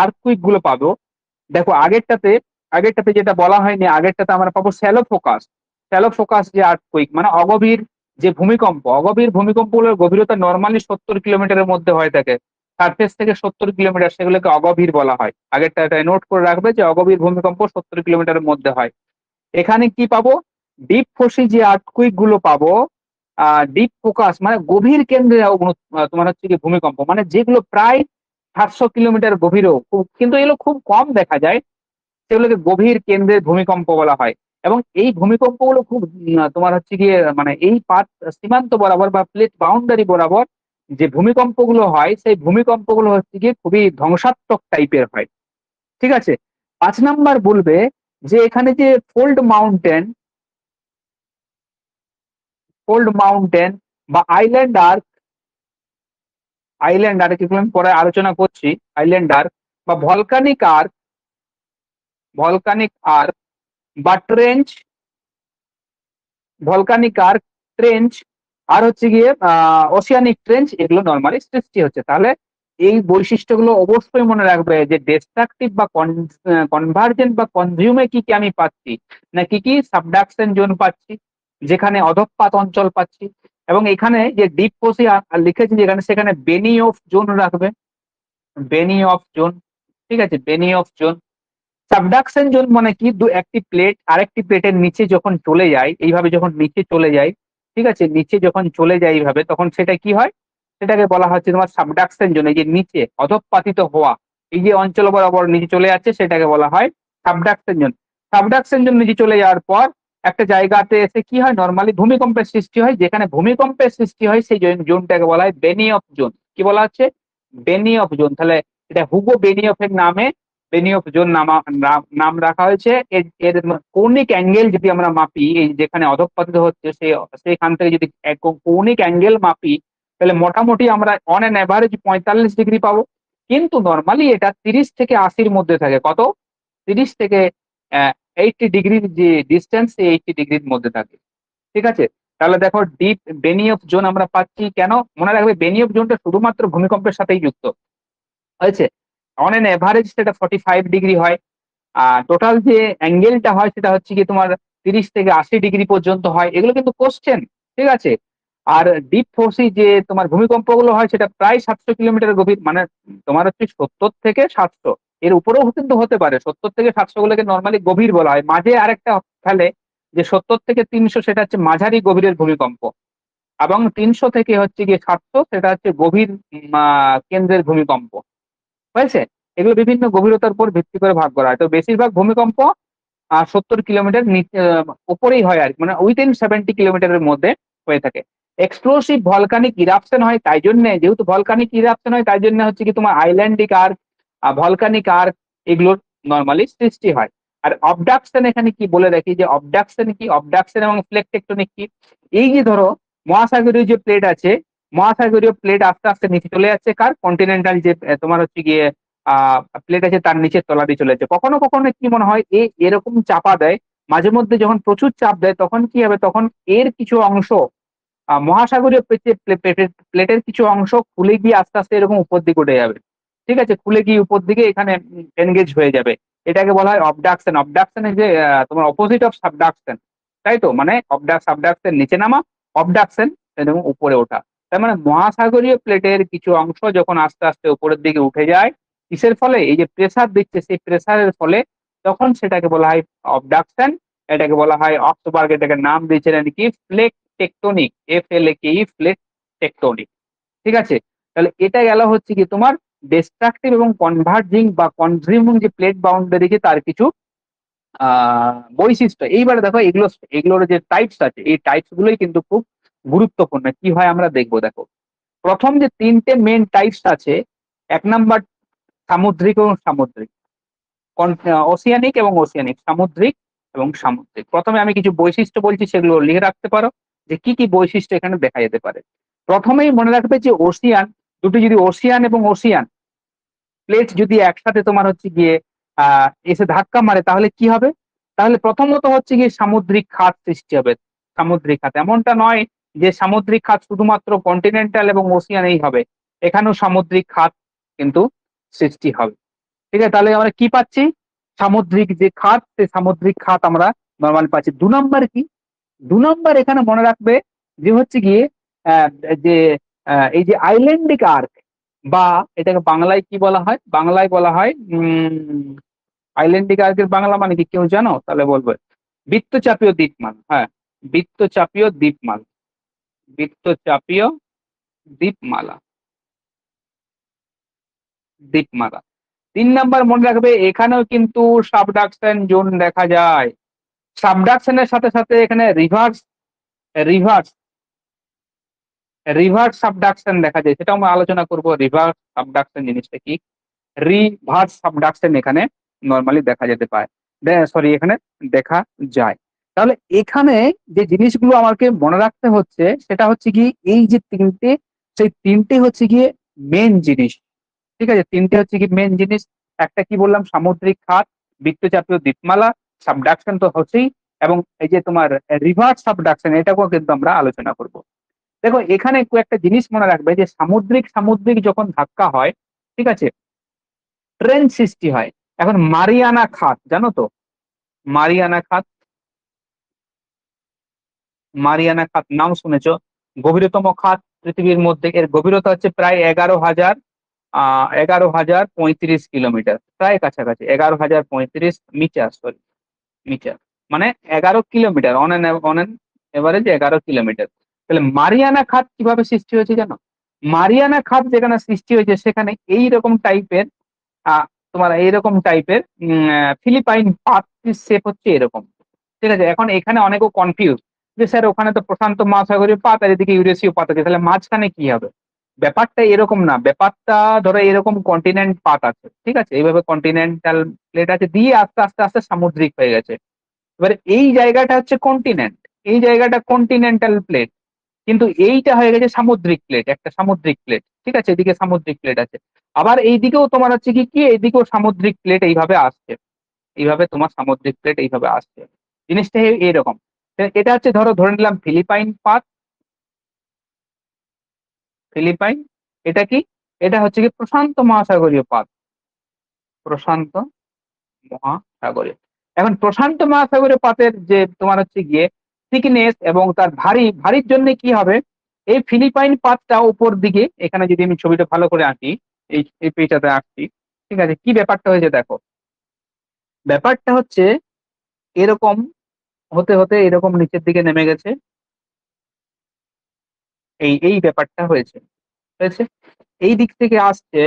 আর্থকুইক গুলো পাবো। দেখো আগেরটাতে যেটা বলা হয়নি, আগেরটাতে আমরা পাবো শ্যালো ফোকাস। শ্যালো ফোকাস যে আর্থকুইক মানে অগভীর যে ভূমিকম্প, অগভীর ভূমিকম্পগুলোর গভীরতা নর্মালি 70 কিলোমিটারের মধ্যে হয়ে থাকে, সারফেস থেকে 70 কিলোমিটার, সেগুলোকে অগভীর বলা হয়। আগেরটা এটা নোট করে রাখবে যে অগভীর ভূমিকম্প 70 কিলোমিটারের মধ্যে হয়। এখানে কি পাবো? ডিপ ফোর্সি যে আর্থকুইক গুলো পাবো, ডিপ ফোকাস মানে গভীর কেন্দ্রে তোমার হচ্ছে কি ভূমিকম্প, মানে যেগুলো প্রায় 700 কিলোমিটার গভীরও, কিন্তু এগুলো খুব কম দেখা যায়, সেগুলোকে গভীর কেন্দ্রের ভূমিকম্প বলা হয়। এবং এই ভূমিকম্পগুলো খুব তোমার হচ্ছে গিয়ে মানে এই পাত সীমান্ত বরাবর বা প্লেট বাউন্ডারি বরাবর যে ভূমিকম্পগুলো হয়, সেই ভূমিকম্পগুলো হচ্ছে গিয়ে খুবই ধ্বংসাত্মক টাইপের হয়। ঠিক আছে। 5 নাম্বার বলবে যে এখানে যে ফোল্ড মাউন্টেন বা আইল্যান্ড আর্ক, এগুলো আমি পরে আলোচনা করছি। আইল্যান্ড আর্ক বা ভলকানিক আর্ক বা ভলকানিক আর্ক ট্রেঞ্চ, আর হচ্ছে গিয়ে ওসিয়ানিক ট্রেঞ্চ, এগুলো নর্মালি সৃষ্টি হচ্ছে। তাহলে এই বৈশিষ্ট্যগুলো অবশ্যই মনে রাখবে যে ডিস্ট্রাকটিভ বা কনভার্জেন্ট বা কনজিউমে কি কি আমি পাচ্ছি, না কি কি সাবডাকশন জোন পাচ্ছি, যেখানে অধঃপাত অঞ্চল পাচ্ছি। এবং এখানে যে ডিপ কোসি লিখেছি যেখানে, সেখানে বেনি অফ জোন রাখবে, বেনি অফ জোন। ঠিক আছে, বেনি অফ জোন। সাবডাকশন জোন মানে কি? একটি প্লেট আরেকটি প্লেটের নিচে যখন চলে যায়, এইভাবে যখন নিচে চলে যায়, ঠিক আছে, নিচে যখন চলে যায় এইভাবে, তখন সেটা কি হয়? সেটাকে বলা হচ্ছে তোমার সাবডাকশন জোন। এই যে নিচে অধঃপাতিত হওয়া, এই যে অঞ্চল বরাবর নিচে চলে যাচ্ছে, সেটাকে বলা হয় সাবডাকশন জোন। সাবডাকশন জোন নিচে চলে যাওয়ার পর একটা জায়গাতে এসে কি হয়, নর্মালি ভূমিকম্পের সৃষ্টি হয়। যেখানে ভূমিকম্পের সৃষ্টি হয় সেই জোনটাকে বলা হয় বেনি অফ জোন। কি বলা হচ্ছে? বেনি অফ জোন। তাহলে এটা হুগো বেনিয়ফের নামে বেনিয়ফ জোন নাম রাখা হয়েছে। এর কৌণিক অ্যাঙ্গেল যদি আমরা মাপি, এই যেখানে অধঃপতিত হচ্ছে সেখান থেকে যদি কৌণিক অ্যাঙ্গেল মাপি, তাহলে মোটামুটি আমরা অন অ্যান অ্যাভারেজ 45 ডিগ্রি পাবো। কিন্তু নর্মালি এটা 30 থেকে 80-র মধ্যে থাকে। কত? 30 থেকে 80 ডিগ্রির যে ডিস্টেন্স, সেই 80 ডিগ্রির মধ্যে থাকে। ঠিক আছে। তাহলে দেখো ডিপ বেনিয়ফ জোন আমরা পাচ্ছি কেন? মনে রাখবে বেনিয়ফ জোনটা শুধুমাত্র ভূমিকম্পের সাথেই যুক্ত হয়েছে। অন এন এভারেজ সেটা 45 ডিগ্রি হয়। আর টোটাল যে অ্যাঙ্গেলটা হয় সেটা হচ্ছে কি তোমার 30 থেকে 80 ডিগ্রি পর্যন্ত হয়। এগুলো কিন্তু কোশ্চেন। ঠিক আছে। আর ডিপ ফোর্সি যে তোমার ভূমিকম্প গুলো হয়, সেটা প্রায় 700 কিলোমিটার গভীর, মানে তোমার হচ্ছে 70 থেকে 700, এর উপরেও কিন্তু হতে পারে। 70 থেকে 700 গুলোকে নর্মালি গভীর বলা হয়। মাঝে আরেকটা ফেলে যে 70 থেকে 300, সেটা হচ্ছে মাঝারি গভীরের ভূমিকম্প। এবং 300 থেকে হচ্ছে গিয়ে 700, সেটা হচ্ছে গভীর কেন্দ্রের ভূমিকম্প। হয়েছে। এগুলো বিভিন্ন গভীরতার উপর ভিত্তি করে ভাগ করা হয়। তো বেশিরভাগ ভূমিকম্প 70 কিলোমিটার উপরেই হয় আর কি, মানে উইদিন 70 কিলোমিটারের মধ্যে হয়ে থাকে। এক্সপ্লোসিভ ভলকানিক ইরাপশন হয়, তাই জন্য যেহেতু ভলকানিক ইরাপশন হয়, তাই জন্য হচ্ছে কি তোমার আইল্যান্ডিক আর্ক, ভলকানিক আর্ক, এগুলোর নর্মালি সৃষ্টি হয়। আর অবডাকশন এখানে কি বলে রাখি, যে অবডাকশন কি, অবডাকশন এবং প্লেট টেকটনিক কি? এই যে ধরো মহাসাগরীয় যে প্লেট আছে, মহাসাগরীয় প্লেট আস্তে আস্তে নিচে চলে যাচ্ছে, কার কন্টিনেন্টাল যে তোমার হচ্ছে গিয়ে প্লেট আছে তার নিচের তলা দিয়ে চলে যাচ্ছে। কখনো কখনো কি মনে হয় এরকম চাপা দেয়, মাঝে মধ্যে যখন প্রচুর চাপ দেয় তখন কি হবে, তখন এর কিছু অংশ মহাসাগরীয় প্লেটের কিছু অংশ খুলে গিয়ে আস্তে আস্তে এরকম উপর দিকে উঠে যাবে। ঠিক আছে, খুলে গিয়ে উপর দিকে এখানে এনগেজ হয়ে যাবে। এটাকে বলা হয় অবডাকশন। অবডাকশনের যে তোমার অপোজিট অফ সাবডাকশন, তাই তো? মানে সাবডাকশন নিচে নামা, অবডাকশন এবং উপরে ওঠা। তার মানে মহাসাগরীয় প্লেটের কিছু অংশ যখন আস্তে আস্তে উপরের দিকে উঠে যায়, কিসের ফলে? এই যে প্রেসার দিচ্ছে, সেই প্রেসারের ফলে, তখন সেটাকে বলা হয় অবডাকশন। এটাকে বলা হয় অক্সবার্গ, এটাকে নাম দিয়েছিলেন কি, plate tectonic, FLAKE, plate tectonic. ঠিক আছে। তাহলে এটা গেল হচ্ছে কি তোমার ডিস্ট্রাকটিভ এবং কনভার্জিং বা কনজিউমিং যে প্লেট বাউন্ডারি, তার কিছু বৈশিষ্ট্য। এইবারে দেখো এগুলোর যে টাইপস আছে, এই টাইপস গুলোই কিন্তু খুব গুরুত্বপূর্ণ। কি হয় আমরা দেখবো। দেখো, প্রথম যে 3টে মেন টাইপস আছে, 1 নাম্বার সামুদ্রিক এবং সামুদ্রিক, অসিয়ানিক এবং ওসিয়ানিক, সামুদ্রিক এবং সামুদ্রিক। প্রথমে আমি কিছু বৈশিষ্ট্য বলছি, সেগুলো লিখে রাখতে পারো যে কি কি বৈশিষ্ট্য এখানে দেখা যেতে পারে। প্রথমেই মনে রাখবে যে ওশিয়ান, দুটি যদি ওশিয়ান এবং ওশিয়ান প্লেট যদি একসাথে তোমার হচ্ছে গিয়ে এসে ধাক্কা মারে তাহলে কি হবে? তাহলে প্রথমত হচ্ছে গিয়ে সামুদ্রিক খাত সৃষ্টি হবে। সামুদ্রিক খাত এমনটা নয় যে সামুদ্রিক খাত শুধুমাত্র কন্টিনেন্টাল এবং ওশিয়ানেই হবে, এখানেও সামুদ্রিক খাত কিন্তু সৃষ্টি হবে। ঠিক আছে, তাহলে আমরা কি পাচ্ছি? সামুদ্রিক যে খাত, সেই সামুদ্রিক খাত আমরা নর্মাল পাচ্ছি। 2 নম্বর কি? 2 নম্বর এখানে মনে রাখবে যে হচ্ছে গিয়ে আহ, যে এই যে আইল্যান্ডিক আর্ক, বা এটাকে বাংলায় কি বলা হয়? বাংলায় বলা হয় আইল্যান্ডিক আর্কের বাংলা মানে কি কেউ জানো? তাহলে বলবে বৃত্তচাপীয় দ্বীপমালা। হ্যাঁ, বৃত্তচাপীয় দ্বীপমালা, বৃত্তচাপীয় দ্বীপমালা, দ্বীপমালা। 3 নম্বর মনে রাখবে এখানেও কিন্তু সাবডাকশন জোন দেখা যায়। সাবডাকশনের সাথে সাথে এখানে রিভার্স রিভার্স রিভার্স সাবডাকশন দেখা যায়, সেটাও আমরা আলোচনা করব। রিভার্স সাবডাকশন জিনিসটা কি? রিভার্স সাবডাকশন এখানে নর্মালি দেখা যেতে পারে, সরি এখানে দেখা যায়। তাহলে এখানে যে জিনিসগুলো আমাকে মনে রাখতে হচ্ছে সেটা হচ্ছে কি, এই যে তিনটে, সেই তিনটে হচ্ছে গিয়ে মেন জিনিস। ঠিক আছে, তিনটে হচ্ছে কি মেন জিনিস। একটা কি বললাম? সামুদ্রিক খাত, বৃত্তচাপীয় দ্বীপমালা, সাবডাকশন তো হচ্ছেই, এবং এই যে তোমার রিভার্স সাবডাকশন, এটাকেও কিন্তু আমরা আলোচনা করব। দেখো এখানে একটা জিনিস মনে রাখবে যে সামুদ্রিক সামুদ্রিক যখন ধাক্কা হয়, ঠিক আছে, ট্রেন সৃষ্টি হয়। এখন মারিয়ানা খাত জানো তো? মারিয়ানা খাত, মারিয়ানা খাত নাম শুনেছো? গভীরতম খাত পৃথিবীর মধ্যে, এর গভীরতা হচ্ছে প্রায় 11,035 কিলোমিটার, প্রায় কাছাকাছি 11,035 মিটার, সরি মিটার, মানে 11 kilometre, on an average 11 kilometre. তাহলে মারিয়ানা খাত কিভাবে সৃষ্টি হয়েছে জানো? মারিয়ানা খাত যেখানে সৃষ্টি হয়েছে সেখানে এইরকম টাইপের তোমার এইরকম টাইপের ফিলিপাইন পাত শেপ হচ্ছে এরকম। ঠিক আছে, এখন এখানে অনেকে কনফিউজ যে স্যার ওখানে তো প্রশান্ত মহাসাগরীয় পাত আর এদিকে ইউরেশীয় পাত আছে, তাহলে মাঝখানে কি হবে? ব্যাপারটা এরকম না, ব্যাপারটা ধরো এরকম কন্টিনেন্ট পাত আছে, ঠিক আছে, এইভাবে কন্টিনেন্টাল প্লেট আছে, দিয়ে আস্তে আস্তে আস্তে সামুদ্রিক হয়ে গেছে। এবার এই জায়গাটা হচ্ছে কন্টিনেন্ট, এই জায়গাটা কন্টিনেন্টাল প্লেট, কিন্তু এইটা হয়ে গেছে সামুদ্রিক প্লেট, একটা সামুদ্রিক প্লেট। ঠিক আছে, এদিকে সামুদ্রিক প্লেট আছে, আবার এইদিকেও তোমার হচ্ছে কি কি এইদিকেও সামুদ্রিক প্লেট এইভাবে আসছে, এইভাবে তোমার সামুদ্রিক প্লেট এইভাবে আসছে। জিনিসটা এইরকম। এটা হচ্ছে ধরো ধরে নিলাম ফিলিপাইন পাত, ফিলিপাইন। এটা কি? এটা হচ্ছে কি প্রশান্ত মহাসাগরীয় পাত, প্রশান্ত মহাসাগরীয়। এখন প্রশান্ত মহাসাগরীয় পাতের যে তোমার হচ্ছে গিয়ে থিকনেস এবং তার ভারী ভারীর জন্য কি হবে? এই ফিলিপাইন পাতটা উপর দিকে, এখানে যদি আমি ছবিটা ভালো করে আঁকি, এই পেজটাতে আঁকছি, ঠিক আছে, কি ব্যাপারটা হয়েছে দেখো। ব্যাপারটা হচ্ছে এরকম হতে হতে এরকম নিচের দিকে নেমে গেছে, এই এই ব্যাপারটা হয়েছে, হয়েছে। এই দিক থেকে আসছে,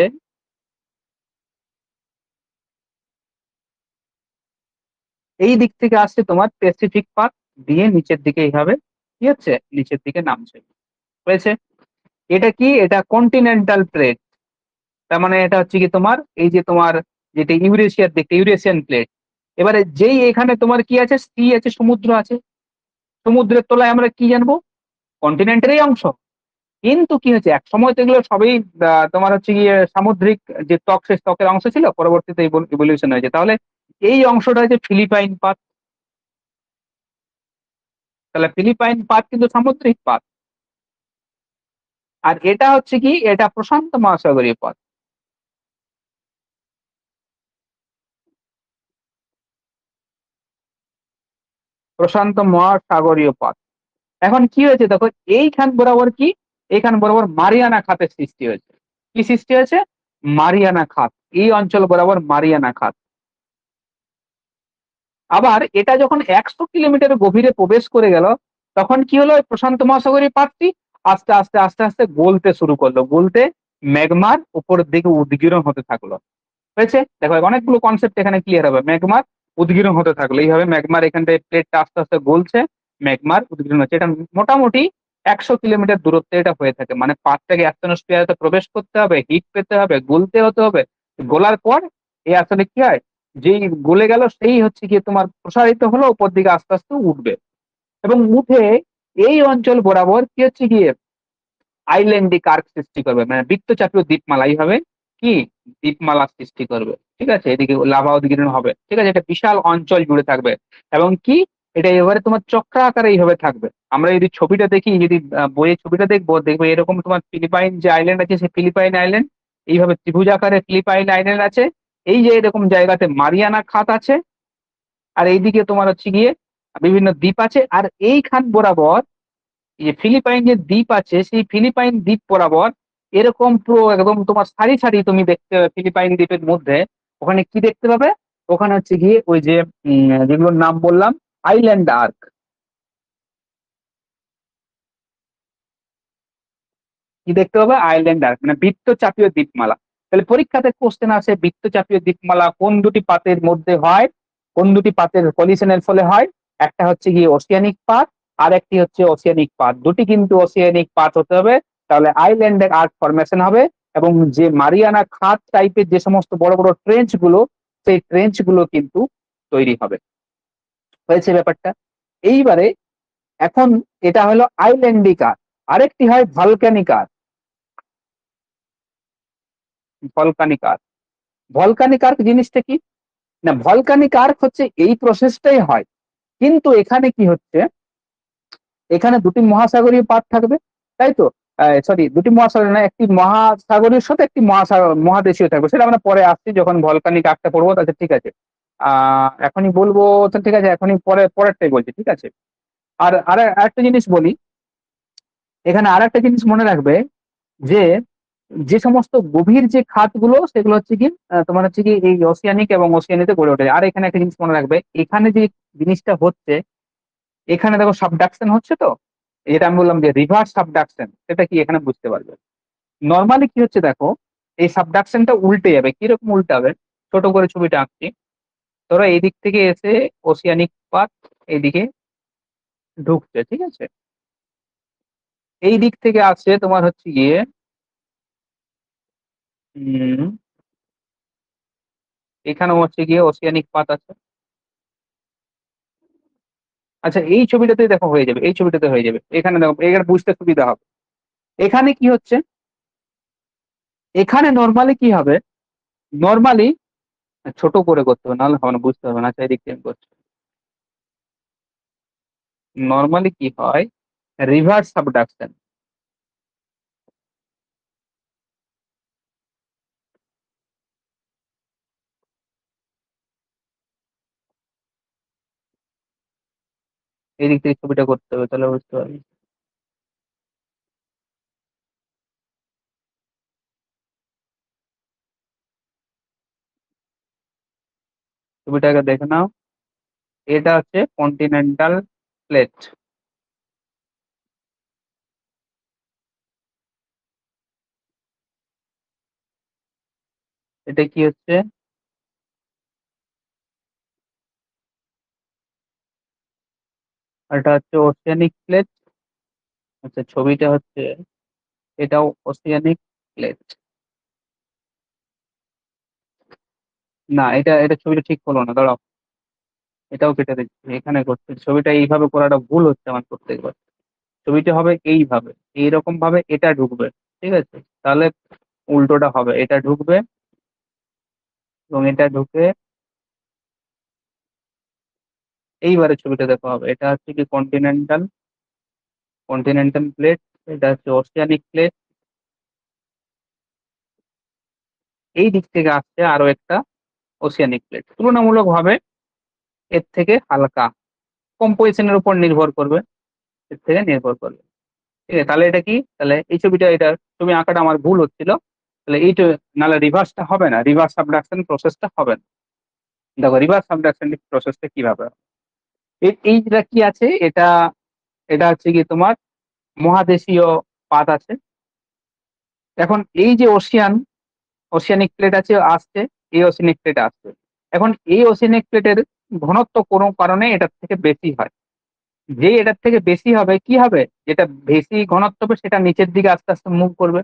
এই দিক থেকে আসছে তোমার প্যাসিফিক পাত, দিয়ে নিচের দিকে এইভাবে কি হচ্ছে, নিচের দিকে নামছে, হয়েছে। এটা কি? এটা কন্টিনেন্টাল প্লেট। তার মানে এটা হচ্ছে কি তোমার এই যে তোমার যেটা ইউরেশিয়ার দিকটা, ইউরেশিয়ান প্লেট। এবারে যেই এখানে তোমার কি আছে, সি আছে, সমুদ্র আছে, সমুদ্রের তলায় আমরা কি জানবো? কন্টিনেন্টেরই অংশ। কিন্তু কি হচ্ছে, এক সময় তো এগুলো সবই তোমার হচ্ছে গিয়ে সামুদ্রিক যে ত্বক, সে ত্বকের অংশ ছিল, পরবর্তীতে ইভলিউশন হয়েছে। তাহলে এই অংশটা হচ্ছে ফিলিপাইন পাত। তাহলে ফিলিপাইন পাত কিন্তু সামুদ্রিক পাত, আর এটা হচ্ছে কি, এটা প্রশান্ত মহাসাগরীয় পাত। প্রশান্ত মহাসাগরীয় পাত। এখন কি হয়েছে দেখো, এইখান বরাবর কি, এইখান বরাবর মারিয়ানা খাতের সৃষ্টি হয়েছে। কি সৃষ্টি হয়েছে? মারিয়ানা খাত। এই অঞ্চল বরাবর মারিয়ানা খাত। আবার এটা যখন 100 কিলোমিটার গভীরে প্রবেশ করে গেল, তখন কি হলো, ওই প্রশান্ত মহাসাগরীয় পাতটি আস্তে আস্তে আস্তে আস্তে গলতে শুরু করলো, গলতে ম্যাগমার উপরের দিকে উদগীরণ হতে থাকলো। হয়েছে, দেখো অনেকগুলো কনসেপ্ট এখানে ক্লিয়ার হবে। ম্যাগমার উদগীরণ হতে থাকলো, এইভাবে ম্যাগমার এখান থেকে প্লেটটা আস্তে আস্তে গলছে, ম্যাগমার উদগীরণ হচ্ছে। এটা মোটামুটি 100 কিলোমিটার দূরত্বে এটা হয়ে থাকে, মানে পাতটাকে অ্যাটমসফিয়ারে প্রবেশ করতে হবে, হিট পেতে হবে, গলতে হতে হবে, গলার পর এ আসলে কি হয়, যেই গলে গেল সেই হচ্ছে গিয়ে তোমার প্রসারিত হলো উপর দিকে আস্তে আস্তে উঠবে, এবং উঠে এই অঞ্চল বরাবর কি হচ্ছে গিয়ে আইল্যান্ডিক আর্ক সৃষ্টি করবে, মানে বৃত্তচাপীয় দ্বীপমালা এইভাবে কি দ্বীপমালা সৃষ্টি করবে। ঠিক আছে, এদিকে লাভা উদ্গীরণ হবে। ঠিক আছে, এটা বিশাল অঞ্চল জুড়ে থাকবে, এবং কি এটা এবারে তোমার চক্র আকারে এইভাবে থাকবে। আমরা যদি ছবিটা দেখি, যদি বইয়ের ছবিটা দেখবো, দেখবো এরকম তোমার ফিলিপাইন যে আইল্যান্ড আছে, সেই ফিলিপাইন আইল্যান্ড এইভাবে ত্রিভুজ আকারে ফিলিপাইন আইল্যান্ড আছে। এই যে এরকম জায়গাতে মারিয়ানা খাত আছে, আর এইদিকে তোমার হচ্ছে গিয়ে বিভিন্ন দ্বীপ আছে, আর এইখান বরাবর যে ফিলিপাইন যে দ্বীপ আছে, সেই ফিলিপাইন দ্বীপ বরাবর এরকম পুরো একদম তোমার সারি সারি তুমি দেখতে পাবে ফিলিপাইন দ্বীপের মধ্যে। ওখানে কি দেখতে পাবে? ওখানে হচ্ছে গিয়ে ওই যে যেগুলোর নাম বললাম, আইল্যান্ড আর্ক। কি দেখতে পাবে? আইল্যান্ড আর্ক, মানে বৃত্তচাপীয় দ্বীপমালা। তাহলে পরীক্ষাতে কোশ্চেন আসে বৃত্তচাপীয় দ্বীপমালা কোন দুটি পাতের মধ্যে হয়, কোন দুটি পাতের কলিশনের ফলে হয়। একটা হচ্ছে গিয়ে ওসিয়ানিক পাত, আর একটি হচ্ছে ওসিয়ানিক পাত। দুটি কিন্তু ওসিয়ানিক পাত হতে হবে, তাহলে আইল্যান্ডের আর্ক ফরমেশন হবে। এবং যে মারিয়ানা খাত টাইপের যে সমস্ত বড় বড় ট্রেঞ্চ গুলো, সেই ট্রেঞ্চ গুলো কিন্তু তৈরি হবে। হয়েছে ব্যাপারটা। এইবারে এখন এটা হলো আইল্যান্ডিক আর্ক, আরেকটি হয় volcanic arc. Volcanic arc, volcanic arc জিনিসটা কি? না, ভলকানিক আর্ক হচ্ছে এই প্রসেসটাই হয়, কিন্তু এখানে কি হচ্ছে, এখানে দুটি মহাসাগরীয় পাত থাকবে, তাই তো? সরি, দুটি মহাসাগর না, একটি মহাসাগরীর সাথে একটি মহাসাগর মহাদেশীয় থাকবে, সেটা আমরা পরে আসছি যখন ভলকানিক আর্কটা পড়বো। আচ্ছা ঠিক আছে, এখনই বলবো তো, ঠিক আছে এখনই পরেরটাই বলছি, ঠিক আছে। আর আরেকটা জিনিস বলি, এখানে আর একটা জিনিস মনে রাখবে, যে যে সমস্ত গভীর যে খাতগুলো, সেগুলো হচ্ছে কি তোমার হচ্ছে কি এই ওসিয়ানিক এবং ওসিয়ানিতে গড়ে ওঠে। আর এখানে একটা জিনিস মনে রাখবে, এখানে যে জিনিসটা হচ্ছে, এখানে দেখো সাবডাকশন হচ্ছে তো, এটা আমি বললাম যে রিভার্স সাবডাকশন, সেটা কি এখানে বুঝতে পারবে। নর্মালি কি হচ্ছে দেখো, এই সাবডাকশনটা উল্টে যাবে। কিরকম উল্টাবে? ছোট করে ছবিটা আঁকছি। ধরো এই দিক থেকে এসে ওসিয়ানিক পাত এইদিকে ঢুকছে, ঠিক আছে। এই দিক থেকে আসছে তোমার হচ্ছে গিয়ে উম এখানেও হচ্ছে গিয়ে ওসিয়ানিক পাত আছে। আচ্ছা, এই ছবিটাতে দেখো হয়ে যাবে, এই ছবিটাতে হয়ে যাবে। এখানে দেখো, এখানে বুঝতে সুবিধা হবে। এখানে কি হচ্ছে, এখানে নর্মালি কি হবে, নর্মালি ছোট করে করতে হবে, নাহলে হবে না, বুঝতে হবে না। আচ্ছা, এদিক থেকে আমি করছি। নর্মালি কি হয়, রিভার্স সাবডাকশন। এদিক থেকে ছবিটা করতে হবে, তাহলে বুঝতে পারবি। ছবিটাকে দেখে নাও, এটা হচ্ছে কন্টিনেন্টাল প্লেট। এটা কি হচ্ছে? এটা হচ্ছে ওসিয়ানিক প্লেট। আচ্ছা, ছবিটা হচ্ছে, এটাও ওসিয়ানিক প্লেট। না, এটা এটা ছবিটা ঠিক হলো না, দাঁড়াও। এটাও কেটে দিচ্ছি, এখানে করতে ছবিটা এইভাবে করাটা ভুল হচ্ছে আমার প্রত্যেকবার। ছবিটা হবে এইভাবে, এইরকম ভাবে এটা ঢুকবে, ঠিক আছে। তাহলে উল্টোটা হবে, এটা ঢুকবে এবং এটা ঢুকে এইবারে ছবিটা দেখা হবে। এটা হচ্ছে কি কন্টিনেন্টাল, কন্টিনেন্টাল প্লেট। এটা হচ্ছে ওসিয়ানিক প্লেট। এই দিক থেকে আসছে আরো একটা ওসিয়ানিক প্লেট, তুলনামূলক ভাবে এর থেকে হালকা, কম্পোজিশনের উপর নির্ভর করবে, এর থেকে নির্ভর করবে। ঠিক আছে, তাহলে এটা কি, তাহলে এই ছবিটা, এটা ছবি আঁকাটা আমার ভুল হচ্ছিল। তাহলে এইটা, নাহলে রিভার্সটা হবে না, রিভার্স সাবডাকশন প্রসেসটা হবে না। দেখো রিভার্স সাবডাকশন প্রসেসটা কিভাবে হবে। এই যেটা কি আছে, এটা এটা হচ্ছে কি তোমার মহাদেশীয় পাত আছে। এখন এই যে ওশিয়ানিক প্লেট আছে আসছে, এই ওশিয়ানিক প্লেট আসছে। এখন এই ওশিয়ানিক প্লেটের ঘনত্ব কোনো কারণে এটার থেকে বেশি হয়। যেই এটার থেকে বেশি হবে কি হবে, যেটা বেশি ঘনত্ব হবে সেটা নিচের দিকে আস্তে আস্তে মুভ করবে।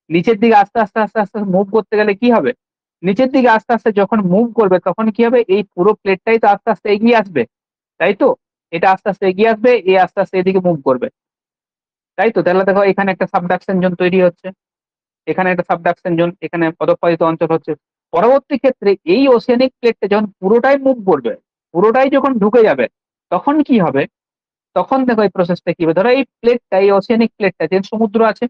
নিচের দিকে আস্তে আস্তে আস্তে আস্তে মুভ করতে গেলে কি হবে, নিচের দিকে আস্তে আস্তে যখন মুভ করবে তখন কি হবে, এই পুরো প্লেটটাই তো আস্তে আস্তে এগিয়ে আসবে, তাই তো? এটা আস্তে আস্তে এগিয়ে আসবে, এই আস্তে আস্তে এদিকে মুভ করবে, তাই তো? তাহলে দেখো এখানে একটা সাবডাকশন জোন তৈরি হচ্ছে, এখানে একটা সাবডাকশন জোন, এখানে পদক্ষয়িত অঞ্চল হচ্ছে। পরবর্তী ক্ষেত্রে এই ওসিয়ানিক প্লেটটা যখন পুরোটাই মুভ করবে, পুরোটাই যখন ঢুকে যাবে, তখন কি হবে? তখন দেখো এই প্রসেসটা কি হবে, ধরো এই প্লেটটা, এই ওসিয়ানিক প্লেটটা যে সমুদ্র আছে,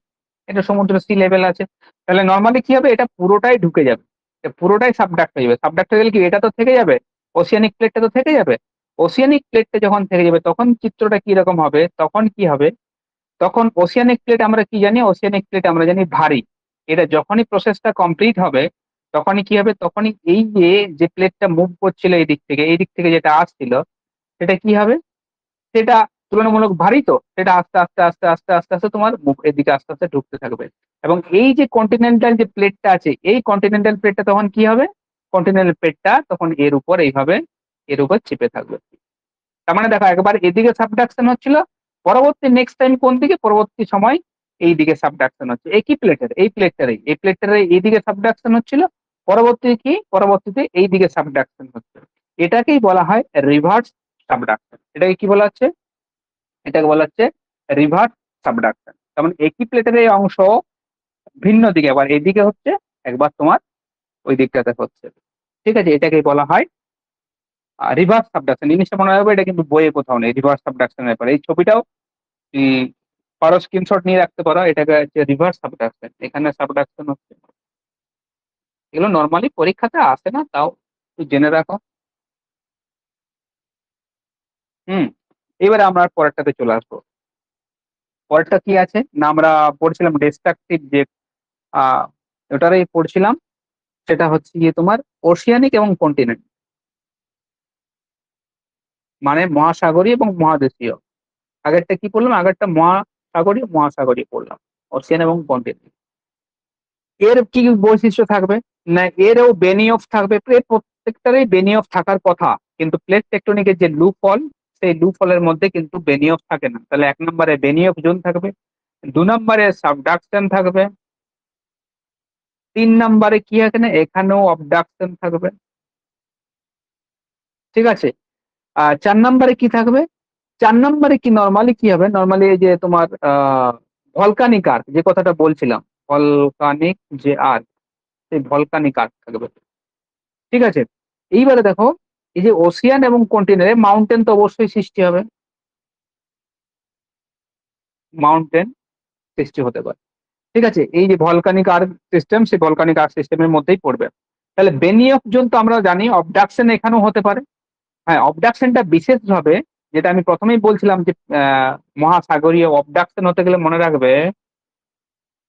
এটা সমুদ্র সি লেভেল আছে, তাহলে নর্মালি কি হবে, এটা পুরোটাই ঢুকে যাবে, এটা পুরোটাই সাবডাক্ট হয়ে যাবে। সাবডাক্ট হয়ে গেলে কি, এটা তো থেকে যাবে, ওসিয়ানিক প্লেটটা তো থেকে যাবে। ওসিয়ানিক প্লেটটা যখন থেকে যাবে তখন চিত্রটা কি রকম হবে, তখন কি হবে, তখন ওসিয়ানিক প্লেট আমরা কি জানি, ওসিয়ানিক প্লেট আমরা জানি ভারী। এটা যখনই প্রসেসটা কমপ্লিট হবে, তখনই কি হবে, তখনই এই যে যে প্লেটটা মুভ করছিল এই দিক থেকে, এই দিক থেকে যেটা আসছিল, সেটা কি হবে, সেটা তুলনামূলক ভারী, তো সেটা আস্তে আস্তে আস্তে আস্তে আস্তে আস্তে তোমার মুখ এদিকে আস্তে আস্তে ঢুকতে থাকবে। এবং এই যে কন্টিনেন্টাল যে প্লেটটা আছে, এই কন্টিনেন্টাল প্লেটটা তখন কি হবে, কন্টিনেন্টাল প্লেটটা তখন এর উপর এইভাবে এর উপর চেপে থাকবে। তার মানে দেখো, একবার এদিকে সাবডাকশন হচ্ছিল, পরবর্তী নেক্সট টাইম কোন দিকে, পরবর্তী সময় এই দিকে সাবডাকশন হচ্ছে, একই প্লেটের, এই প্লেটের এইদিকে সাবডাকশন হচ্ছিল, পরবর্তীতে এই দিকে সাবডাকশন হচ্ছে। এটাকেই বলা হয় রিভার্স সাবডাকশন। এটাকে কি বলা হচ্ছে, এটাকে বলা হচ্ছে রিভার্স সাবডাকশন। তেমন একই প্লেটের এই অংশ ভিন্ন দিকে, আবার এইদিকে হচ্ছে, একবার তোমার ওই দিকটাতে হচ্ছে, ঠিক আছে? এটাকেই বলা হয় রিভার্স সাবডাকশন। জিনিসটা মনে রাখবে, এটা কিন্তু বইয়ে কোথাও নেই রিভার্স সাবডাকশনের ব্যাপারে। এই ছবিটাও পারো স্ক্রিনশট নিয়ে রাখতে পারো, এটাকে হচ্ছে রিভার্স সাবডাকশন, এখানে সাবডাকশন হচ্ছে। এগুলো নর্মালি পরীক্ষাতে আসে না, তাও একটু জেনে রাখো। হুম। এবারে আমরা পরেরটাতে চলে আসবো। পরেরটা কি আছে না, আমরা পড়ছিলাম ডিস্ট্রাকটিভ যে ওটারই পড়ছিলাম, সেটা হচ্ছে গিয়ে তোমার ওশিয়ানিক এবং কন্টিনেন্ট, মানে মহাসাগরীয় এবং মহাদেশীয়। আগেরটা কি পড়লাম, আগেরটা মহাসাগরীয় মহাসাগরীয় পড়লাম, ওশিয়ান এবং কন্টিনেন্ট। এর কি বৈশিষ্ট্য থাকবে, না এরও বেনি অফ থাকবে, প্রত্যেকটারই বেনি অফ থাকার কথা, কিন্তু প্লেট টেকটনিকের যে লুপ হল, সেই লুপ হলের মধ্যে কিন্তু বেনি অফ থাকে না। তাহলে 1 নম্বরে বেনি অফ জোন থাকবে, 2 নম্বরে সাবডাকশন থাকবে, 3 নম্বরে কি এখানে, এখানেও অবডাকশন থাকবে, ঠিক আছে? আর 4 নম্বরে কি থাকবে, 4 নম্বরে কি নর্মালি কি হবে, নর্মালি এই যে তোমার ভলকানিক আর্ক যে কথাটা বলছিলাম, ভলকানিক যে আর্ক, সেই ভলকানিক আর্ক থাকবে, ঠিক আছে? এইবারে দেখো, এই যে ওসিয়ান এবং কন্টিনেন্টে মাউন্টেন তো অবশ্যই সৃষ্টি হবে, মাউন্টেন সৃষ্টি হতে পারে, ঠিক আছে? এই যে ভলকানিক আর্ক সিস্টেম, সেই ভলকানিক আর্ক সিস্টেমের মধ্যেই পড়বে। তাহলে বেনি অফ জোন তো আমরা জানি, অবডাকশন এখানেও হতে পারে। হ্যাঁ, অবডাকশনটা বিশেষভাবে, যেটা আমি প্রথমেই বলছিলাম যে মহাসাগরীয় অবডাকশন হতে গেলে মনে রাখবে,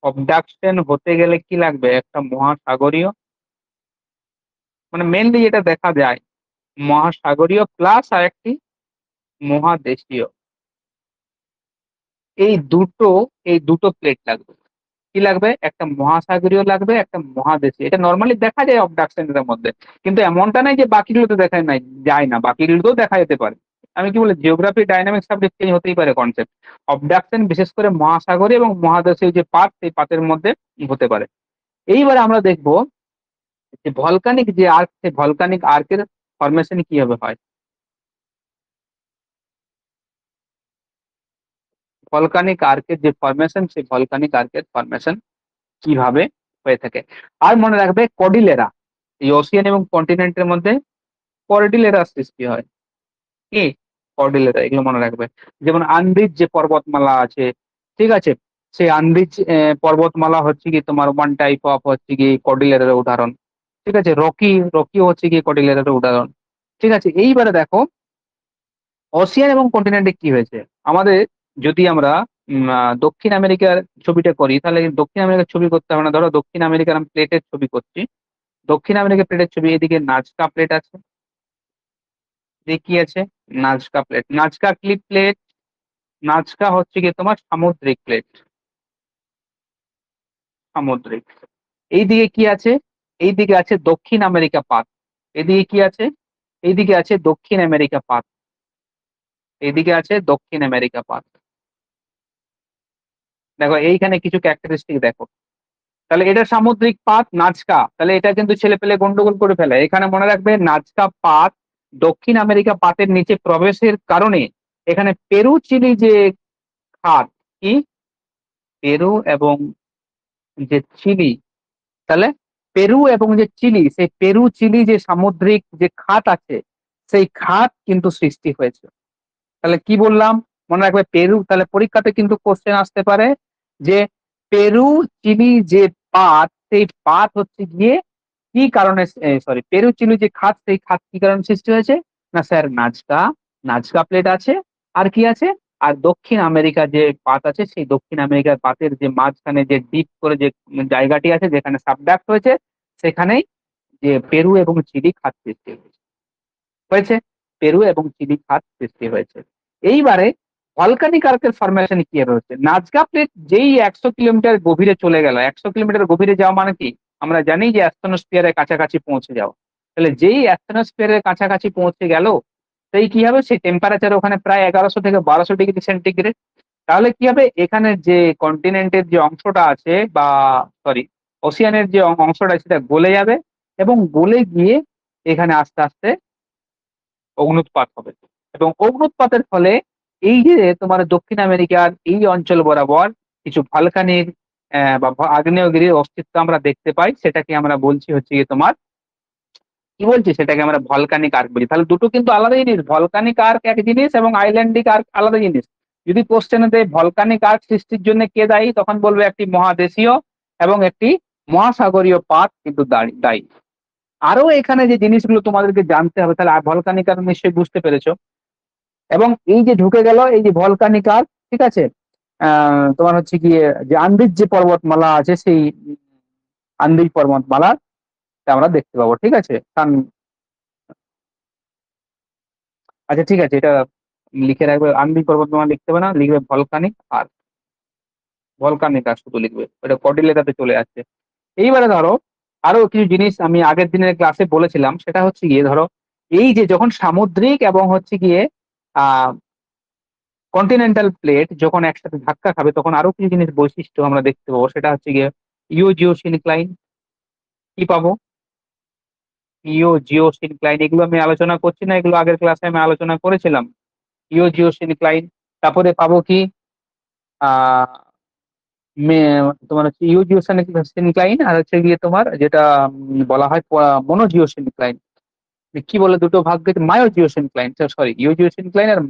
অবডাকশন হতে গেলে কি লাগবে, একটা মহাসাগরীয়, মানে মেনলি যেটা দেখা যায়, মহাসাগরীয় প্লাস আর একটি মহাদেশীয়, এই দুটো এই দুটো প্লেট লাগবে। কি লাগবে, একটা মহাসাগরীয় লাগবে, একটা মহাদেশীয়। এটা নর্মালি দেখা যায় অবডাকশনের মধ্যে, কিন্তু এমনটা নাই যে বাকিগুলোতে দেখা নাই, যায় না, বাকিগুলোতেও দেখা যেতে পারে। আমি কি বলি, জিওগ্রাফি ডাইনামিক সাবজেক্ট চেঞ্জ হতেই পারে কনসেপ্ট। অবডাকশন বিশেষ করে মহাসাগরীয় এবং মহাদেশীয় যে পাত, সেই পাতের মধ্যে হতে পারে। এইবারে আমরা দেখবো যে ভলকানিক যে আর্ক, সেই ভলকানিক আর্কের ফরমেশন কিভাবে হয়, ভলকানিক আর্কের যে ফরমেশন, সেই ভলকানিক আর্কের ফরমেশন কিভাবে হয়ে থাকে। আর মনে রাখবে কর্ডিলেরা, এই ওসিয়ান এবং কন্টিনেন্টের মধ্যে কর্ডিলেরা সৃষ্টি হয়, কি কর্ডিলেরা, এগুলো মনে রাখবে। যেমন আন্দিজ যে পর্বতমালা আছে, ঠিক আছে, সেই আন্দিজ পর্বতমালা হচ্ছে কি তোমার ওয়ান টাইপ অফ হচ্ছে কি কর্ডিলেরার উদাহরণ, ঠিক আছে? রকিও হচ্ছে কি কর্ডিলেরার উদাহরণ, ঠিক আছে? এইবারে দেখো, ওসিয়ান এবং কন্টিনেন্টে কি হয়েছে আমাদের, যদি আমরা দক্ষিণ আমেরিকার ছবিটা করি, তাহলে দক্ষিণ আমেরিকার ছবি করতে হবে না। ধরো দক্ষিণ আমেরিকার আমি প্লেটের ছবি করছি, দক্ষিণ আমেরিকার প্লেটের ছবি, এদিকে নাজকা প্লেট আছে, যে কি আছে, Nazca plate, Nazca clip plate, Nazca হচ্ছে কি তোমার সামুদ্রিক প্লেট, সামুদ্রিক। এইদিকে কি আছে, এইদিকে আছে দক্ষিণ আমেরিকা পাত, এদিকে কি আছে, এইদিকে আছে দক্ষিণ আমেরিকা পাত, এইদিকে আছে দক্ষিণ আমেরিকা পাত। দেখো এইখানে কিছু ক্যারেক্টারিস্টিক দেখো, তাহলে এটা সামুদ্রিক পাত নাজকা, তাহলে এটা কিন্তু ছেলে পেলে গন্ডগোল করে ফেলে। এখানে মনে রাখবে নাজকা পাত দক্ষিণ আমেরিকা পাতের নিচে প্রবেশের কারণে এখানে পেরু চিলি যে খাত, কি পেরু এবং যে চিলি, তাহলে পেরু এবং যে চিলি, সেই পেরু চিলি যে সামুদ্রিক যে খাত আছে সেই খাত কিন্তু সৃষ্টি হয়েছে। তাহলে কি বললাম মনে রাখবে পেরু, তাহলে পরীক্ষাতে কিন্তু কোশ্চেন আসতে পারে যে পেরু চিলি যে পাত, সেই পাত হচ্ছে গিয়ে কি কারণে, সরি, পেরু চিলি যে খাত সেই খাত কি কারণে সৃষ্টি হয়েছে, না স্যার নাজকা, নাজকা প্লেট আছে, আর কি আছে, আর দক্ষিণ আমেরিকা যে পাত আছে সেই দক্ষিণ আমেরিকার পাতের যে মাঝখানে যে ডিপ করে যে জায়গাটি আছে যেখানে সাবডাক্ট হয়েছে, সেখানেই যে পেরু এবং চিলি খাত সৃষ্টি হয়েছে। হয়েছে, পেরু এবং চিলি খাত সৃষ্টি হয়েছে। এইবারে ভলকানিক আর্কের ফরমেশন কি হচ্ছে, নাজকা প্লেট যেই 100 কিলোমিটার গভীরে চলে গেল, 100 কিলোমিটার গভীরে যাওয়া মানে কি, আমরা জানি যে অ্যাস্ট্রোস্ফিয়ারের কাছাকাছি পৌঁছে যাওয়া। তাহলে যেই অ্যাস্ট্রোস্ফিয়ারের কাছাকাছি পৌঁছে গেল, সেই কি হবে, সেই টেম্পারেচার ওখানে প্রায় 1100 থেকে 1200 ডিগ্রি সেন্টিগ্রেড। তাহলে কি হবে, এখানে যে কন্টিনেন্টের যে অংশটা আছে বা সরি ওসিয়ানের যে অংশটা সেটা গলে যাবে, এবং গলে গিয়ে এখানে আস্তে আস্তে অগ্নুৎপাত হবে। এবং অগ্নুৎপাতের ফলে এই যে তোমার দক্ষিণ আমেরিকার এই অঞ্চল বরাবর কিছু ভলকানির বা আগ্নেয়গিরির অস্তিত্ব আমরা দেখতে পাই, সেটাকে আমরা বলছি হচ্ছে গিয়ে তোমার, কি বলছি, সেটাকে আমরা ভলকানিক আর্ক বলি। তাহলে দুটো কিন্তু আলাদা জিনিস, ভলকানিক আর্ক এক জিনিস এবং আইল্যান্ডিক আর্ক আলাদা জিনিস। যদি কোশ্চেনে দেয় ভলকানিক আর্ক সৃষ্টির জন্য কে দায়ী, তখন বলবে একটি মহাদেশীয় এবং একটি মহাসাগরীয় পাত কিন্তু দায়ী। আরো এখানে যে জিনিসগুলো তোমাদেরকে জানতে হবে, তাহলে ভলকানিক আর্ক নিশ্চয়ই বুঝতে পেরেছো। এবং এই যে ঢুকে গেল এই যে ভলকানিক আর্ক, ঠিক আছে, তোমার হচ্ছে গিয়ে যে আন্দিজ যে পর্বতমালা আছে সেই আন্দিজ পর্বতমালা আমরা দেখতে পাবো, ঠিক আছে। আচ্ছা ঠিক আছে, এটা লিখে রাখবে, আন্দিজ পর্বতমালা লিখতে হবে না, লিখবে ভলকানিক আর, ভলকানিক আর শুধু লিখবে, ওটা কর্ডিলেটাতে চলে আসছে। এইবারে ধরো আরো কিছু জিনিস আমি আগের দিনের ক্লাসে বলেছিলাম, সেটা হচ্ছে গিয়ে ধরো এই যে যখন সামুদ্রিক এবং হচ্ছে গিয়ে আহ কন্টিনেন্টাল প্লেট যখন একসাথে ধাক্কা খাবে, তখন আরো কিছু জিনিস বৈশিষ্ট্য আমরা দেখতে পাবো, সেটা হচ্ছে গিয়ে ইও জিও সিনক্লাইন, কি পাবো, ইও জিও সিনক্লাইন, এগুলো আমি আলোচনা করছি না, এগুলো আগের ক্লাসে আমি আলোচনা করেছিলাম। ইও জিও সিনক্লাইন, তারপরে পাবো কি আহ তোমার হচ্ছে ইউ জিও সিনক্লাইন, আর হচ্ছে গিয়ে তোমার যেটা বলা হয় মনো জিও সিনক্লাইন, কি বলে দুটো ভাগ গেছে, miogeosyncline, sorry eugeosyncline আর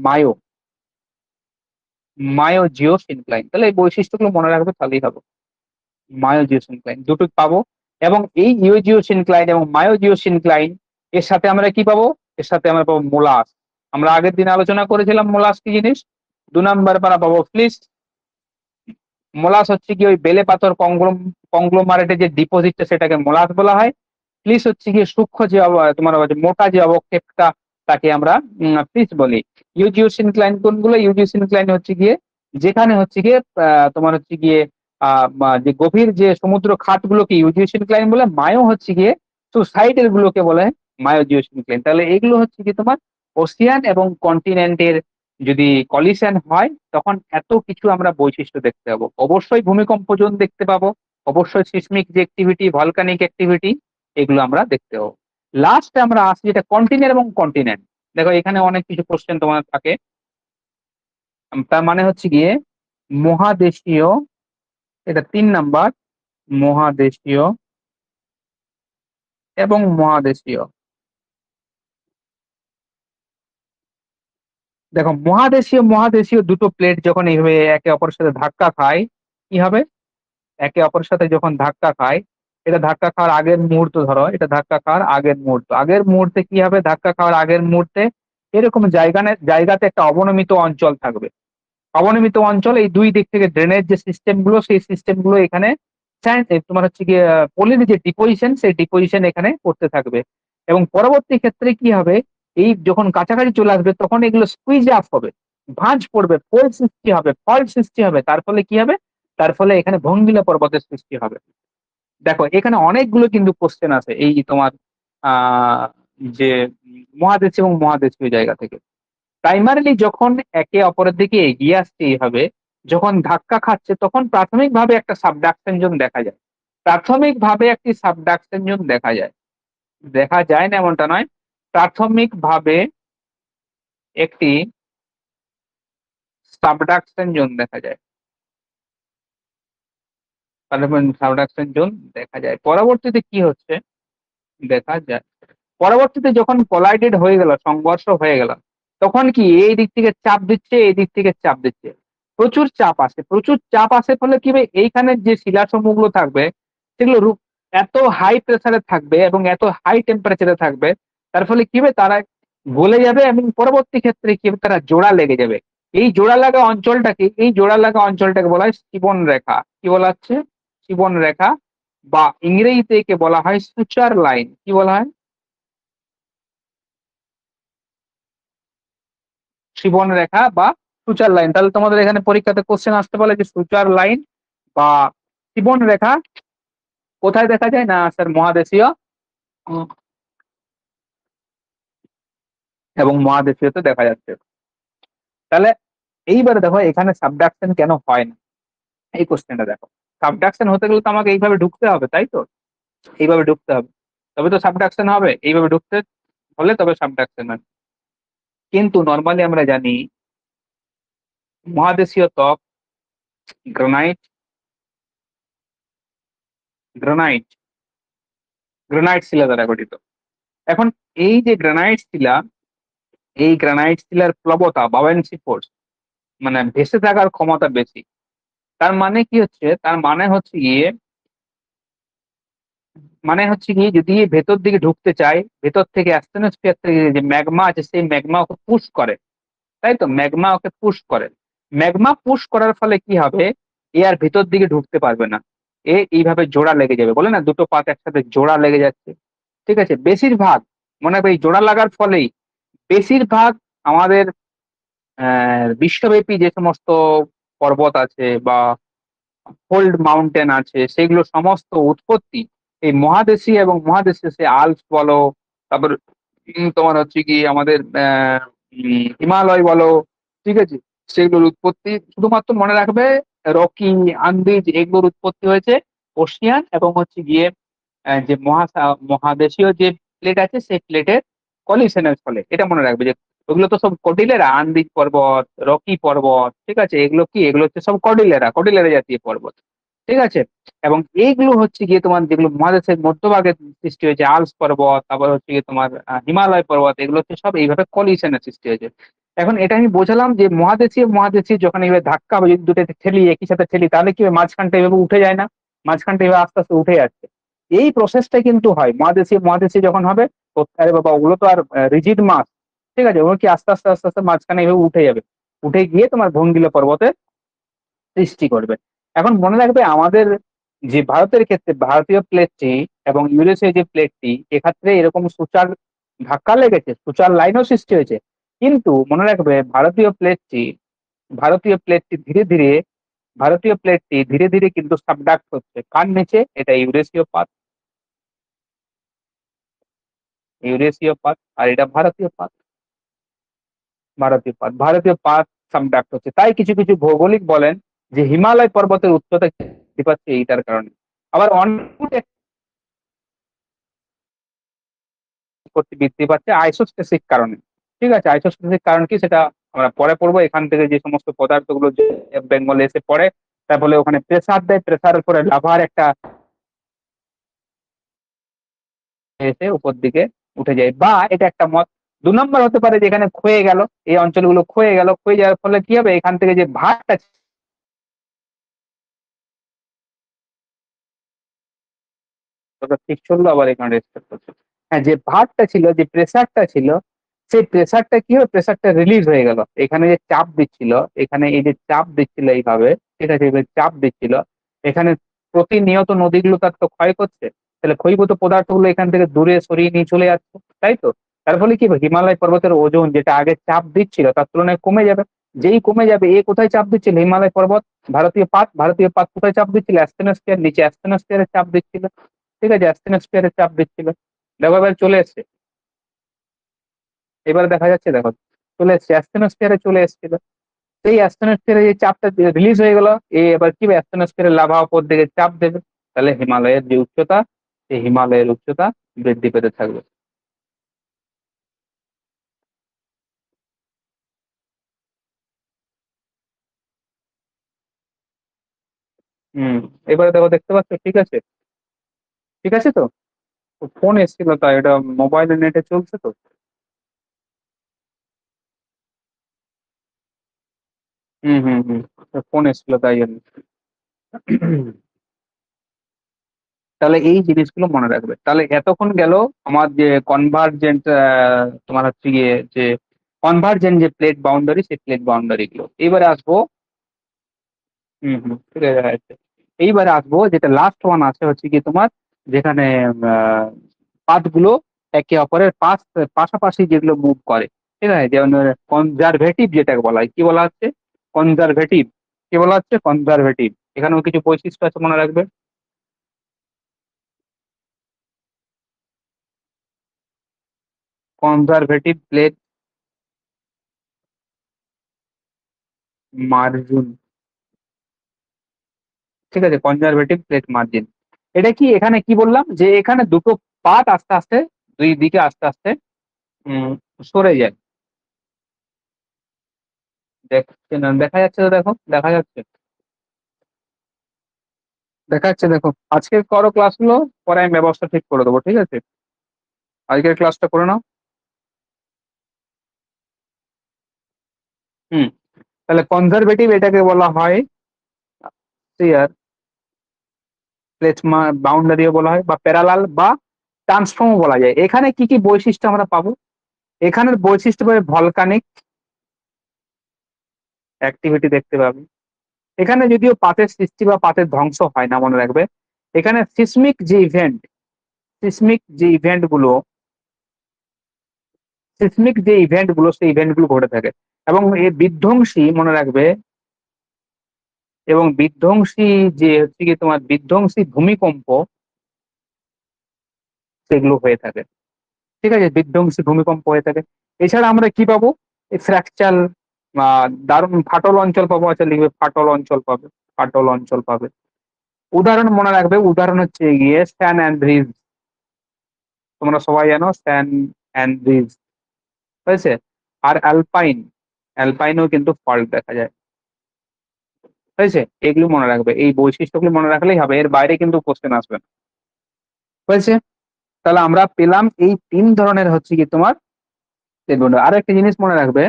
মায়ো জিও সিনক্লাইন। তাহলে এই বৈশিষ্ট্যগুলো মনে রাখবে, তাহলেই হবে। মায়োজিওসিনক্লাইন দুটো পাবো, এবং এই ইউজিওসিনক্লাইন এবং মায়োজিওসিনক্লাইন এর সাথে আমরা কি পাবো, এর সাথে আমরা পাবো মোলাস। আমরা আগের দিন আলোচনা করেছিলাম মোলাস কি জিনিস। 2 নম্বর পাবো ফ্লিস। মোলাস হচ্ছে কি ওই বেলে পাথর কংগ্লোমারেটের যে ডিপোজিটটা সেটাকে মোলাস বলা হয়। ফ্লিস হচ্ছে কি সূক্ষ্ম যে তোমার মোটা যে অবক্ষেপটা, তাকে আমরা ফ্লিস বলি। ইউজিওসিনক্লাইন কোনগুলো, ইউজিওসিনক্লাইন হচ্ছে গিয়ে যেখানে হচ্ছে গিয়ে তোমার হচ্ছে গিয়ে যে গভীর যে সমুদ্র খাত গুলোকে ইউজিওসিনক্লাইন বলে, মায়ো হচ্ছে গিয়ে সাইডের গুলোকে বলে মায়োজিওসিনক্লাইন। তাহলে এগুলো হচ্ছে কি তোমার ওসিয়ান এবং কন্টিনেন্টের যদি কলিশন হয়, তখন এত কিছু আমরা বৈশিষ্ট্য দেখতে পাবো। অবশ্যই ভূমিকম্প জোন দেখতে পাবো, অবশ্যই সিসমিক যে অ্যাক্টিভিটি, ভলকানিক অ্যাক্টিভিটি, এগুলো আমরা দেখতে পাবো। লাস্টে আমরা আসি যেটা কন্টিনেন্ট এবং কন্টিনেন্ট। দেখো এখানে অনেক কিছু কোশ্চেন তোমার থাকে, তার মানে হচ্ছে গিয়ে মহাদেশীয়, এটা 3 নাম্বার, মহাদেশীয় এবং মহাদেশীয়। দেখো মহাদেশীয় মহাদেশীয় দুটো প্লেট যখন এইভাবে একে অপরের সাথে ধাক্কা খায়, কি হবে, একে অপরের সাথে যখন ধাক্কা খায়, এটা ধাক্কা খাওয়ার আগের মুহূর্ত, ধরো এটা ধাক্কা খাওয়ার আগের মুহূর্তে কি হবে, ধাক্কা খাওয়ার আগের মুহূর্তে এরকম জায়গাতে একটা অবনমিত অঞ্চল থাকবে। অবনমিত অঞ্চল, এই দুই দিক থেকে ড্রেনেজ যে সিস্টেম গুলো, সেই সিস্টেম গুলো এখানে তোমার হচ্ছে গিয়ে পলির যে ডিপোজিশন, সেই ডিপোজিশন এখানে করতে থাকবে। এবং পরবর্তী ক্ষেত্রে কি হবে, এই যখন কাছাকাছি চলে আসবে তখন এগুলো স্কুইজ আপ হবে, ভাঁজ পড়বে, ফল্ট সৃষ্টি হবে। তার ফলে কি হবে, তার ফলে এখানে ভঙ্গিলা পর্বতের সৃষ্টি হবে। দেখো এখানে অনেকগুলো কিন্তু কোশ্চেন আছে এই তোমার আহ যে মহাদেশ এবং মহাদেশীয় জায়গা থেকে। প্রাইমারিলি যখন একে অপরের দিকে এগিয়ে আসছে এইভাবে, যখন ধাক্কা খাচ্ছে, তখন প্রাথমিকভাবে একটা সাবডাকশন জোন দেখা যায়। প্রাথমিকভাবে একটি সাবডাকশন জোন দেখা যায় না এমনটা নয়, প্রাথমিকভাবে একটি সাবডাকশন জোন দেখা যায়, সাবডাকশন জোন দেখা যায়। পরবর্তীতে কি হচ্ছে দেখা যায়, পরবর্তীতে যখন কোলাইডেড হয়ে গেল, সংঘর্ষ হয়ে গেল, তখন কি এই দিক থেকে চাপ দিচ্ছে, এই দিক থেকে চাপ দিচ্ছে, প্রচুর চাপ আসে ফলে কি হবে, এইখানে যে শিলাসমূহগুলো থাকবে সেগুলো এত হাই প্রেসারে থাকবে এবং এত হাই টেম্পারেচারে থাকবে, তার ফলে কি হবে তারা গলে যাবে এবং পরবর্তী ক্ষেত্রে কি হবে তারা জোড়া লেগে যাবে। এই জোড়া লাগা অঞ্চলটাকে বলা হয় শিবন রেখা। কি বলা হচ্ছে? শিবন রেখা, বা ইংরেজিতে একে বলা হয় সুচার লাইন। কি বলা হয়? শিবন রেখা বা সুচার লাইন। তাহলে তোমাদের এখানে পরীক্ষাতে কোশ্চেন আসতে পারে যে সুচার লাইন বা শিবন রেখা কোথায় দেখা যায়? না স্যার, মহাদেশীয় এবং মহাদেশীয়তে দেখা যাচ্ছে। তাহলে এইবারে দেখো এখানে সাবডাকশন কেন হয় না, এই কোশ্চেনটা দেখো। সাবডাকশন হতে গেলে তো আমাকে এইভাবে ঢুকতে হবে, তাই তো? এইভাবে ঢুকতে হবে, তবে তো সাবডাকশন হবে। এইভাবে ঢুকতে হলে তবে সাবডাকশন হয়। কিন্তু নর্মালি আমরা জানি মহাদেশীয় ত্বক গ্রানাইট গ্রানাইট গ্রানাইট শিলা দ্বারা গঠিত। এখন এই যে গ্রানাইট শিলা, এই গ্রানাইট শিলার প্লবতা বাউয়েন্সি ফোর্স, মানে ভেসে থাকার ক্ষমতা বেশি। তার মানে কি হচ্ছে? তার মানে হচ্ছে কি যদি ভেতর দিকে ঢুকতে চায়, ভেতর থেকে অ্যাস্টেনোস্ফিয়ার থেকে যে ম্যাগমা আছে সেই ম্যাগমা ওকে পুশ করে, তাই তো? ম্যাগমা ওকে পুশ করে। ম্যাগমা পুশ করার ফলে কি হবে, এ আর ভেতর দিকে ঢুকতে পারবে না, এ এইভাবে জোড়া লেগে যাবে। বলে না দুটো পাত একসাথে জোড়া লেগে যাচ্ছে, ঠিক আছে? বেশিরভাগ, মনে হবে এই জোড়া লাগার ফলেই বেশিরভাগ আমাদের বিশ্বব্যাপী যে সমস্ত পর্বত আছে বা কোল্ড মাউন্টেন আছে সেগুলো সমস্ত উৎপত্তি এই মহাদেশীয় এবং মহাদেশীয়, সে আল্পস বলো, তারপর তোমার হচ্ছে কি আমাদের হিমালয় বলো, ঠিক আছে? সেগুলোর উৎপত্তি শুধুমাত্র মনে রাখবে রকি, আন্দিজ, এগুলোর উৎপত্তি হয়েছে ওশিয়ান এবং হচ্ছে গিয়ে যে মহাদেশীয় যে প্লেট আছে সেই প্লেটের কলিশনের ফলে। এটা মনে রাখবে যে ওগুলো তো সব কর্ডিলেরা, আন্দিজ পর্বত, রকি পর্বত, ঠিক আছে? এগুলো কি, এগুলো হচ্ছে সব কর্ডিলেরা জাতীয় পর্বত, ঠিক আছে? এবং এইগুলো হচ্ছে গিয়ে তোমার যেগুলো মহাদেশের মধ্যভাগে সৃষ্টি হয়েছে, আল্পস পর্বত, তারপর হচ্ছে গিয়ে তোমার হিমালয় পর্বত, এগুলো হচ্ছে সব এইভাবে কলিশনের সৃষ্টি হয়েছে। এখন এটা আমি বোঝালাম যে মহাদেশীয় মহাদেশীয় যখন এইভাবে ধাক্কা হবে, যদি দুটো ঠেলি একই সাথে ঠেলি, তাহলে কি হবে? মাঝখানটা এইভাবে উঠে যায় না? মাঝখানটা এইভাবে আস্তে আস্তে উঠে যাচ্ছে। এই প্রসেসটা কিন্তু হয় মহাদেশীয় মহাদেশীয় যখন হবে। তো আরে বাবা, ওগুলো তো আর রিজিড মাস, ঠিক আছে? ওগুলো কি আস্তে আস্তে আস্তে আস্তে মাঝখানে এইভাবে উঠে যাবে, উঠে গিয়ে তোমার ভঙ্গিলা পর্বতে সৃষ্টি করবে। এখন মনে রাখবে আমাদের যে ভারতের ক্ষেত্রে ভারতীয় প্লেটটি এবং ইউরেশিয়া যে প্লেটটি, এক্ষেত্রে এরকম সূচার ধাক্কা লেগেছে, সূচার লাইনও সৃষ্টি হয়েছে। কিন্তু মনে রাখবে ভারতীয় প্লেটটি ধীরে ধীরে কিন্তু সাবডাক্ট হচ্ছে কার নিচে? এটা ইউরেশীয় পাত আর এটা ভারতীয় পাত সাবডাক্ট হচ্ছে। তাই কিছু কিছু ভৌগোলিক বলেন যে হিমালয় পর্বতের উচ্চতা বৃদ্ধি পাচ্ছে এইটার কারণে। আবার অনেক করতে বৃদ্ধি পাচ্ছে আইসোস্টেসিক কারণে, ঠিক আছে? আইসোস্টেসিক কারণ কি সেটা আমরা পরে পড়বো। এখান থেকে যে সমস্ত পদার্থগুলো যে বেঙ্গলে এসে পড়ে, তার ফলে ওখানে প্রেসার দেয়, প্রেসারের পরে লাভার একটা এসে উপর দিকে উঠে যায়। বা এটা একটা মত। 2 নম্বর হতে পারে যেখানে ক্ষয়ে গেল, এই অঞ্চলগুলো ক্ষয়ে যাওয়ার ফলে কি হবে, এখান থেকে যে ভাগটা ঠিক চললো, আবার এখানে রেস্টার্ট করছে। হ্যাঁ, যে ভারটা ছিল, যে প্রেসারটা ছিল, সেই প্রেসারটা কি হবে, প্রেসারটা রিলিজ হয়ে গেল। এখানে যে চাপ দিচ্ছিল, এখানে এই যে চাপ দিচ্ছিল এইভাবে, ঠিক আছে? এইভাবে চাপ দিচ্ছিল, এখানে প্রতিনিয়ত নদীগুলো তার তো ক্ষয় করছে, তাহলে ক্ষয়ীভূত পদার্থগুলো এখান থেকে দূরে সরিয়ে নিয়ে চলে যাচ্ছে, তাই তো? তার ফলে কি হবে, হিমালয় পর্বতের ওজন যেটা আগে চাপ দিচ্ছিল তার তুলনায় কমে যাবে। যেই কমে যাবে, এ কোথায় চাপ দিচ্ছিল? হিমালয় পর্বত। ভারতীয় পাত কোথায় চাপ দিচ্ছিল? অ্যাস্টেনোস্ফিয়ার নিচে, অ্যাস্টেনোস্ফিয়ারে চাপ দিচ্ছিল, ঠিক আছে? অ্যাস্টেনোস্ফিয়ারে চাপ দিচ্ছিল। দেখো এবার চলে এসছে, এবার দেখা যাচ্ছে, দেখো চলে এসছে, অ্যাস্টেনোস্ফিয়ারে চলে এসেছিল। সেই অ্যাস্টেনোস্ফিয়ারে যে চাপটা রিলিজ হয়ে গেল, এবার কি অ্যাস্টেনোস্ফিয়ারের লাভা উপর দিকে চাপ দেবে, তাহলে হিমালয়ের যে উচ্চতা, সেই হিমালয়ের উচ্চতা বৃদ্ধি পেতে থাকবে। হম। এবারে দেখো, দেখতে পাচ্ছ? ঠিক আছে, ঠিক আছে তো। ফোন এসেছিল, তাই এটা মোবাইলে নেটে চলছে তো। হম হম হম। ফোন এসেছিল তাই জন্য। তাহলে এই জিনিসগুলো মনে রাখবে। তাহলে এতক্ষণ গেল আমার যে কনভার্জেন্ট, তোমার হচ্ছে গিয়ে যে কনভার্জেন্ট যে প্লেট বাউন্ডারি, সেই প্লেট বাউন্ডারি গুলো। এবারে আসবো। হম হম, ঠিক আছে। এইবারে আসবো যেটা লাস্ট ওয়ান আছে, হচ্ছে কি তোমার, যেখানে পাথগুলো একে অপরের পাশাপাশি যেগুলো মুভ করে, ঠিক আছে, যেমন কনজারভেটিভ যেটাকে বলা হয়, কি বলা হচ্ছে? কনজারভেটিভ। কি বলা হচ্ছে? কনজারভেটিভ। এখানেও কিছু বৈশিষ্ট্য আছে, মনে রাখবে। Conservative plate margin. ঠিক আছে, কনজারভেটিভ প্লেট মার্জিন। এটা কি, এখানে কি বললাম, যে এখানে দুটো পাত আস্তে আস্তে, দুই দিকে আস্তে আস্তে উম সরে যায়। দেখছে না? দেখা যাচ্ছে তো, দেখো, দেখা যাচ্ছে। দেখা যাচ্ছে, দেখো। আজকে করো ক্লাসগুলো, পরে আমি ব্যবস্থা ঠিক করে দেবো, ঠিক আছে? আজকের ক্লাসটা করে নাও। হুম। তাহলে কনজারভেটিভ এটাকে বলা হয় স্ফিয়ার প্লেট বাউন্ডারিও বলা হয়, বা প্যারালাল, বা ট্রান্সফর্মও বলা যায়। এখানে কি কি বৈশিষ্ট্য আমরা পাবো? এখানের বৈশিষ্ট্য পাবে ভলকানিক অ্যাক্টিভিটি দেখতে পাবে। এখানে যদিও পাতের সৃষ্টি বা পাতের ধ্বংস হয় না, মনে রাখবে। এখানে সিসমিক যে ইভেন্ট গুলো, সেই ইভেন্ট গুলো ঘটে থাকে। এবং এই বিধ্বংসী, মনে রাখবে, এবং বিধ্বংসী যে হচ্ছে কি তোমার বিধ্বংসী ভূমিকম্প, সেগুলো হয়ে থাকে। ঠিক আছে, বিধ্বংসী ভূমিকম্প হয়ে থাকে। এছাড়া আমরা কি পাবো? এই ফ্র্যাকচার, দারুণ ফাটল অঞ্চল পাবো। আচ্ছা, লিখবে ফাটল অঞ্চল পাবে। ফাটল অঞ্চল পাবে। উদাহরণ মনে রাখবে, উদাহরণ হচ্ছে গিয়ে স্যান অ্যান্ড্রিজ। তোমরা সবাই জানো স্যান অ্যান্ড্রিজ, হয়েছে। আর অ্যালপাইন, অ্যালপাইনেও কিন্তু ফল্ট দেখা যায়, হয়েছে। এগুলো মনে রাখবে, এই বৈশিষ্ট্যগুলো মনে রাখলেই হবে, এর বাইরে কিন্তু কোশ্চেন আসবে না, হয়েছে। তাহলে আমরা পেলাম এই তিন ধরনের হচ্ছে কি তোমার স্টেটমেন্ট। আর একটা জিনিস মনে রাখবে,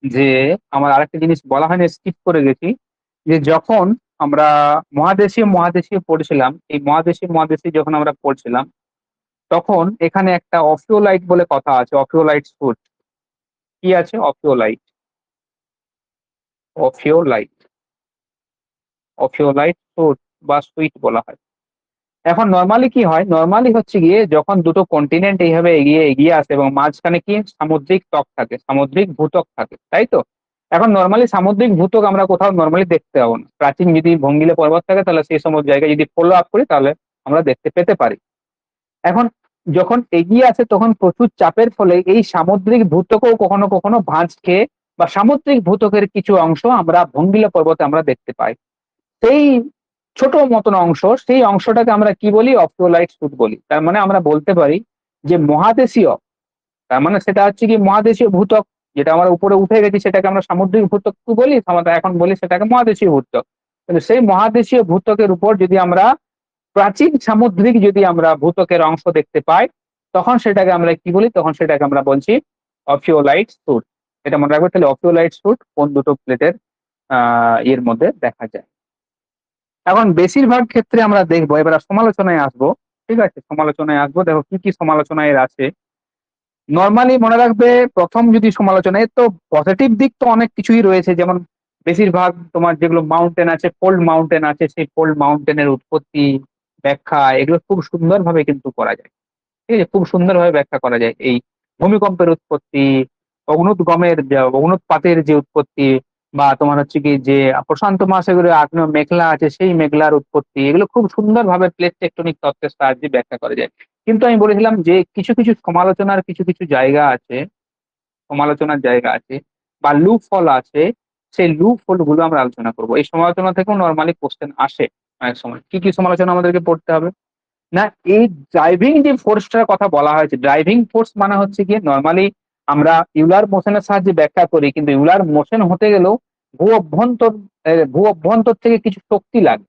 যে আমার আরেকটা জিনিস বলা হয়নি, স্কিপ করে গেছি, যে যখন আমরা মহাদেশীয় মহাদেশীয় পড়ছিলাম, এই মহাদেশীয় মহাদেশীয় যখন আমরা পড়ছিলাম, তখন এখানে একটা অফিওলাইট বলে কথা আছে, অফিওলাইট স্যুট। কি আছে? অফিওলাইট, অফিওলাইট, অফিওলাইট স্যুট বা সুইট বলা হয়। এখন নর্মালি কি হয়, নর্মালি হচ্ছে গিয়ে যখন দুটো কন্টিনেন্ট এইভাবে এগিয়ে এগিয়ে আসে, এবং মাঝখানে কি সামুদ্রিক তট থাকে, সামুদ্রিক ভূত্বক থাকে, তাই তো। এখন নর্মালি সামুদ্রিক ভূত্বক আমরা কোথাও নর্মালি দেখতে পাবো না। প্রাচীন যদি ভঙ্গিলে পর্বত থাকে, তাহলে সেই সমস্ত জায়গায় যদি ফলো আপ করি, তাহলে আমরা দেখতে পেতে পারি। এখন যখন এগিয়ে আসে, তখন প্রচুর চাপের ফলে এই সামুদ্রিক ভূত্বকও কখনো কখনো ভাঁজ খেয়ে, বা সামুদ্রিক ভূত্বকের কিছু অংশ আমরা ভঙ্গিলা পর্বতে আমরা দেখতে পাই। সেই ছোট মতন অংশ, সেই অংশটাকে আমরা কি বলি? অফিওলাইট স্যুট বলি। তার মানে আমরা বলতে পারি যে মহাদেশীয়, তার মানে সেটা হচ্ছে কি মহাদেশীয় ভূত্বক, যেটা আমরা উপরে উঠে গেছি সেটাকে আমরা সামুদ্রিক ভূত্বক বলি, আমরা এখন বলি সেটাকে মহাদেশীয় ভূত্বক। কিন্তু সেই মহাদেশীয় ভূত্বকের উপর যদি আমরা প্রাচীন সামুদ্রিক যদি আমরা ভূত্বকের অংশ দেখতে পাই, তখন সেটাকে আমরা কি বলি? তখন সেটাকে আমরা বলছি অফিওলাইট স্যুট। এটা মনে রাখবে। তাহলে অফিওলাইট স্যুট কোন দুটো প্লেটের এর মধ্যে দেখা যায়। এখন বেশিরভাগ ক্ষেত্রে আমরা দেখবো, এবার সমালোচনায় আসবো। ঠিক আছে, সমালোচনায় আসবো। দেখো কি কি সমালোচনায় আছে। নর্মালি মনে রাখবে, প্রথম যদি সমালোচনায়, তো পজিটিভ দিক তো অনেক কিছুই রয়েছে। যেমন বেশিরভাগ তোমার যেগুলো মাউন্টেন আছে, ফোল্ড মাউন্টেন আছে, সেই ফোল্ড মাউন্টেনের উৎপত্তি, ব্যাখ্যা, এগুলো খুব সুন্দরভাবে কিন্তু করা যায়। ঠিক আছে, খুব সুন্দরভাবে ব্যাখ্যা করা যায়। এই ভূমিকম্পের উৎপত্তি, অগ্নুৎপাতের যে উৎপত্তি, বা তোমার হচ্ছে কি যে প্রশান্ত মহাসাগরের আগ্নেয় মেঘলা আছে, সেই মেঘলার উৎপত্তি, এগুলো খুব সুন্দরভাবে প্লেট টেকটনিক তত্ত্বের সাহায্যে ব্যাখ্যা করা যায়। কিন্তু আমি বলেছিলাম যে কিছু কিছু সমালোচনার কিছু কিছু জায়গা আছে, সমালোচনার জায়গা আছে, বা লুপ ফল আছে। সেই লুপ ফল গুলো আমরা আলোচনা করবো। এই সমালোচনা থেকেও নর্মালি কোশ্চেন আসে। অনেক সময় কি কি সমালোচনা আমাদেরকে পড়তে হবে না, এই ড্রাইভিং যে ফোর্সটার কথা বলা হয়েছে, ড্রাইভিং ফোর্স মানে হচ্ছে গিয়ে নর্মালি আমরা ইউলার মোশনের সাহায্যে ব্যাখ্যা করি, কিন্তু ইউলার মোশন হতে গেলেও ভূ অভ্যন্তর থেকে কিছু শক্তি লাগে।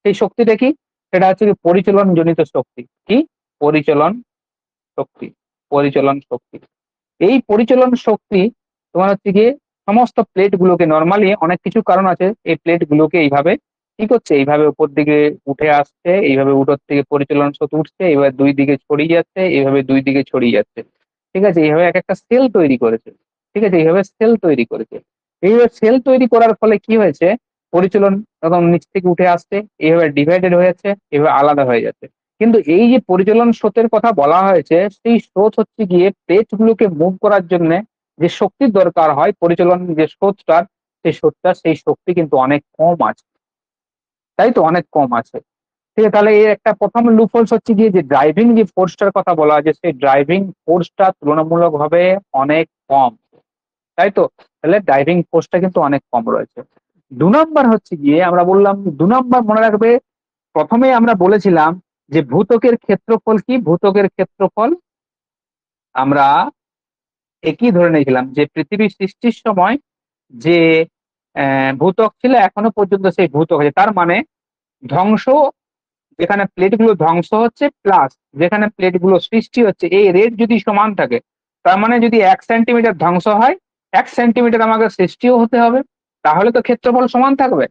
সেই শক্তিটা কি? সেটা হচ্ছে কি পরিচলন জনিত শক্তি। কি? পরিচলন শক্তি। পরিচলন শক্তি। এই পরিচলন শক্তি তোমার হচ্ছে গিয়ে সমস্ত প্লেট গুলোকে নর্মালি অনেক কিছু কারণ আছে, এই প্লেট গুলোকে এইভাবে কি করছে, এইভাবে উপর দিকে উঠে আসছে, এইভাবে উপর থেকে পরিচালন স্রোত উঠছে, এইভাবে দুই দিকে ছড়িয়ে যাচ্ছে, এইভাবে দুই দিকে ছড়িয়ে যাচ্ছে। ঠিক আছে, এইভাবে এক একটা সেল তৈরি করেছে। ঠিক আছে, এইভাবে সেল তৈরি করেছে। এইভাবে সেল তৈরি করার ফলে কি হয়েছে, পরিচালন তখন নিচ থেকে উঠে আসছে, এইভাবে ডিভাইডেড হয়ে যাচ্ছে, এইভাবে আলাদা হয়ে যাচ্ছে। কিন্তু এই যে পরিচালন স্রোতের কথা বলা হয়েছে, সেই স্রোত হচ্ছে গিয়ে প্লেট গুলোকে মুভ করার জন্য যে শক্তির দরকার হয়, পরিচালন যে স্রোতটার, সেই শক্তি কিন্তু অনেক কম আছে। তাই তো, অনেক কম আছে। ঠিক আছে, তাহলে এই একটা প্রথম লুপহোলস হচ্ছে গিয়ে যে ড্রাইভিং যে ফোর্সটার কথা বলা হয়েছে, সেই ড্রাইভিং ফোর্সটা তুলনামূলকভাবে অনেক কম। তাই তো, তাহলে ড্রাইভিং ফোর্সটা কিন্তু অনেক কম রয়েছে। ২ নম্বর হচ্ছে গিয়ে আমরা বললাম, ২ নম্বর মনে রাখবে, প্রথমে আমরা বলেছিলাম যে ভূত্বকের ক্ষেত্রফল কি, ভূত্বকের ক্ষেত্রফল আমরা একই ধরে নিয়েছিলাম যে পৃথিবী সৃষ্টির সময় যে ভূত্বক ছিল এখনো পর্যন্ত সেই ভূত্বক আছে, তার মানে ধ্বংস, যেখানে প্লেট গুলো ধ্বংস হচ্ছে প্লাস যেখানে প্লেট গুলো সৃষ্টি হচ্ছে, এই রেট যদি সমান থাকে, তার মানে যদি ১ সেন্টিমিটার ধ্বংস হয়, ১ সেন্টিমিটার আমাকে সৃষ্টিও হতে হবে, তাহলে তো ক্ষেত্রফল সমান থাকবে।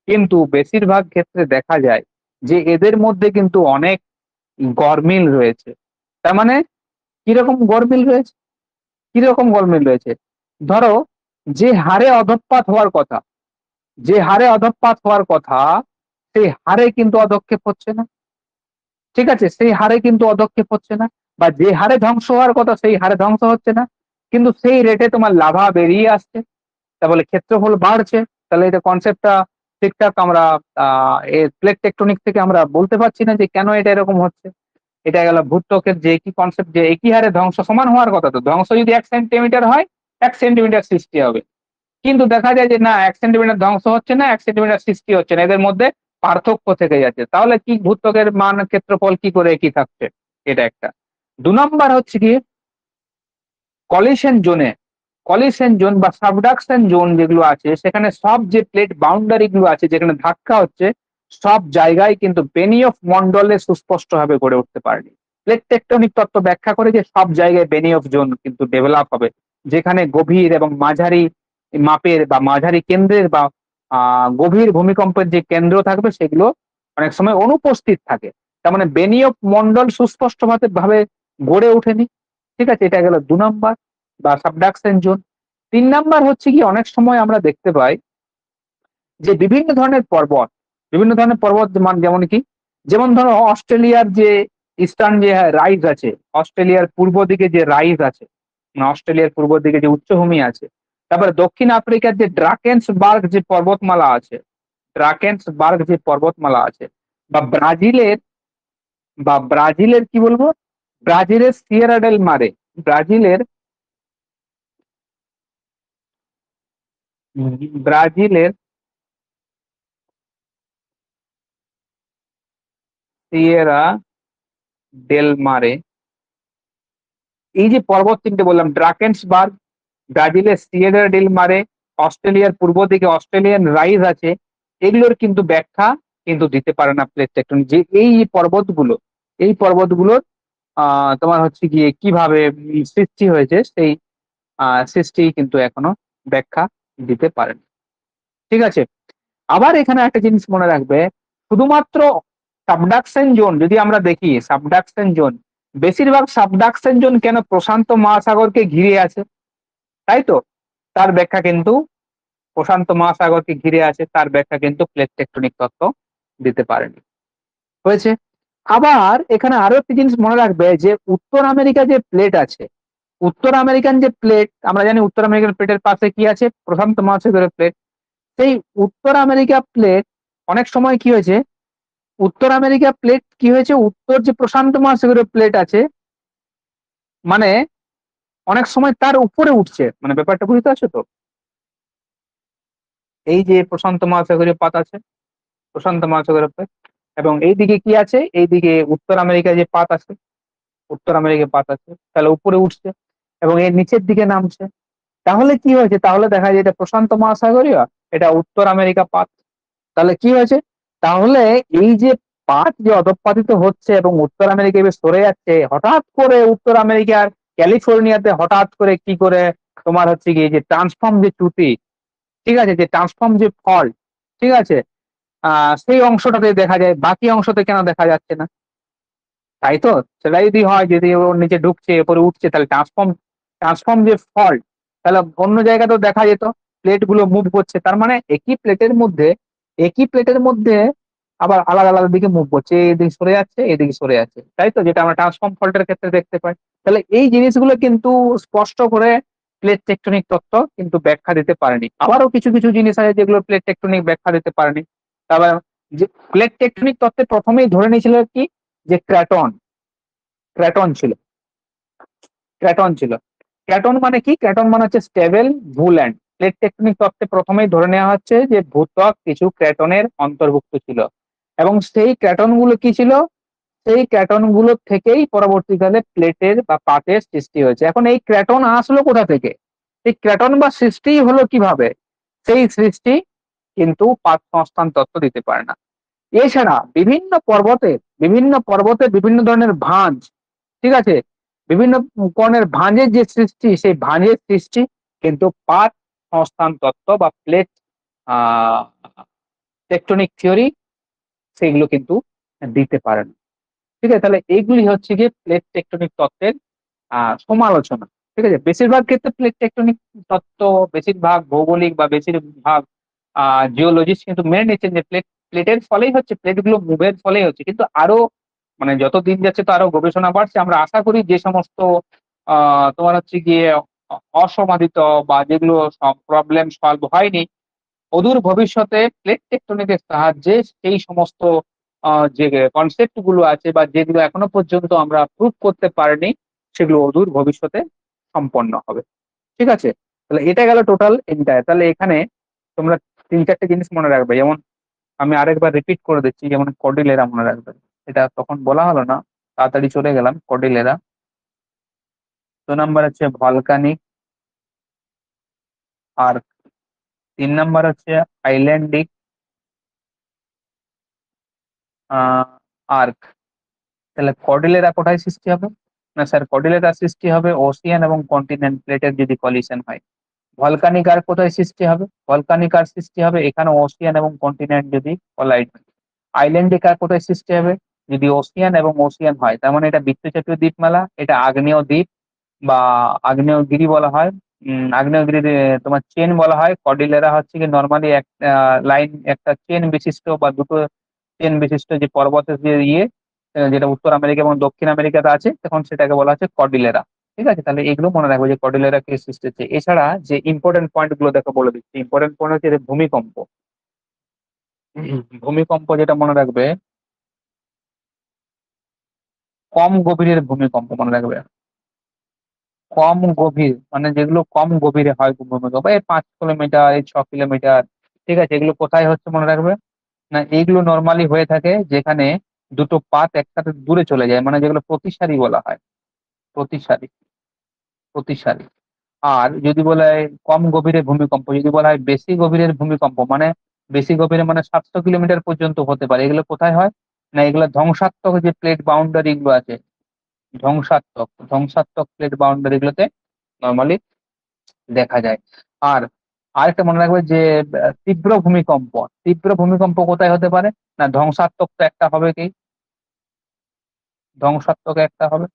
কিন্তু বেশিরভাগ ক্ষেত্রে দেখা যায় যে এদের মধ্যে কিন্তু অনেক গরমিল রয়েছে। তার মানে কিরকম গরমিল রয়েছে, কিরকম গরমিল রয়েছে? ধরো, যে হারে অধঃপাত হওয়ার কথা, যে হারে অধঃপাত হওয়ার কথা, সেই হারে কিন্তু অধঃক্ষেপ হচ্ছে না। ঠিক আছে, সেই হারে কিন্তু অধঃক্ষেপ হচ্ছে না, বা যে হারে ধ্বংস হওয়ার কথা সেই হারে ধ্বংস হচ্ছে না, কিন্তু সেই রেটে তোমার লাভা বেরিয়ে আসছে। তা বলে ক্ষেত্রফল বাড়ছে। তাহলে এটা কনসেপ্টটা ঠিকঠাক আমরা প্লেট টেকটনিক থেকে আমরা বলতে পারছি না যে কেন এটা এরকম হচ্ছে। এটা গেল ভূত্বকের যে একই কনসেপ্ট, যে একই হারে ধ্বংস সমান হওয়ার কথা, তো ধ্বংস যদি ১ সেন্টিমিটার হয়, ১ সেন্টিমিটার সৃষ্টি হবে। কিন্তু দেখা যায় যে না, ১ সেন্টিমিটার ধ্বংস হচ্ছে না, ১ সেন্টিমিটার সৃষ্টি হচ্ছে না, এদের মধ্যে পার্থক্য থেকে যাচ্ছে। তাহলে কি ভূত্বকের মান ক্ষেত্রফল কি করে একই থাকছে? এটা একটা। ২ নম্বর হচ্ছে কি কলিশন জোনে, কলিশন জোন বা সাবডাকশন জোন যেগুলো আছে, সেখানে সব যে প্লেট বাউন্ডারি গুলো আছে যেখানে ধাক্কা হচ্ছে, সব জায়গায় কিন্তু বেনিয়ফ মন্ডলে সুস্পষ্টভাবে গড়ে উঠতে পারেনি। প্লেট টেকটনিক তত্ত্ব ব্যাখ্যা করে যে সব জায়গায় বেনিয়ফ জোন কিন্তু ডেভেলপ হবে, যেখানে গভীর এবং মাঝারি মাপের বা মাঝারি কেন্দ্রের বা গভীর ভূমিকম্পের যে কেন্দ্র থাকবে সেগুলো অনেক সময় অনুপস্থিত থাকে। তার মানে বেনিয়ফ মন্ডল সুস্পষ্ট ভাবে গড়ে ওঠেনি। ঠিক আছে, এটা গেল ২ নম্বর বা সাবডাকশন জোন। ৩ নম্বর হচ্ছে কি অনেক সময় আমরা দেখতে পাই যে বিভিন্ন ধরনের পর্বত যেমন কি, যেমন ধরো অস্ট্রেলিয়ার যে ইস্টার্ন যে রাইজ আছে, অস্ট্রেলিয়ার পূর্ব দিকে যে রাইজ আছে, মানে অস্ট্রেলিয়ার পূর্ব দিকে যে উচ্চভূমি আছে, তারপরে দক্ষিণ আফ্রিকার যে ড্রাকেন্সবার্গ যে পর্বতমালা আছে, ড্রাকেন্সবার্গ যে পর্বতমালা আছে, বা ব্রাজিলের কি বলবো, ব্রাজিলের সিয়েরা ডেল মারে, ব্রাজিলের ব্রাজিলের সিয়েরা ডেল মারে, এই যে পর্বত ৩টে বললাম, ড্রাকেন্সবার্গ, ব্রাজিলের সিয়েরা ডেল মারে, অস্ট্রেলিয়ার পূর্ব দিকে অস্ট্রেলিয়ান রাইজ আছে, এগুলোর কিন্তু ব্যাখ্যা কিন্তু দিতে পারে না প্লেট টেকটনিক, যে এই পর্বতগুলো, এই পর্বতগুলোর তোমার হচ্ছে গিয়ে কিভাবে সৃষ্টি হয়েছে, সেই সৃষ্টি কিন্তু এখনো ব্যাখ্যা দিতে পারেন। ঠিক আছে, আবার এখানে একটা জিনিস মনে রাখবে, শুধুমাত্র সাবডাকশন জোন যদি আমরা দেখি, সাবডাকশন জোন, বেশিরভাগ সাবডাকশন জোন কেন প্রশান্ত মহাসাগরকে ঘিরে আছে, তাই তো, তার ব্যাখ্যা কিন্তু প্রশান্ত মহাসাগরকে ঘিরে আছে, তার ব্যাখ্যা কিন্তু প্লেট টেকটনিক তত্ত্ব দিতে পারেনি। হয়েছে। আবার এখানে আরো একটি জিনিস মনে রাখবে, যে উত্তর আমেরিকা যে প্লেট আছে, উত্তর আমেরিকান যে প্লেট, আমরা জানি উত্তর আমেরিকান প্লেটের পাশে কি আছে, প্রশান্ত মহাসাগরের প্লেট। সেই উত্তর আমেরিকা প্লেট অনেক সময় কি হয়েছে, উত্তর আমেরিকা প্লেট কি হয়েছে, উত্তর যে প্রশান্ত মহাসাগরীয় প্লেট আছে, মানে অনেক সময় তার উপরে উঠছে, মানে ব্যাপারটা বুঝতে পারছো তো, এই যে প্রশান্ত মহাসাগরীয় পাত আছে, প্রশান্ত মহাসাগরের প্লেট। এবং এইদিকে কি আছে, এইদিকে উত্তর আমেরিকায় যে পাত আছে, উত্তর আমেরিকায় পাত আছে, তাহলে উপরে উঠছে এবং এর নিচের দিকে নামছে। তাহলে কি হয়েছে, তাহলে দেখা যায় এটা প্রশান্ত মহাসাগরীয়, এটা উত্তর আমেরিকা পাত। তাহলে কি হয়েছে, তাহলে এই যে পাত যে অধঃপাতিত হচ্ছে এবং উত্তর আমেরিকা এবার সরে যাচ্ছে, হঠাৎ করে উত্তর আমেরিকার ক্যালিফোর্নিয়াতে হঠাৎ করে কি করে তোমার হচ্ছে কি যে ট্রান্সফর্ম যে চ্যুতি, ঠিক আছে, যে ট্রান্সফর্ম যে ফল্ট, ঠিক আছে, সেই অংশটাতে দেখা যায়, বাকি অংশতে কেন দেখা যাচ্ছে না? তাই তো, সেটা যদি হয়, যদি ওর নিচে ঢুকছে এরপরে উঠছে, তাহলে ট্রান্সফর্ম ট্রান্সফর্ম যে ফল্ট, তাহলে অন্য জায়গাতেও দেখা যেত, প্লেট গুলো মুভ করছে, তার মানে একই প্লেটের মধ্যে আবার আলাদা আলাদা দিকে মুভ করছে, এদিকে সরে যাচ্ছে এদিকে সরে যাচ্ছে, তাই তো, যেটা আমরা ট্রান্সফর্ম ফল্টের ক্ষেত্রে দেখতে পাই। তাহলে এই জিনিসগুলো কিন্তু স্পষ্ট করে প্লেট টেকটনিক তত্ত্ব কিন্তু ব্যাখ্যা দিতে পারেনি। আবারও কিছু কিছু জিনিস আছে যেগুলো প্লেট টেকটনিক ব্যাখ্যা দিতে পারেনি। তারপর যে প্লেট টেকটনিক তত্ত্বে প্রথমেই ধরে নিয়েছিল কি, যে ক্র্যাটন ক্র্যাটন ছিল ক্র্যাটন ছিল ক্র্যাটন মানে কি, ক্র্যাটন মানে হচ্ছে স্টেবল ভূল্যান্ড। প্লেট টেকটনিক তত্ত্বে প্রথমেই ধরে নেওয়া হচ্ছে যে ভূত্বক কিছু ক্র্যাটনের অন্তর্ভুক্ত ছিল, এবং সেই ক্র্যাটন গুলো কি ছিল, সেই ক্র্যাটন গুলো থেকেই পরবর্তীকালে প্লেটের বা পাতের সৃষ্টি হয়েছে। এখন এই ক্র্যাটন আসলো কোথা থেকে, এই ক্র্যাটন বা সৃষ্টি হলো কিভাবে, সেই সৃষ্টি কিন্তু পাত সংস্থান তত্ত্ব দিতে পারে না। এছাড়া বিভিন্ন পর্বতে বিভিন্ন ধরনের ভাঁজ, ঠিক আছে, বিভিন্ন ধরনের ভাঁজের যে সৃষ্টি, সেই ভাঁজের সৃষ্টি কিন্তু পাত সংস্থান তত্ত্ব বা প্লেট আহ টেকটনিক থিওরি সেগুলো কিন্তু দিতে পারে না। ঠিক আছে, তাহলে এইগুলি হচ্ছে গিয়ে প্লেট টেকটনিক তত্ত্বের সমালোচনা। ঠিক আছে, বেশিরভাগ ক্ষেত্রে প্লেট টেকটনিক তত্ত্ব, বেশিরভাগ ভৌগোলিক বা বেশিরভাগ জিওলজিস্ট কিন্তু মেনে নিচ্ছেন যে প্লেটের ফলেই হচ্ছে, প্লেট গুলো মুভের ফলেই হচ্ছে, কিন্তু আরো মানে যত দিন যাচ্ছে তো আরো গবেষণা বাড়ছে। আমরা আশা করি যে সমস্ত তোমার হচ্ছে গিয়ে অসমাদিত বা যেগুলো প্রবলেম সলভ হয়নি, অদূর ভবিষ্যতে প্লেট টেকটনিকের সাহায্যে সেই সমস্ত যে কনসেপ্ট গুলো আছে বা যেগুলো এখনো পর্যন্ত আমরা প্রুভ করতে পারিনি, সেগুলো অদূর ভবিষ্যতে সম্পন্ন হবে। ঠিক আছে, তাহলে এটা গেল টোটাল এন্টায়ার। তাহলে এখানে তোমরা তিন চারটে জিনিস মনে রাখবে, যেমন আমি আরেকবার রিপিট করে দিচ্ছি, যেমন কর্ডিলেরা মনে রাখবে, এটা তখন বলা হলো না, তাড়াতাড়ি চলে গেলাম। কর্ডিলেরা, 2 নম্বর হচ্ছে ভলকানিক আর 3 নম্বর হচ্ছে আইল্যান্ডিক আর্ক। তাহলে কর্ডিলেরা কোথায় সৃষ্টি হবে, না স্যার, কর্ডিলেরা সৃষ্টি হবে ওশিয়ান এবং কন্টিনেন্ট প্লেটের যদি কলিশন হয়। ভলকানিক আর্ক কোথায় সৃষ্টি হবে, ভলকানিক আর্ক সৃষ্টি হবে এখানে ওশিয়ান এবং কন্টিনেন্ট যদি কলাইড হয়। আইল্যান্ডিক আর্ক কোথায় সৃষ্টি হবে, যদি ওশিয়ান এবং ওশিয়ান হয়, তার মানে এটা বৃত্তচাপীয় দ্বীপমালা, এটা আগ্নেয় দ্বীপ বা আগ্নেয়গিরি বলা হয়। আগ্নেয়গিরি তোমার চেন বলা হয়। কর্ডিলেরা হচ্ছে কি নর্মালি এক লাইন, একটা চেন বিশিষ্ট বা দুটো চেন বিশিষ্ট যে পর্বতের যে যেটা উত্তর আমেরিকা এবং দক্ষিণ আমেরিকাতে আছে, তখন সেটাকে বলা হচ্ছে কর্ডিলেরা। ঠিক আছে, তাহলে এগুলো মনে রাখবো যে কর্ডিলেরা কে সৃষ্টি হচ্ছে। এছাড়া যে ইম্পর্টেন্ট পয়েন্ট গুলো দেখো বলে দিচ্ছি, ইম্পর্টেন্ট পয়েন্ট হচ্ছে যে ভূমিকম্প। ভূমিকম্প যেটা মনে রাখবে, কম গভীরের ভূমিকম্প মনে রাখবে। কম গভীর মানে যেগুলো কম গভীরে হয় ভূমিকম্প, এই 5 কিলোমিটার, এই 6 কিলোমিটার, ঠিক আছে, এগুলো কোথায় হচ্ছে মনে রাখবে, না এইগুলো নর্মালি হয়ে থাকে যেখানে দুটো পাত একসাথে দূরে চলে যায়, মানে যেগুলো প্রতিসারি বলা হয়, প্রতিসারি প্রতিসারি। আর যদি বলা হয় কম গভীরে ভূমিকম্প, যদি বলা হয় বেশি গভীরের ভূমিকম্প, মানে বেশি গভীরে মানে 700 কিলোমিটার পর্যন্ত হতে পারে, এগুলো কোথায় হয়, না এগুলো ধ্বংসাত্মক যে প্লেট বাউন্ডারি গুলো আছে, ধ্বংসাত্মক প্লেট বাউন্ডারি গুলোতে নর্মালি দেখা যায়। আর আরেকটা মনে রাখবে যে তীব্র ভূমিকম্প কোথায় হতে পারে, না ধ্বংসাত্মক তো একটা হবে, কি ধ্বংসাত্মক একটা হবে,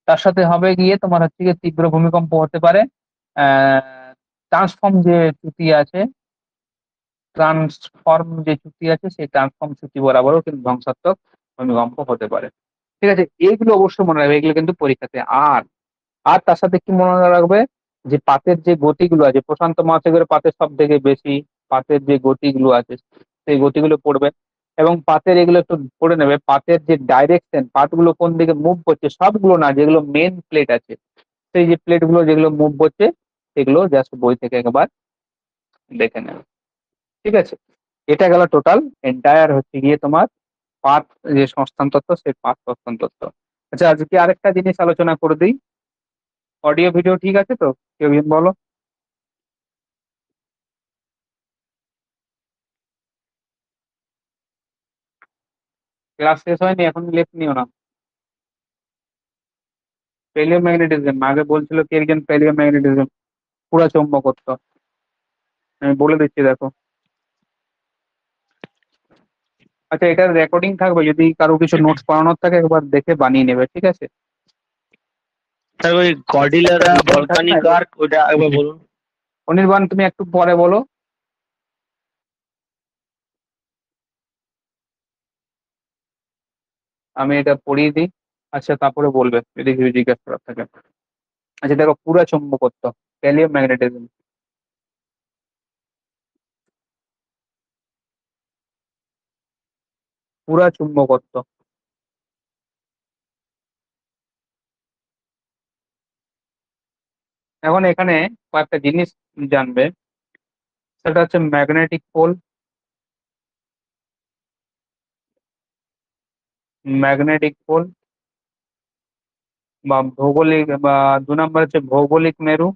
তার সাথে হবে গিয়ে তোমার হচ্ছে গিয়ে তীব্র ভূমিকম্প হতে পারে ট্রান্সফর্ম যে চ্যুতি আছে, ট্রান্সফর্ম যে চ্যুতি আছে, সেই ট্রান্সফর্ম চ্যুতি বরাবরও কিন্তু ধ্বংসাত্মক ভূমিকম্প হতে পারে। ঠিক আছে, এইগুলো অবশ্যই মনে রাখবে, এগুলো কিন্তু পরীক্ষাতে। আর আর তার সাথে কি মনে রাখবে, যে পাতের যে গতিগুলো আছে, প্রশান্ত মহাসাগরের পাতের সব থেকে বেশি পাতের যে গতিগুলো আছে, সেই গতিগুলো পড়বে। এবং পাতের এগুলো একটু পড়ে নেবে, পাতের যে ডাইরেকশন, পাতগুলো কোন দিকে মুভ করছে, সবগুলো না, যেগুলো মেন প্লেট আছে, সেই যে প্লেট গুলো যেগুলো মুভ করছে, সেগুলো জাস্ট বই থেকে একবার দেখে নেবে। ঠিক আছে। এটা গেল টোটাল এন্টায়ার হচ্ছে গিয়ে তোমার পাঁচ যে সংস্থান তত্ত্ব, সেই পাঁচ সংস্থান তত্ত্ব। আচ্ছা, আজকে আরেকটা জিনিস আলোচনা করে দিই। অডিও ভিডিও ঠিক আছে তো? কেউ একজন বলো। ক্লাস শেষ হয়নি এখন, লেট নিও না। প্যালিওম্যাগনেটিজম আগে বলছিল কি একজন, প্যালিওম্যাগনেটিজম পুরা চৌম্বকত্ব। আমি বলে দিচ্ছি দেখো। আচ্ছা, এটার রেকর্ডিং থাকবে, যদি কারো কিছু নোটস বানানোর থাকে একবার দেখে বানিয়ে নেবে, ঠিক আছে? স্যার ওই একটা গডিলারা ডিজাইন থাকে না, ভলকানিক আর্ক ওইটা একবার বলুন। অনির্বাণ তুমি একটু পরে বলো। আমি এটা পড়িয়ে দিই। আচ্ছা, তারপরে বলবে যদি কিছু জিজ্ঞাসা করার থাকে। আচ্ছা দেখো, পুরা চৌম্বকত্ব, প্যালিওম্যাগনেটিজম। পুরা চুম্বকত্ব। এখন এখানে কয়েকটা জিনিস জানবে। সেটা হচ্ছে ম্যাগনেটিক পোল, ম্যাগনেটিক পোল বা ভৌগোলিক, বা 2 নম্বর হচ্ছে ভৌগোলিক মেরু।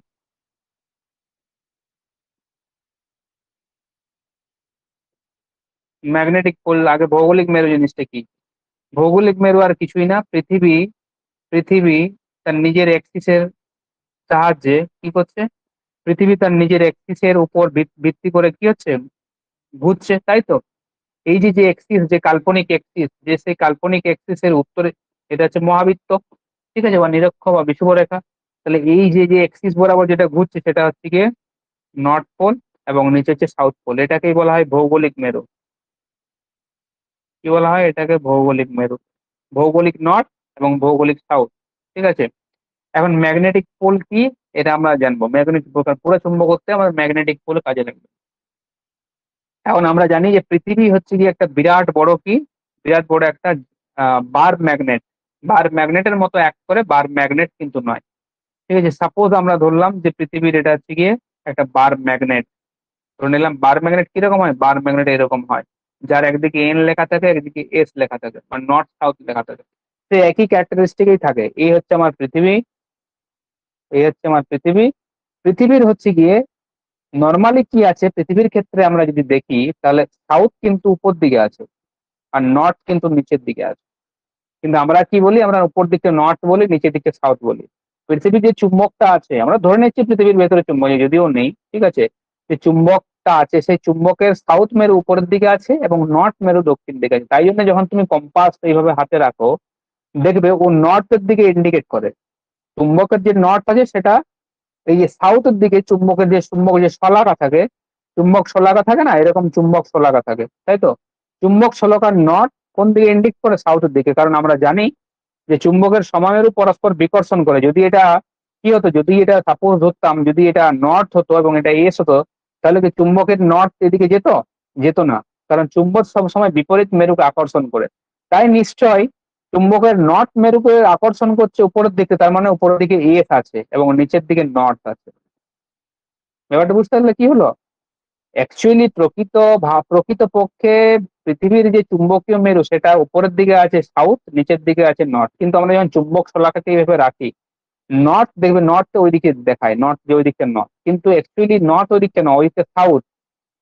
ম্যাগনেটিক পোল আগে, ভৌগোলিক মেরু জিনিসটা কি? ভৌগোলিক মেরু আর কিছুই না, পৃথিবী। পৃথিবী তার নিজের এক্সিসের সাহায্যে কি করছে? পৃথিবী তার নিজের এক্সিসের উপর ভিত্তি করে কি হচ্ছে? ঘুরছে, তাই তো? এই যে যে এক্সিস, যে কাল্পনিক এক্সিস, যে সেই কাল্পনিক এক্সিস এর উত্তরে এটা হচ্ছে মহাবৃত্ত, ঠিক আছে, বা নিরক্ষ বা বিষুবরেখা। তাহলে এই যে যে এক্সিস বরাবর যেটা ঘুরছে সেটা হচ্ছে গিয়ে নর্থ পোল, এবং নিচে হচ্ছে সাউথ পোল। এটাকেই বলা হয় ভৌগোলিক মেরু। কি বলা হয় এটাকে? ভৌগোলিক মেরু। ভৌগোলিক নর্থ এবং ভৌগোলিক সাউথ, ঠিক আছে। এখন ম্যাগনেটিক পোল কি, এটা আমরা জানবো। ম্যাগনেটিক পোল, পুরো চুম্বকত্বে আমার ম্যাগনেটিক পোল কাজে লাগবে। এখন আমরা জানি যে পৃথিবী হচ্ছে কি একটা বিরাট বড় কি, বিরাট বড় একটা বার ম্যাগনেট। বার ম্যাগনেটের মতো অ্যাক্ট করে, বার ম্যাগনেট কিন্তু নয়, ঠিক আছে। সাপোজ আমরা ধরলাম যে পৃথিবীর এটা হচ্ছে গিয়ে একটা বার ম্যাগনেট। ধরে নিলাম বার ম্যাগনেট কিরকম হয়, বার ম্যাগনেট এরকম হয়, যার একদিকে এন লেখা থাকে, একদিকে এস লেখা থাকে, মানে নর্থ সাউথ লেখা থাকে। তো একই ক্যারেক্টারিস্টিকই থাকে। এই হচ্ছে আমার পৃথিবী, এই হচ্ছে আমার পৃথিবী। পৃথিবীর হচ্ছে গিয়ে নর্মালি কি আছে, পৃথিবীর ক্ষেত্রে আমরা যদি দেখি তাহলে সাউথ কিন্তু উপর দিকে আছে, আর নর্থ কিন্তু নিচের দিকে আছে। কিন্তু আমরা কি বলি, আমরা উপর দিকে নর্থ বলি, নিচের দিকে সাউথ বলি। পৃথিবীর যে চুম্বকটা আছে, আমরা ধরে নিচ্ছি পৃথিবীর ভেতরে চুম্বক যদিও নেই, ঠিক আছে, যে চুম্বকটা আছে সেই চুম্বকের সাউথ মেরু উপরের দিকে আছে এবং নর্থ মেরু দক্ষিণ দিকে আছে। তাই জন্য যখন তুমি কম্পাস এইভাবে হাতে রাখো, দেখবে ও নর্থের দিকে ইন্ডিকেট করে। চুম্বকের যে নর্থ আছে সেটা এই যে সাউথের দিকে, চুম্বকের যে চুম্বক যে শলাকা থাকে, চুম্বক শলাকা থাকে না, এরকম চুম্বক শলাকা থাকে, তাই তো? চুম্বক শলাকার নর্থ কোন দিকে ইন্ডিকেট করে? সাউথের দিকে। কারণ আমরা জানি যে চুম্বকের সমামেরু পরস্পর বিকর্ষণ করে। যদি এটা কি হতো, যদি এটা সাপোজ ধরতাম, যদি এটা নর্থ হতো এবং এটা এস হতো, তাহলে কি চুম্বকের নর্থ এদিকে যেত? যেত না। কারণ চুম্বক সবসময় বিপরীত মেরুকে আকর্ষণ করে। তাই নিশ্চয় চুম্বকের নর্থ মেরুকে আকর্ষণ করছে উপরের দিকে, তার মানে উপরের দিকে এস আছে এবং নিচের দিকে নর্থ আছে। ব্যাপারটা বুঝতে পারলে কি হলো? অ্যাকচুয়ালি প্রকৃত পক্ষে পৃথিবীর যে চুম্বকীয় মেরু সেটা উপরের দিকে আছে সাউথ, নিচের দিকে আছে নর্থ। কিন্তু আমরা যখন চুম্বক শলাকাকে এইভাবে রাখি, নর্থ দেখবে, নর্থ ওই দিকে দেখায়, নর্থ যে ওই দিকটা নর্থ, কিন্তু অ্যাকচুয়ালি নর্থ ওই দিকটা নয়, ওই দিকটা সাউথ।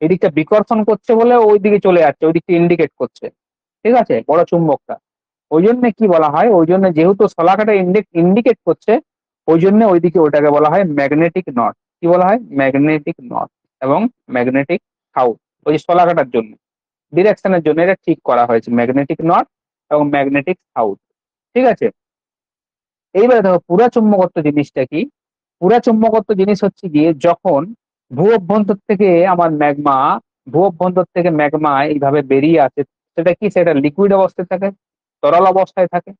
এই দিকটা বিকর্ষণ করছে বলে ওই দিকে চলে যাচ্ছে, ওই দিকটা ইন্ডিকেট করছে, ঠিক আছে, বড় চুম্বকটা। ওই জন্য কি বলা হয়, ওই জন্য যেহেতু শলাকাটা ইন্ডিকেট করছে, ওই জন্য ওইদিকে ওটাকে বলা হয় ম্যাগনেটিক নর্থ। কি বলা হয়? ম্যাগনেটিক নর্থ এবং ম্যাগনেটিক সাউথ। ওই যে শলাকাটার জন্য, ডিরেকশনের জন্য এটা ঠিক করা হয়েছে, ম্যাগনেটিক নর্থ এবং ম্যাগনেটিক সাউথ, ঠিক আছে। এইবারে দেখো পুরা চুম্বকত্ব জিনিসটা কি। পুরা চুম্বকত্ব জিনিস হচ্ছে গিয়ে যখন ভূ অভ্যন্তর থেকে আমার ম্যাগমা, ভূ অভ্যন্তর থেকে ম্যাগমা এইভাবে বেরিয়ে আসে, সেটা কি, সেটা লিকুইড অবস্থায় থাকে, তরল অবস্থায় থাকে।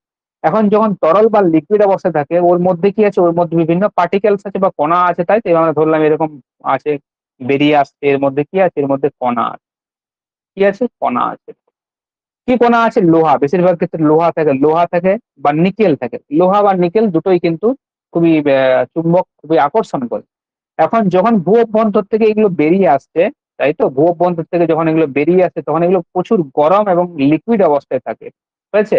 এখন যখন তরল বা লিকুইড অবস্থায় থাকে, ওর মধ্যে কি আছে, ওর মধ্যে বিভিন্ন পার্টিকেলস আছে বা কণা আছে, তাই তো? আমরা ধরলাম এরকম আছে, বেরিয়ে আসছে, এর মধ্যে কি আছে, এর মধ্যে কণা আছে। কি আছে? কণা আছে। কি কণা আছে? লোহা, বেশিরভাগ ক্ষেত্রে লোহা থাকে, লোহা থাকে বা নিকেল থাকে। লোহা বা নিকেল দুটোই কিন্তু খুবই চুম্বক খুবই আকর্ষণ করে। এখন যখন ভূ অভ্যন্তর থেকে এগুলো বেরিয়ে আসছে, তাই তো। ভূঅভ্যন্তর থেকে যখন এগুলো বেরিয়ে আসে তখন এগুলো প্রচুর গরম এবং লিকুইড অবস্থায় থাকে, হয়েছে।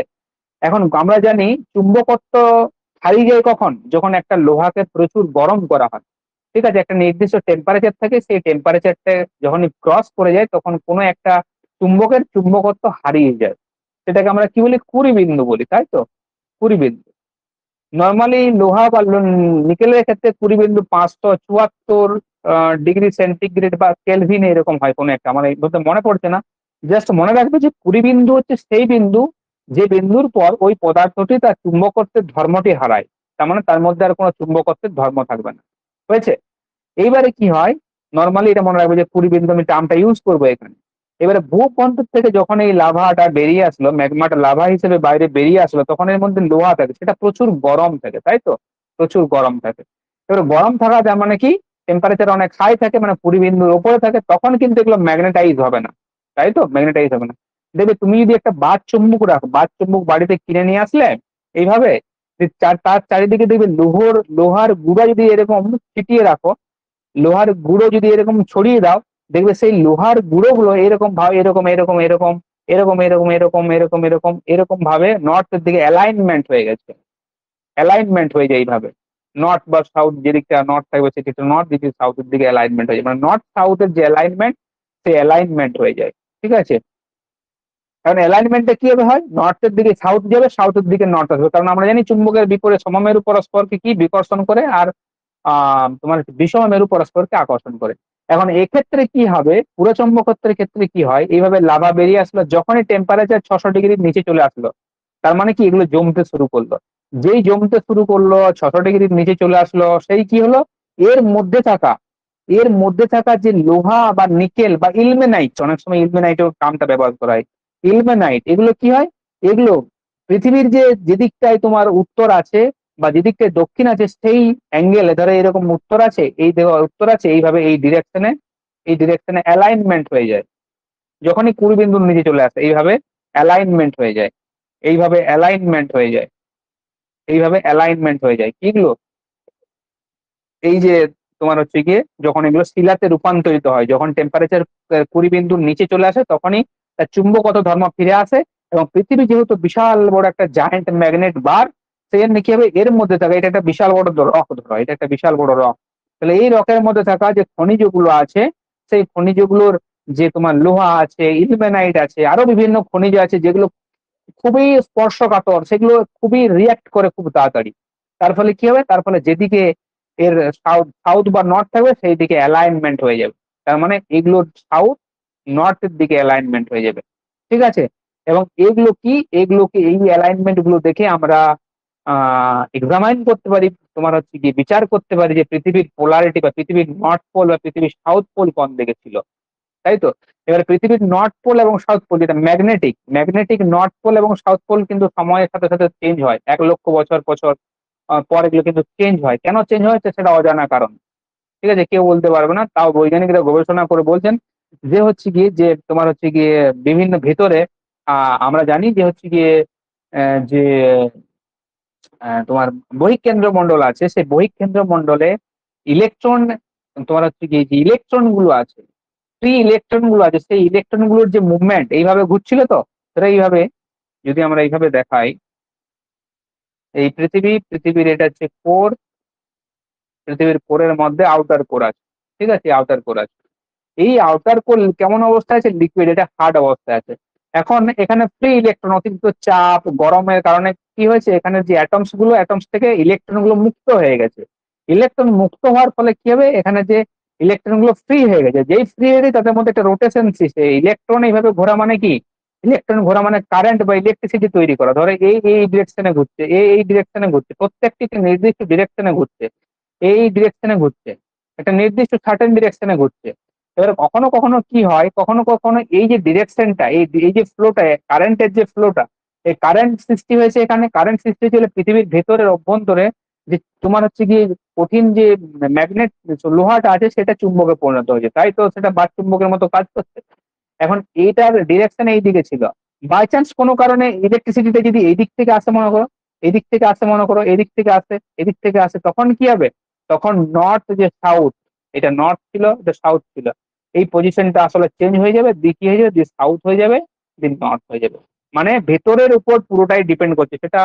এখন আমরা জানি চুম্বকত্ব হারিয়ে যায় কখন, যখন একটা লোহাকে প্রচুর গরম করা হয়, ঠিক আছে, একটা নির্দিষ্ট টেম্পারেচার থাকে, সেই টেম্পারেচারটা যখনই ক্রস করে যায় তখন কোনো একটা চুম্বকের চুম্বকত্ব হারিয়ে যায়, সেটাকে আমরা কি বলি, কুড়ি বিন্দু বলি, তাই তো, কুড়ি বিন্দু। নর্মালি লোহা বা নিকেলের ক্ষেত্রে কুড়ি বিন্দু 574 ডিগ্রি সেন্টিগ্রেড বা কেলভিন এরকম হয় কোনো একটা, আমার এই বলতে মনে পড়ছে না। জাস্ট মনে রাখবে যে কুড়ি বিন্দু হচ্ছে সেই বিন্দু যে বিন্দুর পর ওই পদার্থটি তার চুম্বকত্বের ধর্মটি হারায়, তার মানে তার মধ্যে আর কোনো চুম্বকত্বের ধর্ম থাকবে না, হয়েছে। এইবারে কি হয়, নর্মালি এটা মনে রাখবে যে কুড়ি বিন্দু, আমি টার্মটা ইউজ করবো এখানে। এবারে ভূখণ্ড থেকে যখন এই লাভাটা বেরিয়ে আসলো, ম্যাগমাটা লাভা হিসেবে বাইরে বেরিয়ে আসলো, তখন এর মধ্যে লোহা থাকে, সেটা প্রচুর গরম থাকে, তাই তো, প্রচুর গরম থাকে। এবার গরম থাকা যার মানে কি, টেম্পারেচার অনেক হাই থাকে, মানে কুড়ি বিন্দুর উপরে থাকে, তখন কিন্তু এগুলো ম্যাগনেটাইজ হবে না, তাই তো, ম্যাগনেটাইজ হবে না। দেখবে তুমি যদি একটা বাদ চুম্বক রাখো, বাদ চুম্বক বাড়িতে কিনে নিয়ে আসলে এইভাবে, তার চারিদিকে দেখবে লোহার গুঁড়া যদি এরকম ছিটিয়ে রাখো, লোহার গুঁড়ো যদি এরকম ছড়িয়ে দাও, দেখবে সেই লোহার গুঁড়ো গুলো এরকম ভাবে, এরকম এরকম এরকম এরকম এরকম এরকম এরকম এরকম এরকম ভাবে নর্থের দিকে অ্যালাইনমেন্ট হয়ে গেছে, অ্যালাইনমেন্ট হয়ে যায় এইভাবে। নর্থ বা সাউথ, যেদিকটা নর্থ থাকবে সেদিকটা নর্থ, যেদিকে সাউথের দিকে অ্যালাইনমেন্ট হয়ে যায়, মানে নর্থ সাউথের যে অ্যালাইনমেন্ট, সেই অ্যালাইনমেন্ট হয়ে যায়, ঠিক আছে। কারণ অ্যালাইনমেন্টটা কিভাবে হয়, নর্থের দিকে সাউথ যাবে, সাউথের দিকে নর্থ আসবে, কারণ আমরা জানি চুম্বকের বিপরীত সমমেরু পরস্পরকে কি বিকর্ষণ করে, আর তোমার বিষম মেরু পরস্পরকে আকর্ষণ করে। এখন এক্ষেত্রে কি হবে, পুরচৌম্বকত্বের ক্ষেত্রে কি হয়, এইভাবে লাভা বেরিয়ে আসলো, যখনই টেম্পারেচার 600 ডিগ্রির নিচে চলে আসলো, তার মানে কি, এগুলো জমতে শুরু করলো। যেই জমতে শুরু করলো, 600 ডিগ্রির নিচে চলে আসলো, সেই কি হলো, এর মধ্যে থাকা এর মধ্যে থাকা যে লোহা বা নিকেল বা ইলমেনাইট, অনেক সময় ইলমেনাইটের টার্মটা ব্যবহার করা হয়, ইলমেনাইট, এগুলো কি হয়, এগুলো পৃথিবীর যে যেদিকটায় তোমার উত্তর আছে বা যেদিকটায় দক্ষিণ আছে, সেই অ্যাঙ্গেলে, ধরো এরকম উত্তর আছে, এই উত্তর আছে, এইভাবে এই ডিরেকশনে অ্যালাইনমেন্ট হয়ে যায়। যখনই কুড়ি বিন্দুর নিচে চলে আসে এইভাবে অ্যালাইনমেন্ট হয়ে যায়, এইভাবে অ্যালাইনমেন্ট হয়ে যায়, এইভাবে অ্যালাইনমেন্ট হয়ে যায় কিগুলো, এই যে তোমার হচ্ছে গিয়ে যখন এগুলো শিলাতে রূপান্তরিত হয়, যখন টেম্পারেচার কুড়ি বিন্দুর নিচে চলে আসে, তখনই তার চুম্বকগত ধর্ম ফিরে আসে। এবং পৃথিবী যেহেতু বিশাল বড় একটা জায়ান্ট ম্যাগনেট বার, সেই কি হবে, এর মধ্যে থাকা, এটা একটা বিশাল বড় রক, ধরো এটা একটা বিশাল বড় রক, তাহলে এই রকের মধ্যে থাকা যে খনিজগুলো আছে, সেই খনিজগুলোর যে তোমার লোহা আছে, ইলমেনাইট আছে, আরো বিভিন্ন খনিজ আছে যেগুলো খুবই স্পর্শকাতর, সেগুলো খুবই রিয়াক্ট করে খুব তাড়াতাড়ি। তার ফলে কি হবে, তার ফলে যেদিকে এর সাউথ সাউথ বা নর্থ থাকবে সেই দিকে অ্যালাইনমেন্ট হয়ে যাবে, তার মানে এগুলোর সাউথ নর্থের দিকে অ্যালাইনমেন্ট হয়ে যাবে, ঠিক আছে। এবং এগুলোকে এই অ্যালাইনমেন্ট গুলো দেখে আমরা এক্সামাইন করতে পারি, তোমার হচ্ছে কি বিচার করতে পারি যে পৃথিবীর পোলারিটি বা পৃথিবীর নর্থ পোল বা পৃথিবীর সাউথ পোল কোন দিকে ছিল, তাই তো। এবার পৃথিবীর নর্থ পোল এবং সাউথ পোল, যেটা ম্যাগনেটিক ম্যাগনেটিক নর্থ পোল এবং সাউথ পোল কিন্তু সময়ের সাথে সাথে চেঞ্জ হয়, 1,00,000 বছর বছর পর এগুলো কিন্তু চেঞ্জ হয়, কেন চেঞ্জ হয়েছে সেটা অজানা কারণ, ঠিক আছে, কেউ বলতে পারবে না। তাও বৈজ্ঞানিকরা গবেষণা করে বলছেন যে হচ্ছে গিয়ে, যে তোমার হচ্ছে গিয়ে বিভিন্ন ভেতরে আমরা জানি যে হচ্ছে গিয়ে যে তোমার বহিঃকেন্দ্র মন্ডল আছে, সেই বহিঃকেন্দ্র মন্ডলে ইলেকট্রন, তোমার হচ্ছে গিয়ে যে ইলেকট্রন গুলো আছে, ফ্রি ইলেকট্রন গুলো আছে, সেই ইলেকট্রন গুলোর যে মুভমেন্ট এইভাবে ঘুরছিল, তো সেটা এইভাবে, যদি আমরা এইভাবে দেখাই, এই পৃথিবীর এটা হচ্ছে কোর, পৃথিবীর কোরের মধ্যে আউটার কোর আছে, ঠিক আছে, আউটার কোর আছে। এই আউটার কোর কেমন অবস্থায় আছে, লিকুইড, এটা হার্ড অবস্থায় আছে। এখন এখানে ফ্রি ইলেকট্রন, অতিরিক্ত চাপ গরমের কারণে কি হয়েছে, এখানে যে অ্যাটমস থেকে ইলেকট্রন গুলো মুক্ত হয়ে গেছে। ইলেকট্রন মুক্ত হওয়ার ফলে কি হবে, এখানে যে ইলেকট্রন গুলো ফ্রি হয়ে গেছে, যেই ফ্রি হয়ে গেছে তাদের মধ্যে একটা রোটেশন সৃষ্টি, ইলেকট্রন এইভাবে ঘোরা মানে কি, ইলেকট্রন ঘোরা মানে কারেন্ট বা ইলেকট্রিসিটি তৈরি করা, ধরো এই ডিরেকশনে ঘুরছে, এই ডিরেকশনে ঘুরছে, প্রত্যেকটি একটা নির্দিষ্ট ডিরেকশনে ঘুরছে, এই ডিরেকশনে ঘুরছে, একটা নির্দিষ্ট সার্টেন ডিরেকশনে ঘুরছে। এবার কখনো কখনো কি হয়, কখনো কখনো এই যে ডিরেকশনটা, এই যে ফ্লোটা, কারেন্টের যে ফ্লোটা, এই কারেন্ট সৃষ্টি হয়েছে, এখানে কারেন্ট সৃষ্টি হয়েছিল পৃথিবীর ভেতরের অভ্যন্তরে, যে তোমার হচ্ছে গিয়ে কঠিন যে ম্যাগনেট লোহাটা আছে সেটা চুম্বকে পরিণত হয়েছে, তাই তো, সেটা বাদ চুম্বকের মতো কাজ করছে। এখন এইটার ডিরেকশন এই দিকে ছিল, বাই চান্স কোনো কারণে ইলেকট্রিসিটিটা যদি এই দিক থেকে আসে মনে করো, এদিক থেকে আসে মনে করো, এদিক থেকে আসে, এদিক থেকে আসে, তখন কি হবে, তখন নর্থ যে সাউথ, এটা নর্থ ছিল, এটা সাউথ ছিল, এই পজিশনটা আসলে চেঞ্জ হয়ে যাবে, দিক কি হয়ে যাবে, দি সাউথ হয়ে যাবে, দি নর্থ হয়ে যাবে। মানে ভেতরের উপর পুরোটাই ডিপেন্ড করছে, সেটা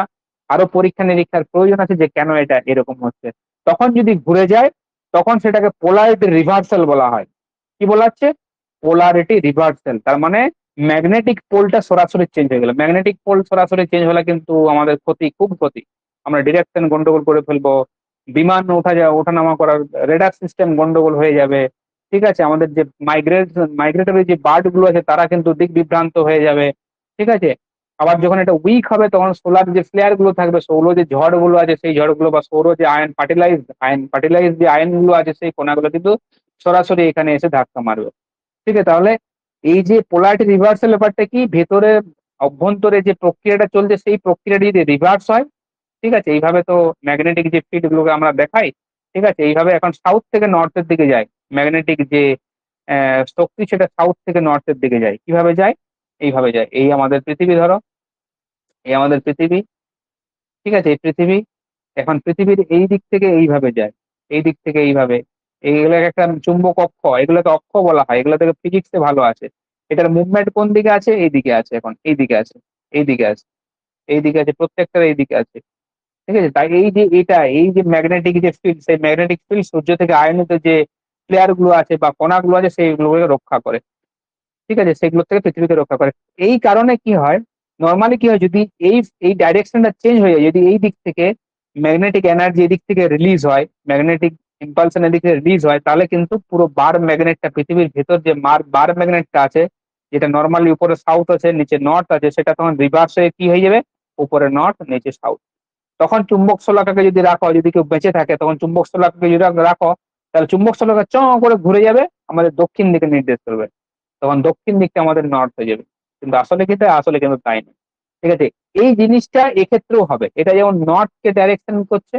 আরো পরীক্ষা নিরীক্ষার প্রয়োজন আছে যে কেন এটা এরকম হচ্ছে। তখন যদি ঘুরে যায় তখন সেটাকে পোলারিটি রিভার্সাল বলা হয়। কি বলা হচ্ছে? Polarity reversal. তার মানে ম্যাগনেটিক পোলটা সরাসরি চেঞ্জ হয়ে গেল। ম্যাগনেটিক পোল সরাসরি চেঞ্জ হলে কিন্তু আমাদের ক্ষতি, খুব ক্ষতি। আমরা ডিরেকশন গন্ডগোল করে ফেলবো, বিমান ওঠানামা করার রেডার সিস্টেম গন্ডগোল হয়ে যাবে। ঠিক আছে, আমাদের যে মাইগ্রেটরি যে বার্ড গুলো আছে তারা কিন্তু দিক বিভ্রান্ত হয়ে যাবে। ঠিক আছে, আবার যখন এটা উইক হবে তখন সোলার যে ফ্লেয়ার গুলো থাকবে, সৌর যে ঝড় গুলো আছে সেই ঝড়গুলো, বা সৌর যে আয়ন পার্টিলাইজ যে আয়ন গুলো আছে সেই কণাগুলো কিন্তু সরাসরি এখানে এসে ধাক্কা মারবে। ঠিক আছে, তাহলে এই যে পোলারিটি রিভার্সাল ব্যাপারটা কি, ভেতরে অভ্যন্তরে যে প্রক্রিয়াটা চলছে সেই প্রক্রিয়াটা যদি রিভার্স হয়, ঠিক আছে, এইভাবে তো ম্যাগনেটিক যে ফিল্ড গুলোকে আমরা দেখাই, ঠিক আছে, এইভাবে এখন সাউথ থেকে নর্থের দিকে যায়। ম্যাগনেটিক যে শক্তি সেটা সাউথ থেকে নর্থের দিকে যায়। কিভাবে যায়? এইভাবে যায়। এই আমাদের পৃথিবী, ধরো এই আমাদের পৃথিবী, ঠিক আছে, এই পৃথিবী এখন পৃথিবীর এই দিক থেকে এইভাবে যায়, এই দিক থেকে এইভাবে। এইগুলোকে একটা চুম্বক অক্ষ, এগুলোকে অক্ষ বলা হয়, এগুলো থেকে ফিজিক্সে ভালো আছে। এটার মুভমেন্ট কোন দিকে আছে? এই দিকে আছে, এখন এই দিকে আছে, এই দিকে আছে, এই দিকে আছে, প্রত্যেকটার এই দিকে আছে। ঠিক আছে, তাই এই যে এই যে ম্যাগনেটিক যে ফিল্ড, সেই ম্যাগনেটিক ফিল্ড সূর্য থেকে আয়নিত যে প্লেয়ার গুলো আছে বা কণাগুলো আছে সেইগুলোকে রক্ষা করে। ঠিক আছে, সেগুলো থেকে পৃথিবীকে রক্ষা করে। এই কারণে কি হয়, নর্মালি কি হয়, যদি এই এই ডাইরেকশনটা চেঞ্জ হয়ে যায়, যদি এই দিক থেকে ম্যাগনেটিক এনার্জি এদিক থেকে রিলিজ হয়, ম্যাগনেটিক ইম্পালশন এদিক থেকে রিলিজ হয়, তাহলে কিন্তু পুরো বার ম্যাগনেটটা, পৃথিবীর ভেতর যে বার ম্যাগনেটটা আছে, যেটা নর্মালি উপরে সাউথ আছে নিচে নর্থ আছে, সেটা তখন রিভার্স হয়ে কি হয়ে যাবে, উপরে নর্থ নিচে সাউথ। তখন চুম্বক শলাকাকে যদি রাখো, যদি কেউ বেঁচে থাকে তখন চুম্বক শলাকাকে যদি রাখো, তাহলে চুম্বক শলাকা চ করে ঘুরে যাবে, আমাদের দক্ষিণ দিকে নির্দেশ করবে। তখন দক্ষিণ দিকটা আমাদের নর্থ হয়ে যাবে। কিন্তু আসলে কি তাই? আসলে কিন্তু তাই না। ঠিক আছে, এই জিনিসটা এক্ষেত্রেও হবে। এটা যেমন নর্থ কে ডাইরেকশন করছে,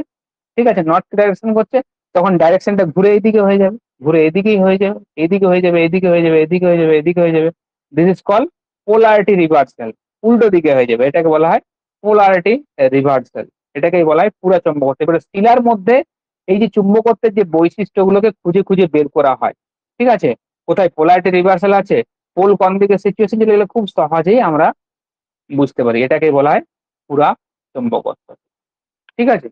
ঠিক আছে, নর্থ কে ডাইরেকশন করছে, তখন ডাইরেকশনটা ঘুরে এইদিকে হয়ে যাবে, ঘুরে এদিকেই হয়ে যাবে, এদিকে হয়ে যাবে, এদিকে হয়ে যাবে, এদিকে হয়ে যাবে, এদিকে হয়ে যাবে। This is call polarity reversal. উল্টো দিকে হয়ে যাবে, এটাকে বলা হয় পোলারিটি রিভার্সাল। এটাকেই বলা হয় পুরা চুম্বকত্ব। এবারে শিলার মধ্যে এই যে চুম্বকত্বের যে বৈশিষ্ট্যগুলোকে খুঁজে খুঁজে বের করা হয়। ঠিক আছে, কোথায় পোলারিটি রিভার্সাল আছে, পোল কোন দিকে সিচুয়েশন, যেগুলো খুব সহজেই আমরা বুঝতে পারি। এটাকেই বলা হয় পুরা চুম্বকত্ব। ঠিক আছে।